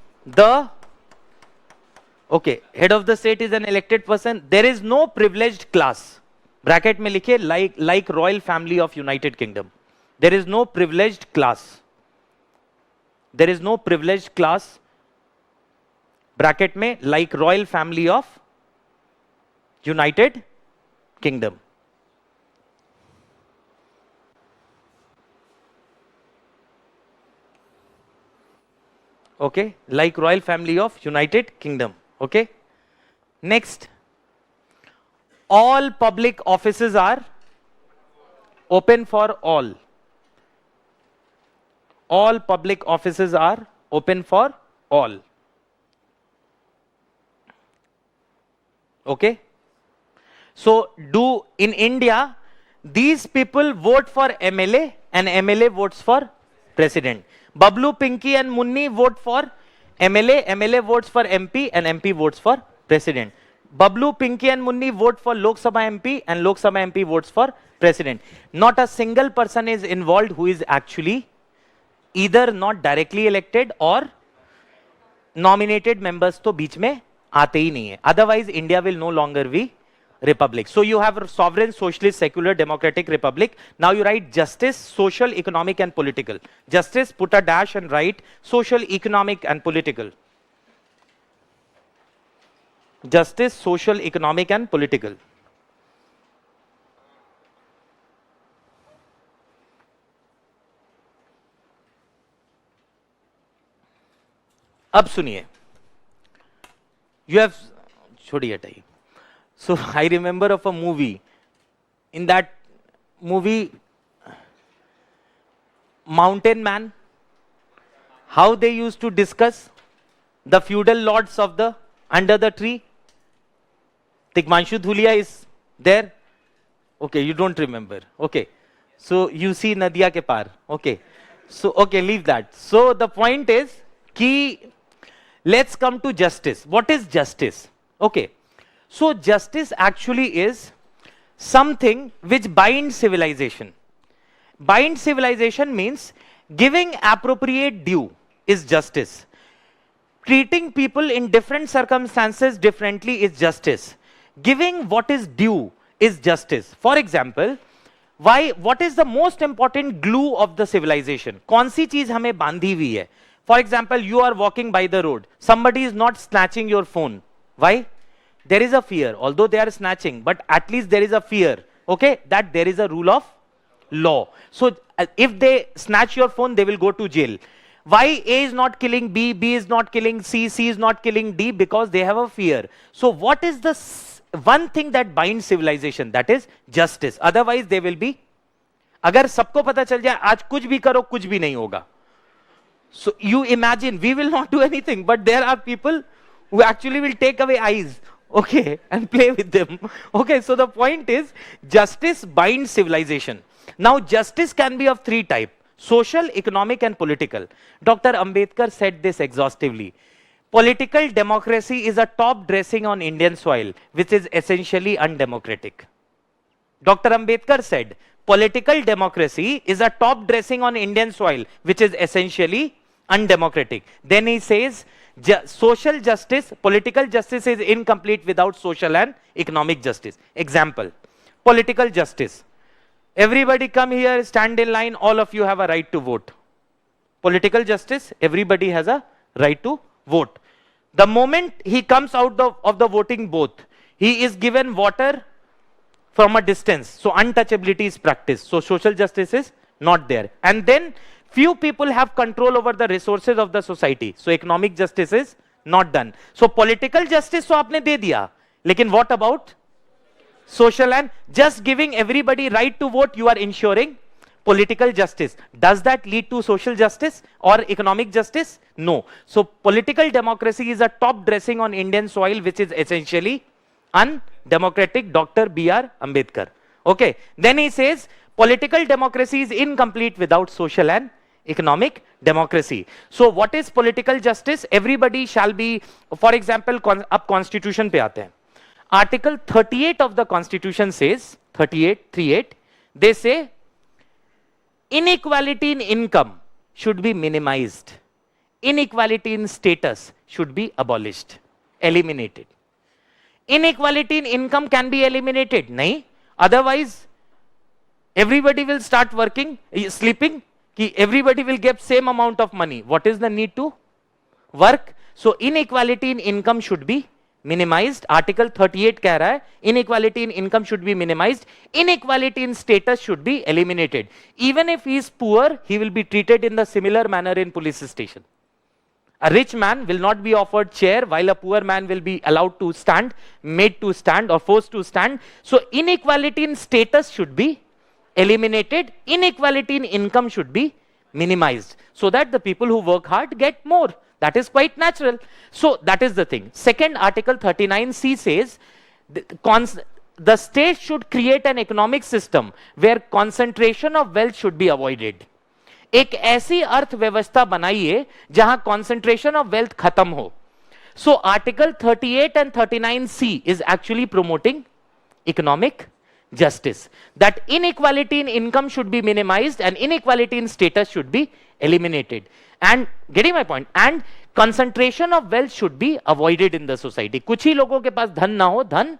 okay, head of the state is an elected person. There is no privileged class. Bracket में लिखे like royal family of United Kingdom. There is no privileged class. There is no privileged class. Bracket में like royal family of United Kingdom. Okay, like royal family of United Kingdom. Okay. Next, all public offices are open for all. All public offices are open for all. Okay. So in India, these people vote for MLA and MLA votes for president. Bablu, Pinky and Munni vote for MLA, MLA votes for MP and MP votes for president. Bablu, Pinky and Munni vote for Lok Sabha MP and Lok Sabha MP votes for president. Not a single person is involved who is actually either not directly elected or nominated members तो बीच में आते ही नहीं है. Otherwise India will no longer be republic. So you have a sovereign, socialist, secular, democratic republic. Now you write justice, social, economic and political. Justice, put a dash and write social, economic and political. Justice, social, economic and political. अब सुनिए, you have छोड़िए हटाइए. So I remember of a movie. In that movie, Mountain Man, how they used to discuss the feudal lords of the under the tree. Tikmanshu Dhulia is there. Okay, you don't remember. Okay, so you see Nadia ke par. Okay, so okay, leave that. So the point is ki let's come to justice. What is justice? Okay. So justice actually is something which binds civilization. Bind civilization means giving appropriate due is justice. Treating people in different circumstances differently is justice. Giving what is due is justice. For example, what is the most important glue of the civilization? कौन सी चीज हमें बांधी हुई है? For example, you are walking by the road. Somebody is not snatching your phone. Why? there is a fear, although they are snatching, but at least there is a fear, okay, that there is a rule of law. So if they snatch your phone, they will go to jail. Why A is not killing B, B is not killing C, C is not killing D? Because they have a fear. So what is the one thing that binds civilization? That is justice. Otherwise they will be, अगर सबको पता चल जाए आज कुछ भी करो कुछ भी नहीं होगा. So you imagine, we will not do anything, but there are people who actually will take away eyes, okay, and play with them. Okay, so the point is, justice binds civilization. Now, justice can be of three types: social, economic, and political. Dr. Ambedkar said this exhaustively. Political democracy is a top dressing on Indian soil, which is essentially undemocratic. Dr. Ambedkar said, political democracy is a top dressing on Indian soil, which is essentially undemocratic. Then he says, social justice, political justice is incomplete without social and economic justice. Example, political justice. Everybody come here, stand in line, all of you have a right to vote. Political justice, everybody has a right to vote. The moment he comes out of the voting booth, he is given water from a distance. So untouchability is practiced. So social justice is not there. And then few people have control over the resources of the society. So economic justice is not done. So political justice so आपने दे दिया. लेकिन what about social and just giving everybody right to vote? You are ensuring political justice. Does that lead to social justice or economic justice? No. So political democracy is a top dressing on Indian soil, which is essentially undemocratic. Dr. B.R. Ambedkar. Okay. Then he says political democracy is incomplete without social and economic democracy. So what is political justice? Everybody shall be, for example, अब constitution पे आते हैं. Article 38 of the constitution says, 38, they say, inequality in income should be minimized. Inequality in status should be abolished, eliminated. Inequality in income can be eliminated. Nahi. Otherwise, everybody will start working, sleeping. Everybody will get same amount of money. What is the need to work? So inequality in income should be minimized. Article 38 कह रहा है inequality in income should be minimized. Inequality in status should be eliminated. Even if he is poor, he will be treated in the similar manner in police station. A rich man will not be offered chair, while a poor man will be allowed to stand, made to stand or forced to stand. So inequality in status should be eliminated. Inequality in income should be minimized, so that the people who work hard get more. That is quite natural. So that is the thing. Second, Article 39C says the state should create an economic system where concentration of wealth should be avoided. एक ऐसी अर्थव्यवस्था बनाइए जहां concentration of wealth खत्म हो. So Article 38 and 39C is actually promoting economic justice. That inequality in income should be minimized and inequality in status should be eliminated. And getting my point, and concentration of wealth should be avoided in the society. कुछ ही लोगों के पास धन ना हो, धन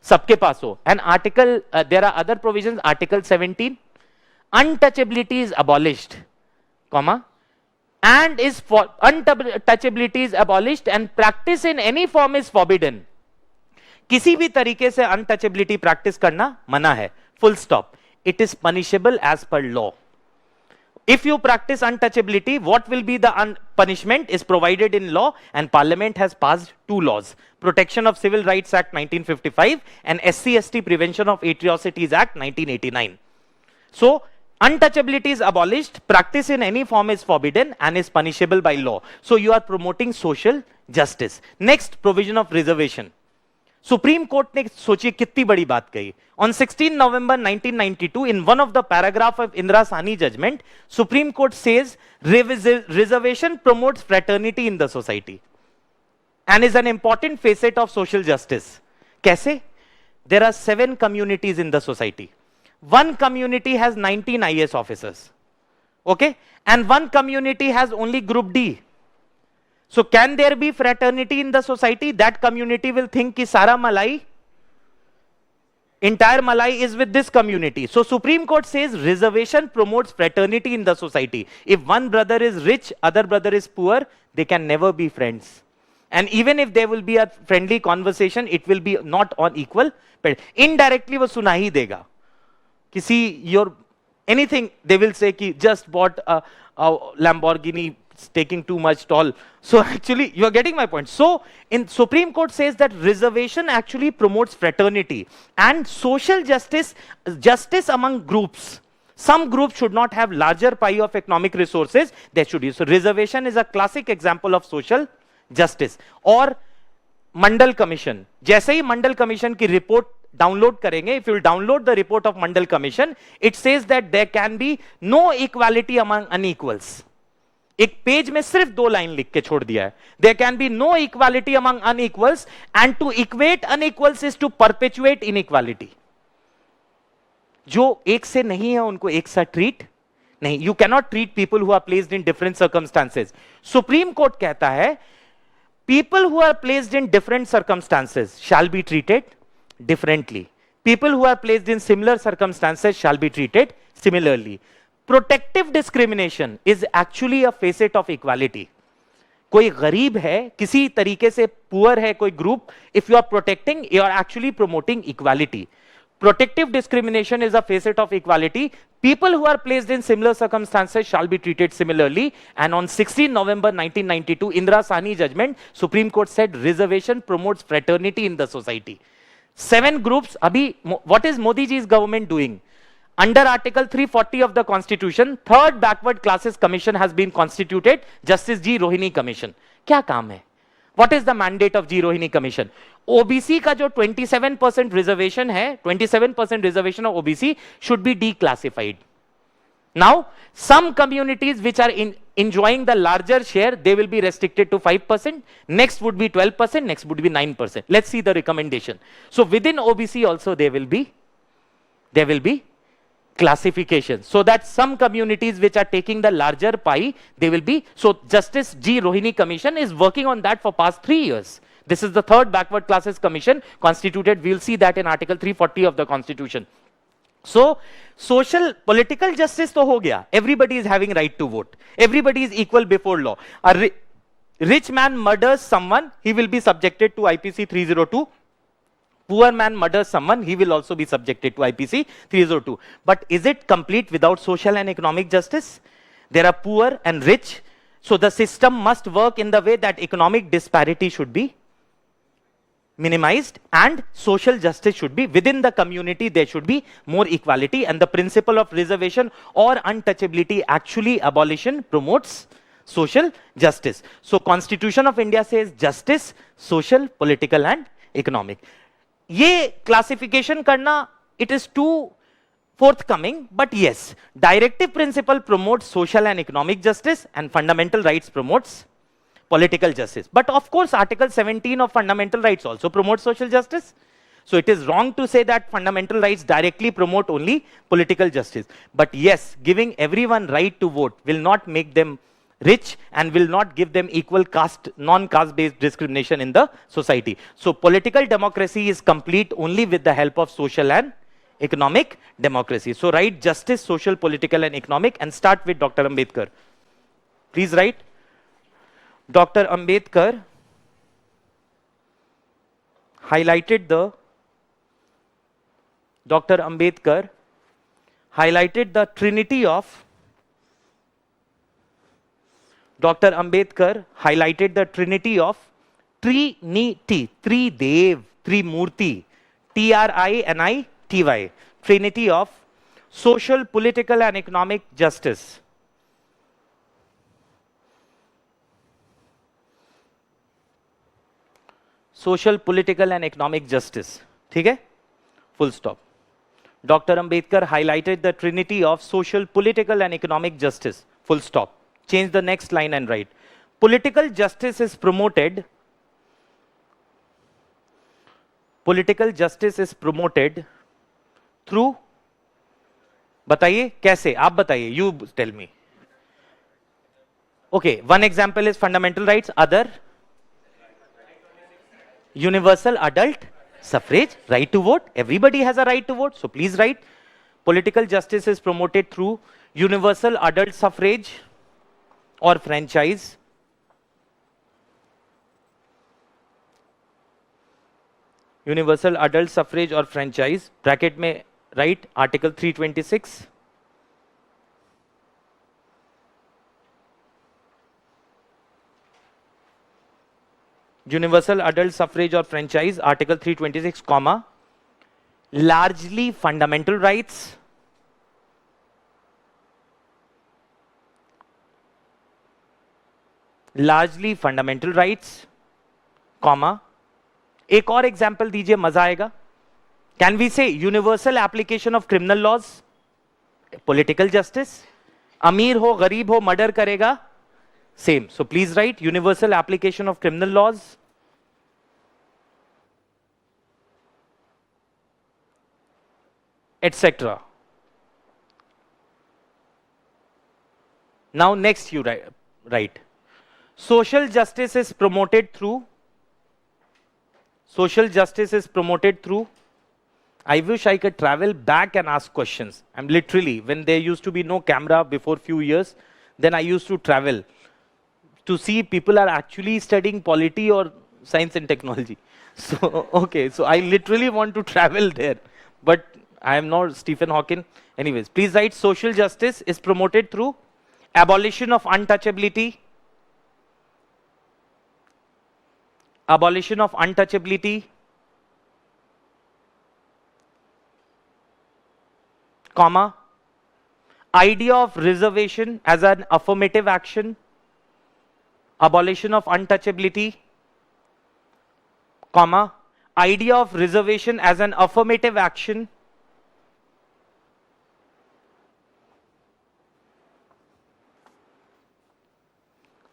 सबके पास हो. And article, there are other provisions. Article 17, untouchability is abolished, comma, and is for untouchability is abolished and practice in any form is forbidden. किसी भी तरीके से untouchability practice करना मना है. Full stop. It is punishable as per law. If you practice untouchability, what will be the punishment is provided in law, and Parliament has passed two laws: Protection of Civil Rights Act 1955 and SC/ST Prevention of Atrocities Act 1989. So untouchability is abolished, practice in any form is forbidden and is punishable by law. So you are promoting social justice. Next, provision of reservation. Supreme Court ने सोचिए कितनी बड़ी बात कही. On 16 November 1992, in one of the paragraph of Indira Sahni judgment, Supreme Court says reservation promotes fraternity in the society and is an important facet of social justice. कैसे? There are 7 communities in the society. One community has 19 IAS officers, okay, and one community has only Group D. So can there be fraternity in the society? That community will think कि सारा मलाई, entire malai is with this community. So Supreme Court says reservation promotes fraternity in the society. If one brother is rich, other brother is poor, they can never be friends. And even if there will be a friendly conversation, it will be not on equal, but indirectly वो सुना ही देगा. किसी your anything they will say कि just bought a Lamborghini taking too much toll. So actually you are getting my point. So in Supreme Court says that reservation actually promotes fraternity and social justice, justice among groups. Some groups should not have larger pie of economic resources, they should use. So reservation is a classic example of social justice. और मंडल commission, जैसे ही मंडल commission की report download करेंगे, if you download the report of Mandal commission, it says that there can be no equality among unequals. एक page में सिर्फ 2 line लिख के छोड़ दिया है. There can be no equality among unequals and to equate unequals is to perpetuate inequality. जो एक से नहीं है उनको एक सा ट्रीट नहीं. You cannot treat people who are placed in different circumstances. Supreme Court कहता है people who are placed in different circumstances shall be treated differently. People who are placed in similar circumstances shall be treated similarly. Protective discrimination is actually a facet of equality. कोई गरीब है, किसी तरीके से poor है कोई group, if you are protecting, you are actually promoting equality. Protective discrimination is a facet of equality. People who are placed in similar circumstances shall be treated similarly. And on 16 November 1992, Indira Sahni judgment, Supreme Court said reservation promotes fraternity in the society. 7 groups. Abhi, what is Modi ji's government doing? Under Article 340 of the Constitution, third backward classes commission has been constituted. Justice G. Rohini Commission. क्या काम है? What is the mandate of G. Rohini Commission? OBC का जो 27% reservation है, 27% reservation of OBC should be declassified. Now, some communities which are enjoying the larger share, they will be restricted to 5%. Next would be 12%. Next would be 9%. Let's see the recommendation. So within OBC also there will be classification, so that some communities which are taking the larger pie, they will be. So Justice G. Rohini Commission is working on that for past 3 years. This is the third backward classes commission constituted. We will see that in Article 340 of the Constitution. So social political justice to ho gaya. Everybody is having right to vote. Everybody is equal before law. A rich man murders someone, he will be subjected to IPC 302. Poor man murders someone, he will also be subjected to IPC 302. But is it complete without social and economic justice? There are poor and rich. So the system must work in the way that economic disparity should be minimized and social justice should be within the community. There should be more equality, and the principle of reservation or untouchability actually abolition promotes social justice. So Constitution of India says justice, social, political and economic. ये classification करना, it is too forthcoming, but yes, directive principle promotes social and economic justice and fundamental rights promotes political justice. But of course, Article 17 of fundamental rights also promotes social justice. So it is wrong to say that fundamental rights directly promote only political justice. But yes, giving everyone right to vote will not make them rich and will not give them equal caste, non-caste based discrimination in the society. So political democracy is complete only with the help of social and economic democracy. So write justice, social, political and economic, and start with Dr. Ambedkar. Please write. Dr. Ambedkar highlighted the trinity of Trinity, Tridev, Trimurti, Trinity, Trinity of social, political and economic justice. Social, political and economic justice. ठीक है? Full stop. Dr. Ambedkar highlighted the trinity of social, political and economic justice. Full stop. Change the next line and write. Political justice is promoted through, बताइए कैसे, आप बताइए, you tell me. Okay, one example is fundamental rights, other universal adult suffrage, right to vote. Everybody has a right to vote, so please write. Political justice is promoted through universal adult suffrage or franchise. Universal adult suffrage और franchise, bracket में write article 326, universal adult suffrage और franchise article 326 comma largely fundamental rights, largely fundamental rights comma, एक और example दीजिए, मजा आएगा. Can we say universal application of criminal laws, political justice, अमीर हो गरीब हो मर्डर करेगा same. So please write universal application of criminal laws, etc. Now next you write social justice is promoted through, social justice is promoted through, I wish I could travel back and ask questions. I'm literally, when there used to be no camera before few years, then I used to travel to see people are actually studying polity or science and technology. So, okay, so I literally want to travel there, but I am not Stephen Hawking. Anyways, please write social justice is promoted through abolition of untouchability, abolition of untouchability, comma, idea of reservation as an affirmative action, abolition of untouchability, comma, idea of reservation as an affirmative action,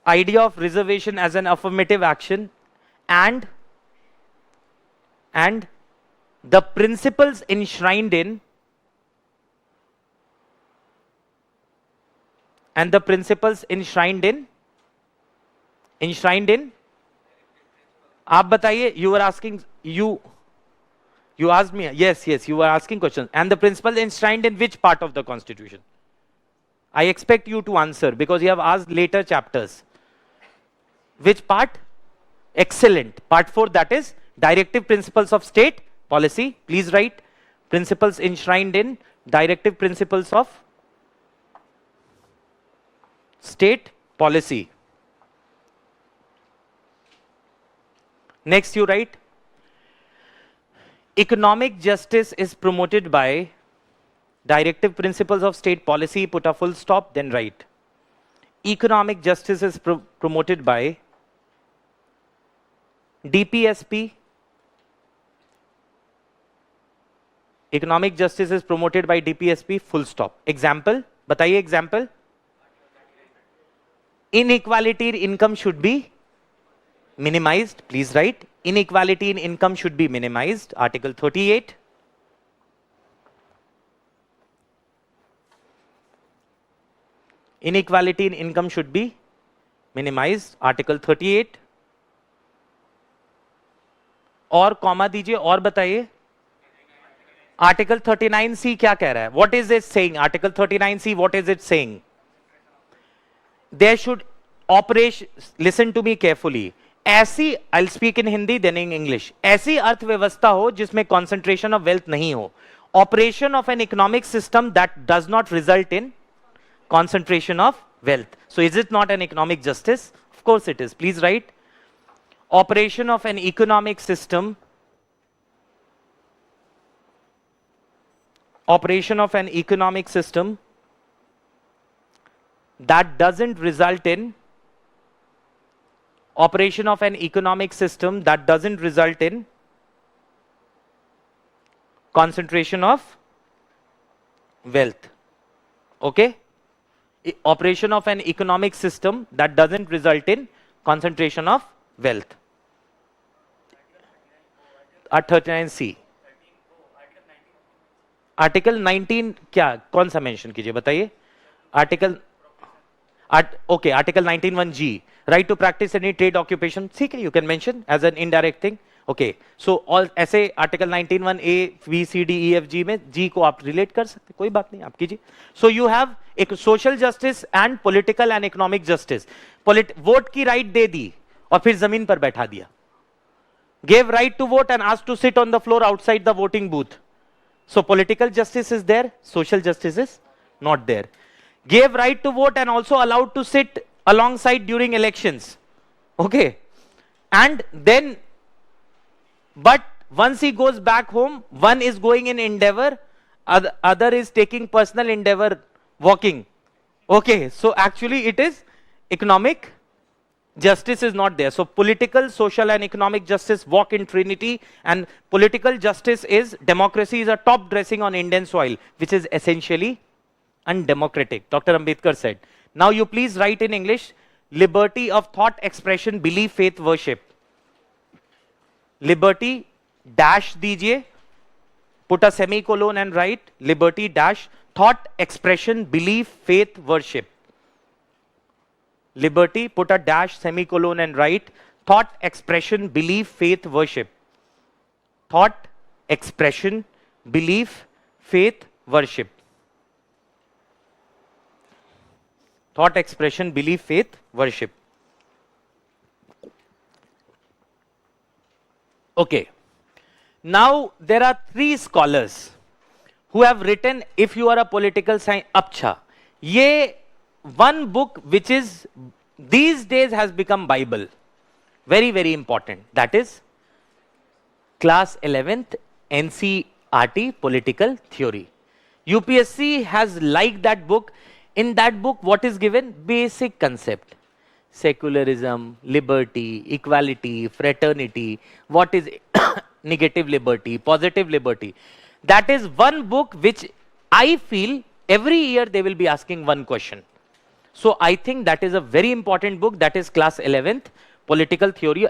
idea of reservation as an affirmative action, and the principles enshrined in, and the principles enshrined in, आप बताइए, you were asking, you asked me, yes, you were asking questions, and the principles enshrined in which part of the constitution? I expect you to answer because you have asked later chapters. Which part? Excellent. Part 4, that is directive principles of state policy. Please write principles enshrined in directive principles of state policy. Next you write economic justice is promoted by directive principles of state policy, put a full stop, then write economic justice is promoted by DPSP, economic justice is promoted by DPSP, full stop. Example, बताइए example. Inequality in income should be minimized. Please write inequality in income should be minimized. Article 38. Inequality in income should be minimized. Article 38. और comma दीजिए और बताइए article 39C क्या कह रहा है? What is it saying? Article 39C what is it saying? There should operation, listen to me carefully, ऐसी, I will speak in Hindi then in English, ऐसी अर्थव्यवस्था हो जिसमें कॉन्सेंट्रेशन ऑफ वेल्थ नहीं हो. Operation of an economic system that does not result in concentration of wealth. So is it not an economic justice? Of course it is. Please write operation of an economic system, operation of an economic system that doesn't result in, operation of an economic system that doesn't result in concentration of wealth. Okay? Operation of an economic system that doesn't result in concentration of wealth. Article 39C. Article 19 क्या, कौन सा mention कीजिए बताइए? Article okay, article 19(1)(g), right to practise any trade occupation. ठीक है, you can mention as an indirect thing. Okay, so all ऐसे article 19(1)(a)(b)(c)(d)(e)(f)(g) में जी को आप रिलेट कर सकते, कोई बात नहीं, आप कीजिए. सो यू हैव एक social justice and political and economic justice. Vote की राइट दे दी और फिर जमीन पर बैठा दिया. Gave right to vote and asked to sit on the floor outside the voting booth. So political justice is there, social justice is not there. Gave right to vote and also allowed to sit alongside during elections. Okay. And then, but once he goes back home, one is going in endeavor, other is taking personal endeavor, walking. Okay. So actually it is economic justice is not there. So political, social and economic justice walk in trinity, and political justice is democracy is a top dressing on Indian soil, which is essentially undemocratic. Dr. Ambedkar said. Now you please write in English, liberty of thought, expression, belief, faith, worship. Liberty dash dijiye, put a semicolon and write liberty dash thought, expression, belief, faith, worship. Liberty, put a dash, semicolon and write thought, expression, belief, faith, worship. Thought, expression, belief, faith, worship. Thought, expression, belief, faith, worship. Okay. Now there are 3 scholars who have written, if you are a political science, Apcha. Ye one book which is these days has become Bible. Very, very important. That is class 11th NCERT political theory. UPSC has liked that book. In that book, what is given? Basic concept. Secularism, liberty, equality, fraternity. What is negative liberty, positive liberty. That is one book which I feel every year they will be asking one question. So I think that is a very important book. That is class 11th political theory.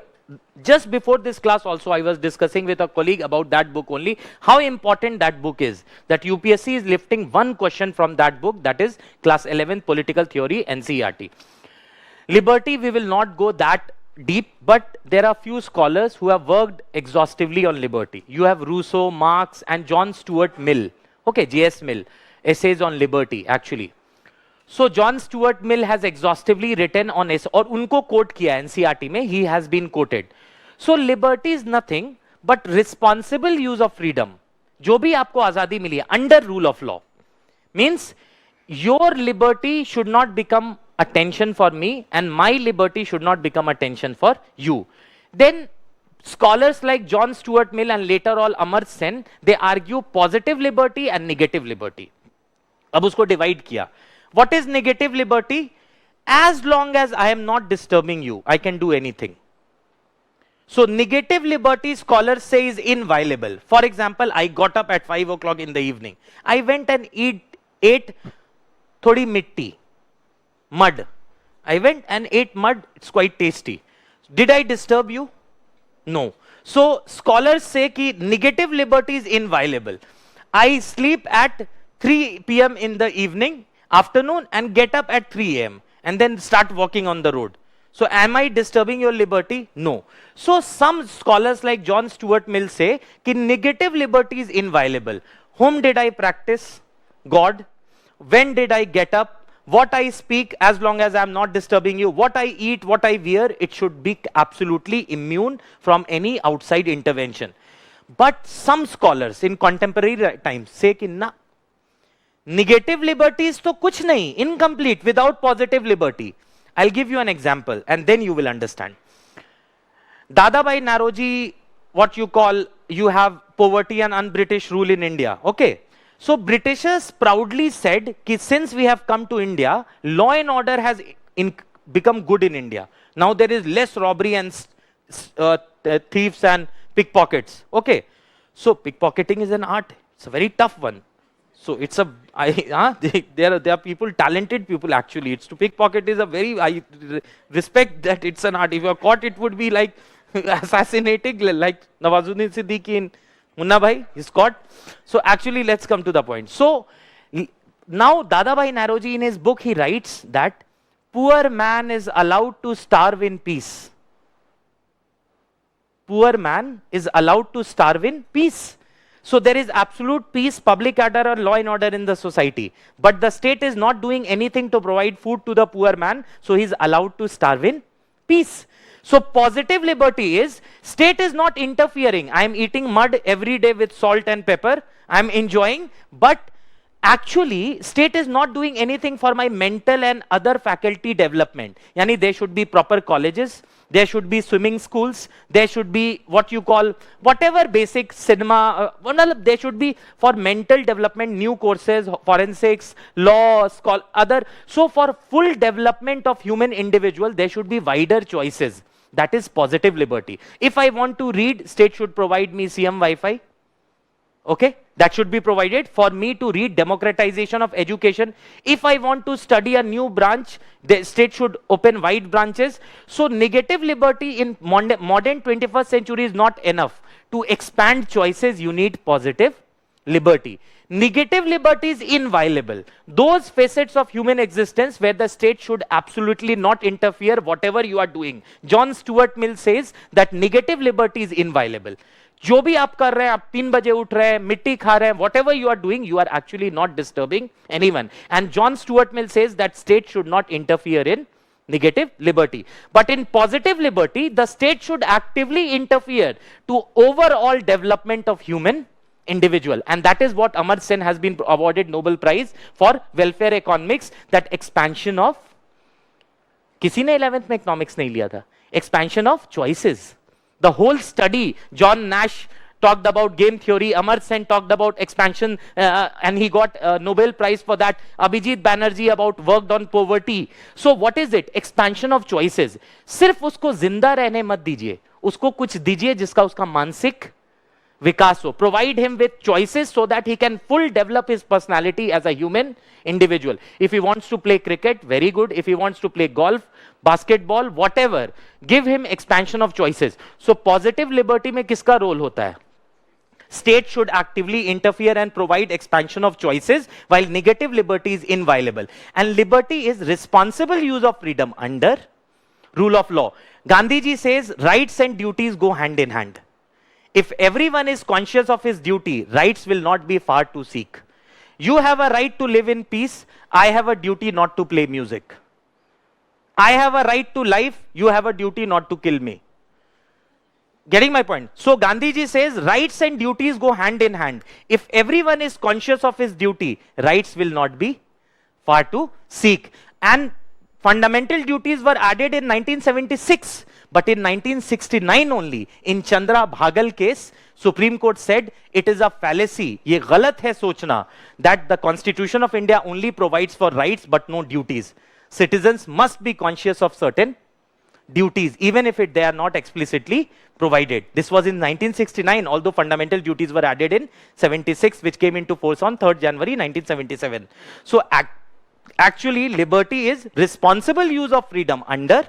Just before this class also I was discussing with a colleague about that book only, how important that book is. That UPSC is lifting one question from that book, that is class 11th political theory NCERT. Liberty, we will not go that deep, but there are few scholars who have worked exhaustively on liberty. You have Rousseau, Marx and John Stuart Mill. Okay, J.S. Mill, essays on liberty actually. So John Stuart Mill has exhaustively written on this, और उनको quote किया NCERT में, he has been quoted. So liberty is nothing but responsible use of freedom. जो भी आपको आजादी मिली है under rule of law, means your liberty should not become a tension for me and my liberty should not become a tension for you. Then scholars like John Stuart Mill and later all Amartya Sen, they argue positive liberty and negative liberty. अब उसको divide किया. What is negative liberty? As long as I am not disturbing you, I can do anything. So negative liberty, scholars say, is inviolable. For example, I got up at 5 o'clock in the evening. I went and ate thodi mitti, mud. I went and ate mud. It's quite tasty. Did I disturb you? No. So scholars say that negative liberty is inviolable. I sleep at 3 p.m. in the afternoon and get up at 3 a.m. and then start walking on the road. So am I disturbing your liberty? No. So some scholars like John Stuart Mill say that negative liberty is inviolable. Whom did I practice? God. When did I get up? What I speak, as long as I am not disturbing you. What I eat, what I wear, it should be absolutely immune from any outside intervention. But some scholars in contemporary times say that na, negative liberties to kuch nahi, incomplete without positive liberty. I'll give you an example and then you will understand. Dadabhai Naoroji, what you call, you have poverty and un-British rule in India. Okay. So Britishers proudly said that since we have come to India, law and order has become good in India. Now there is less robbery and thieves and pickpockets. Okay. So pickpocketing is an art. It's a very tough one. So it's a, there are people, talented people actually. It's to pickpocket is a very, I respect that it's an art. If you're caught, it would be like assassinating, like Nawazuddin Siddiqui in Munna Bhai, he's caught. So actually, let's come to the point. So now Dadabhai Naoroji in his book, he writes that poor man is allowed to starve in peace. Poor man is allowed to starve in peace. So there is absolute peace, public order or law and order in the society. But the state is not doing anything to provide food to the poor man. So he is allowed to starve in peace. So positive liberty is state is not interfering. I am eating mud every day with salt and pepper. I am enjoying, but actually state is not doing anything for my mental and other faculty development. Yani there should be proper colleges, there should be swimming schools, there should be what you call whatever basic cinema, there should be for mental development new courses, forensics, law, other. So for full development of human individual, there should be wider choices. That is positive liberty. If I want to read, state should provide me CM Wi-Fi. Okay, that should be provided for me to read. Democratization of education. If I want to study a new branch, the state should open wide branches. So negative liberty in modern 21st century is not enough. To expand choices, you need positive liberty. Negative liberty is inviolable. Those facets of human existence where the state should absolutely not interfere whatever you are doing. John Stuart Mill says that negative liberty is inviolable. जो भी आप कर रहे हैं, आप 3 बजे उठ रहे हैं, मिट्टी खा रहे हैं, whatever you are doing, you are actually not disturbing anyone. And John Stuart Mill says that state should not interfere in negative liberty. But in positive liberty, the state should actively interfere to overall development of human individual. And that is what Amar Sen has been awarded Nobel Prize for welfare economics, that expansion of, किसी ने 11th में economics नहीं लिया था, expansion of choices. The whole study, John Nash talked about game theory, Amar Sen talked about expansion, and he got a Nobel Prize for that. Abhijit Banerjee about worked on poverty. So what is it? Expansion of choices. सिर्फ उसको जिंदा रहने मत दीजिए, उसको कुछ दीजिए जिसका उसका मानसिक विकास हो. Provide him with choices so that he can full develop his personality as a human individual. If he wants to play cricket, very good. If he wants to play golf, basketball, whatever, give him expansion of choices. So positive liberty में किसका role होता है? State should actively interfere and provide expansion of choices, while negative liberty is inviolable. And liberty is responsible use of freedom under rule of law. Gandhi ji says rights and duties go hand in hand. If everyone is conscious of his duty, rights will not be far to seek. You have a right to live in peace. I have a duty not to play music. I have a right to life. You have a duty not to kill me. Getting my point? So Gandhi ji says rights and duties go hand in hand. If everyone is conscious of his duty, rights will not be far to seek. And fundamental duties were added in 1976. But in 1969 only, in Chandra Bhagal case, Supreme Court said it is a fallacy, ये गलत है सोचना, that the Constitution of India only provides for rights but no duties. Citizens must be conscious of certain duties, even if they are not explicitly provided. This was in 1969, although fundamental duties were added in 76, which came into force on 3rd January 1977. So actually, liberty is responsible use of freedom under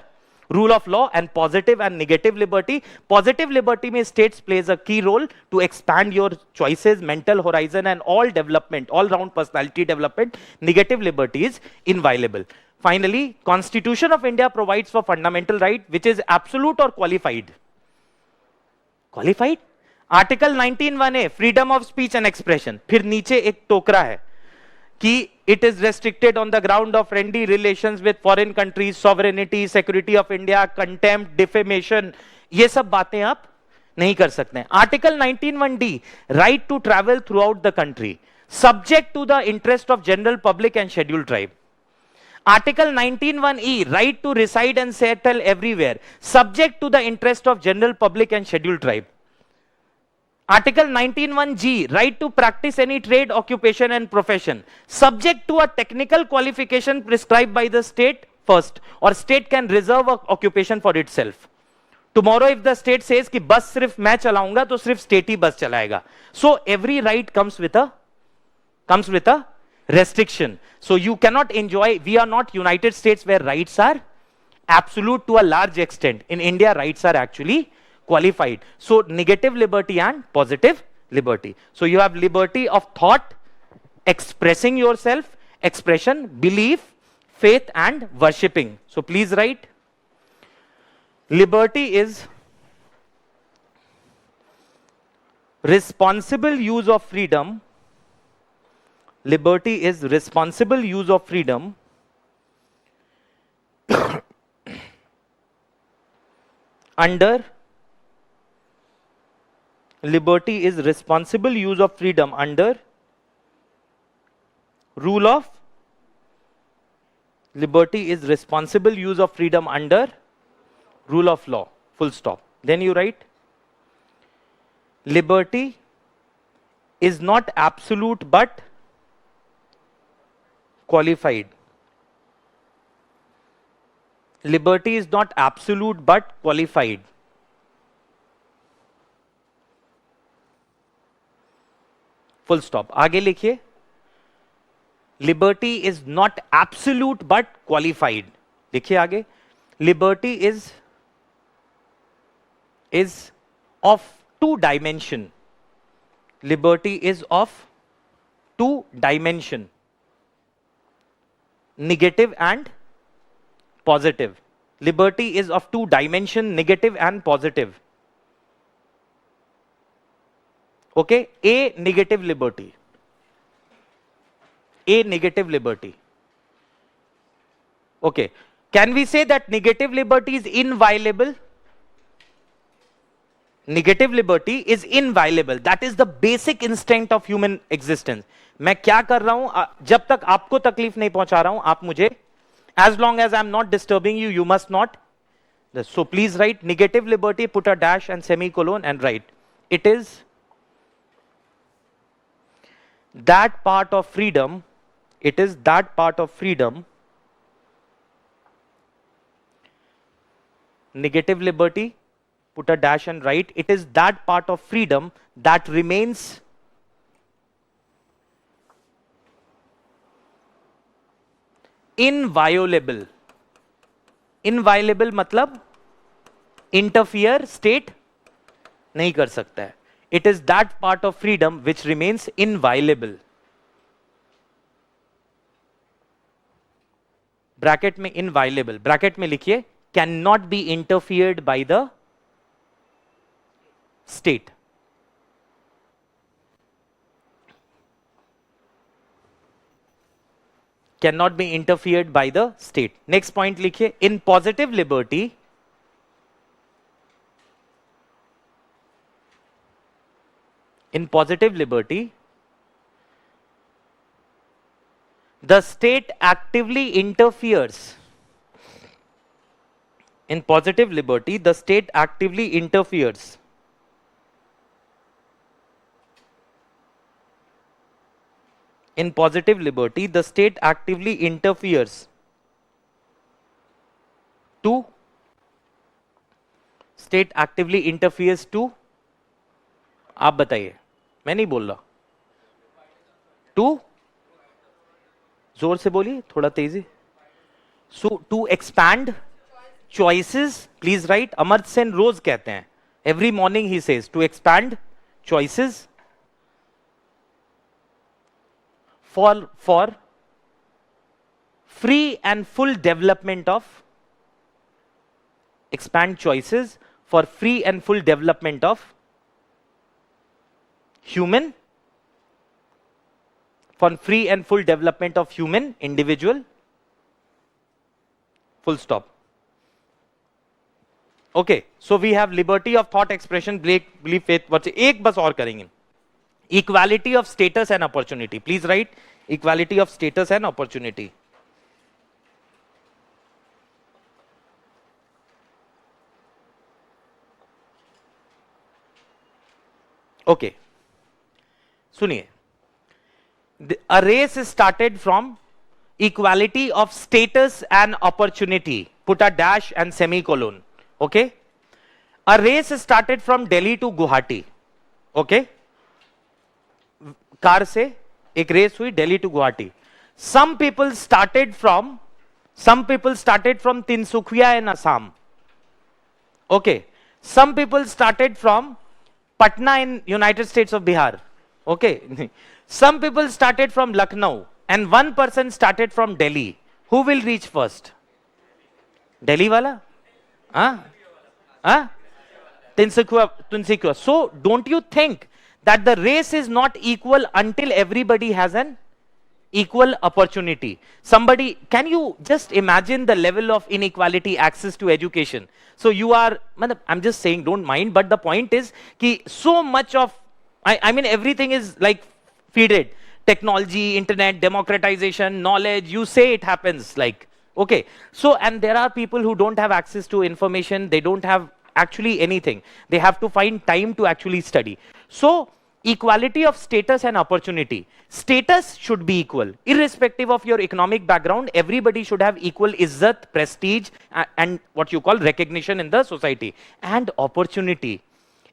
rule of law, and positive and negative liberty. Positive liberty means states plays a key role to expand your choices, mental horizon, and all development, all round personality development. Negative liberty is inviolable. Finally, Constitution of India provides for fundamental right, which is absolute or qualified. Qualified? Article 19(1)(a, freedom of speech and expression. फिर नीचे एक टोकरा है कि it is restricted on the ground of friendly relations with foreign countries, sovereignty, security of India, contempt, defamation. ये सब बातें आप नहीं कर सकते. Article 19(1)(d, right to travel throughout the country, subject to the interest of general public and scheduled tribe. Article 19(1)(e, right to reside and settle everywhere, subject to the interest of general public and scheduled tribe. Article 19(1)(g, right to practice any trade, occupation and profession, subject to a technical qualification prescribed by the state first, or state can reserve a occupation for itself. Tomorrow if the state says कि बस सिर्फ मैं चलाऊंगा तो सिर्फ state ही बस चलाएगा. So every right comes with a restriction. So you cannot enjoy, we are not United States where rights are absolute to a large extent. In India, rights are actually qualified. So negative liberty and positive liberty. So you have liberty of thought, expressing yourself, expression, belief, faith and worshipping. So please write. Liberty is responsible use of freedom. Liberty is responsible use of freedom under liberty is responsible use of freedom under rule of liberty is responsible use of freedom under rule of law, full stop. Then you write liberty is not absolute but qualified. Liberty is not absolute but qualified. Full stop. आगे लिखिए liberty is not absolute but qualified. लिखिए आगे liberty is of two dimension. Liberty is of two dimension, negative and positive. Liberty is of two dimension, negative and positive. Okay, a negative liberty. A negative liberty. Okay, can we say that negative liberty is inviolable? Negative liberty is inviolable. That is the basic instinct of human existence. मैं क्या कर रहा हूं, जब तक आपको तकलीफ नहीं पहुंचा रहा हूं, आप मुझे, as long as I'm not disturbing you, you must not. So please write negative liberty, put a dash and semicolon and write. It is that part of freedom, it is that part of freedom, negative liberty, put a dash and write, it is that part of freedom that remains inviolable. Inviolable मतलब interfere state नहीं कर सकता है. It is that part of freedom which remains inviolable. Bracket में inviolable, bracket में लिखिए cannot be interfered by the state. Cannot be interfered by the state. Next point लिखिए in positive liberty, in positive liberty, the state actively interferes. In positive liberty, the state actively interferes. In positive liberty, the state actively interferes to, state actively interferes to, आप बताइए, मैं नहीं बोल रहा. To, जोर से बोलिए, थोड़ा तेजी. So to expand choices, please write. Amartya Sen रोज कहते हैं, every morning he says to expand choices for free and full development of, expand choices for free and full development of human, for free and full development of human individual, full stop. Okay, so we have liberty of thought expression, belief, faith. What's एक बस और करेंगे. Equality of status and opportunity. Please write equality of status and opportunity. Okay. सुनिए. A race is started from equality of status and opportunity. Put a dash and semicolon. Okay. A race is started from Delhi to Guwahati. Okay. Car से एक race हुई Delhi to Guwahati. some people started from Tinsukia in Assam. Okay, some people started from Patna in United States of Bihar. Okay, some people started from Lucknow and one person started from Delhi. Who will reach first? Delhi wala? Tinsukia. So don't you think that the race is not equal until everybody has an equal opportunity. Somebody, can you just imagine the level of inequality access to education? So you are, I'm just saying, don't mind, but the point is ki so much of, I mean everything is like feeded. Technology, internet, democratization, knowledge, you say it happens like, okay. So, and there are people who don't have access to information, they don't have actually anything. They have to find time to actually study. So, equality of status and opportunity. Status should be equal. Irrespective of your economic background, everybody should have equal izzat, prestige, and what you call recognition in the society. And opportunity.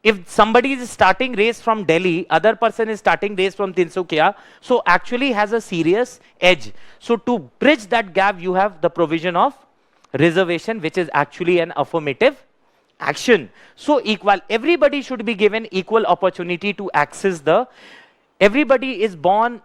If somebody is starting race from Delhi, other person is starting race from Tinsukia, so actually has a serious edge. So to bridge that gap, you have the provision of reservation, which is actually an affirmative action. So equal, everybody should be given equal opportunity to access the, everybody is born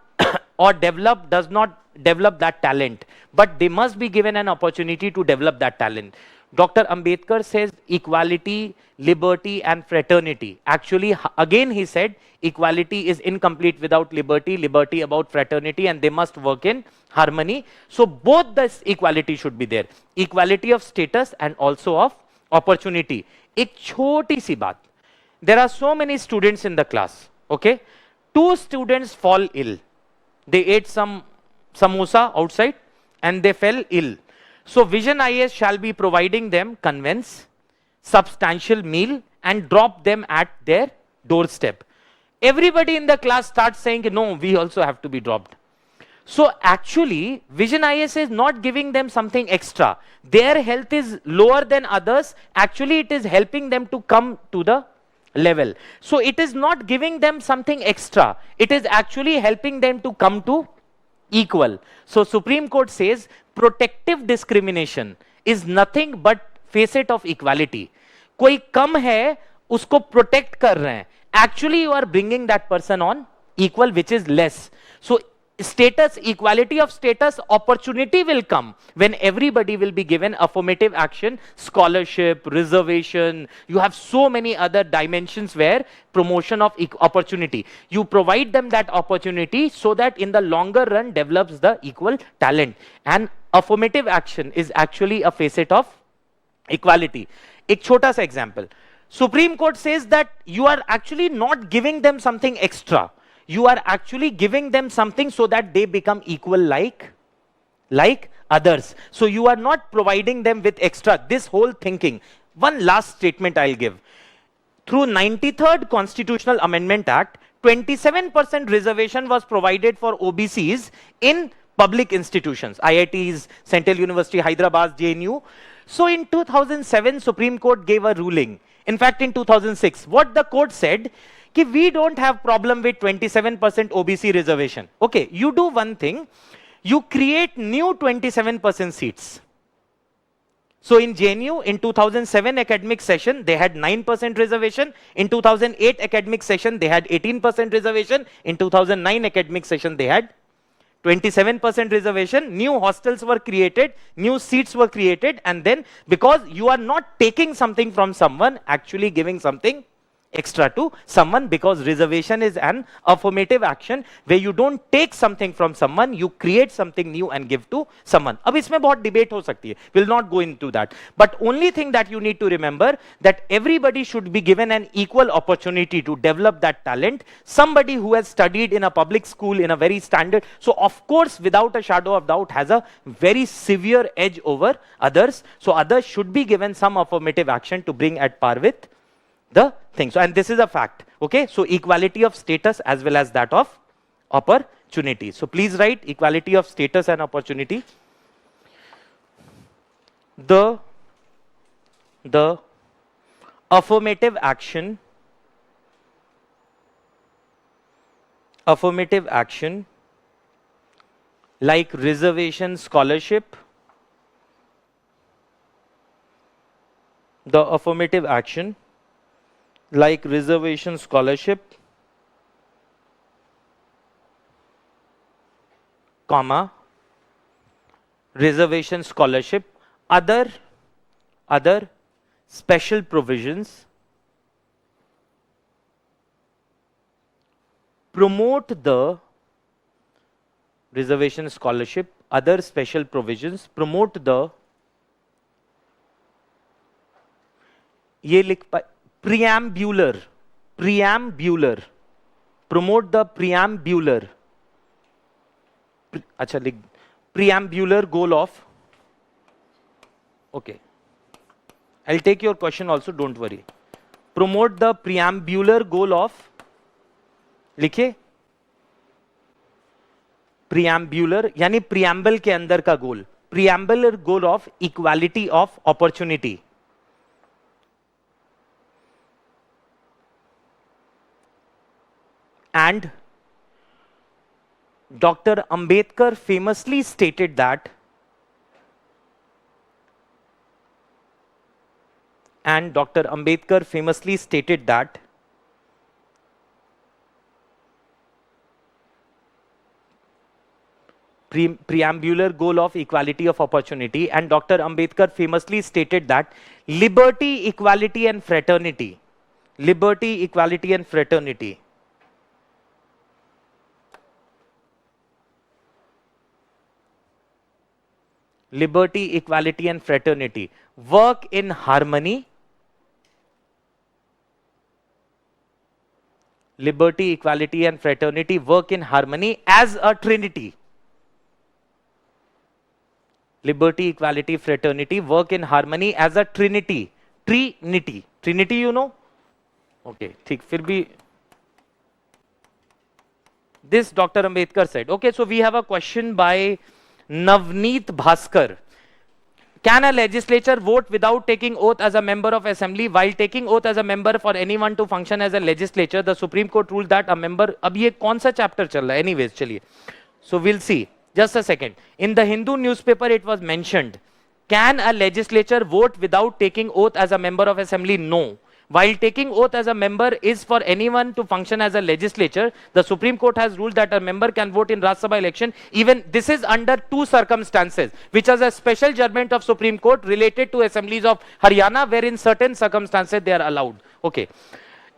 or develop, does not develop that talent, but they must be given an opportunity to develop that talent. Dr. Ambedkar says equality, liberty and fraternity. Actually, again he said equality is incomplete without liberty, liberty about fraternity, and they must work in harmony. So both this equality should be there. Equality of status and also of opportunity. एक छोटी सी बात. There are so many students in the class. Okay, 2 students fall ill. They ate some samosa outside and they fell ill. So Vision IAS shall be providing them conveyance, substantial meal, and drop them at their doorstep. Everybody in the class starts saying, no, we also have to be dropped. So actually, Vision IAS is not giving them something extra. Their health is lower than others. Actually, it is helping them to come to the level. So it is not giving them something extra. It is actually helping them to come to equal. So Supreme Court says protective discrimination is nothing but facet of equality. कोई कम है, उसको protect कर रहे हैं. Actually, you are bringing that person on equal, which is less. So status, equality of status, opportunity will come when everybody will be given affirmative action, scholarship, reservation. You have so many other dimensions where promotion of opportunity. You provide them that opportunity so that in the longer run develops the equal talent. And affirmative action is actually a facet of equality. एक छोटा सा example. Supreme Court says that you are actually not giving them something extra. You are actually giving them something so that they become equal like others. So you are not providing them with extra. This whole thinking. One last statement I'll give. Through 93rd Constitutional Amendment Act, 27% reservation was provided for OBCs in public institutions, IITs, Central University, Hyderabad, JNU. So in 2007, Supreme Court gave a ruling. In fact, in 2006, what the court said, कि we don't have problem with 27% OBC reservation. Okay, you do one thing, you create new 27% seats. So in JNU, in 2007 academic session, they had 9% reservation. In 2008 academic session, they had 18% reservation. In 2009 academic session, they had 27% reservation. New hostels were created, new seats were created, and then because you are not taking something from someone, actually giving something extra to someone, because reservation is an affirmative action where you don't take something from someone, you create something new and give to someone. अब इसमें बहुत debate हो सकती है. We'll not go into that. But only thing that you need to remember that everybody should be given an equal opportunity to develop that talent. Somebody who has studied in a public school in a very standard, so of course without a shadow of doubt has a very severe edge over others. So others should be given some affirmative action to bring at par with the thing. So, and this is a fact. Okay, so equality of status as well as that of opportunity. So please write equality of status and opportunity. The affirmative action like reservation, scholarship, the affirmative action like reservation, scholarship, comma, reservation, scholarship, other special provisions promote the reservation scholarship, other special provisions, promote the, ये लिख पा, preambular, preambular, promote the preambular, अच्छा लिख, preambular goal of, okay, I'll take your question also, don't worry. Promote the preambular goal of, लिखे, preambular यानी preamble के अंदर का गोल, preambular goal of equality of opportunity. And Dr. Ambedkar famously stated that, and Dr. Ambedkar famously stated that preambular goal of equality of opportunity, and Dr. Ambedkar famously stated that liberty, equality and fraternity, liberty, equality and fraternity, liberty, equality and fraternity work in harmony, liberty, equality and fraternity work in harmony as a trinity. Liberty, equality, fraternity work in harmony as a trinity. Trinity. Trinity, you know? Okay, ठीक, फिर भी this Dr. Ambedkar said. Okay, so we have a question by Navneet Bhaskar. Can a legislature vote without taking oath as a member of assembly? While taking oath as a member for anyone to function as a legislature, the Supreme Court ruled that a member, अब ये कौन सा chapter चल रहा है? Anyways, चलिए. So we'll see. Just a second. In the Hindu newspaper, it was mentioned, can a legislature vote without taking oath as a member of assembly? No. While taking oath as a member is for anyone to function as a legislature, the Supreme Court has ruled that a member can vote in Rajya Sabha election. Even this is under two circumstances, which is a special judgment of Supreme Court related to assemblies of Haryana, where in certain circumstances they are allowed. Okay.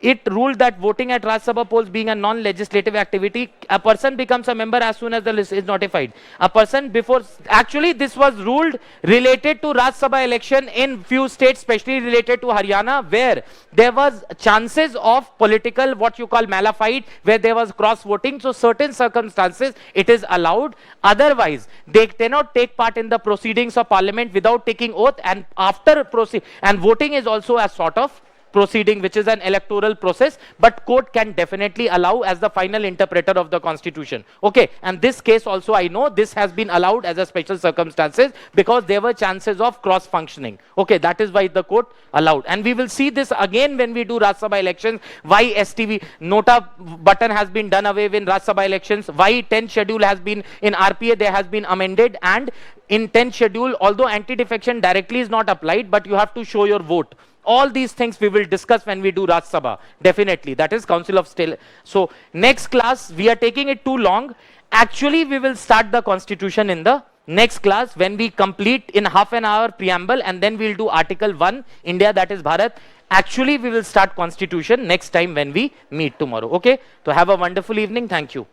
It ruled that voting at Rajya Sabha polls being a non-legislative activity, a person becomes a member as soon as the list is notified. A person before, actually this was ruled related to Rajya Sabha election in few states, especially related to Haryana, where there was chances of political, what you call malafight, where there was cross voting. So certain circumstances it is allowed. Otherwise, they cannot take part in the proceedings of parliament without taking oath, and after proceed, and voting is also a sort of proceeding, which is an electoral process, but court can definitely allow as the final interpreter of the constitution. Okay, and this case also I know this has been allowed as a special circumstances because there were chances of cross functioning. Okay, that is why the court allowed, and we will see this again when we do Rajya Sabha elections, why STV nota button has been done away in Rajya Sabha elections, why 10th schedule has been in RPA, there has been amended, and in 10th schedule, although anti-defection directly is not applied, but you have to show your vote. All these things we will discuss when we do Rajya Sabha. Definitely. That is Council of State. So next class, we are taking it too long. Actually, we will start the constitution in the next class when we complete in half an hour preamble, and then we'll do Article 1, India, that is Bharat. Actually, we will start constitution next time when we meet tomorrow. Okay? So have a wonderful evening. Thank you.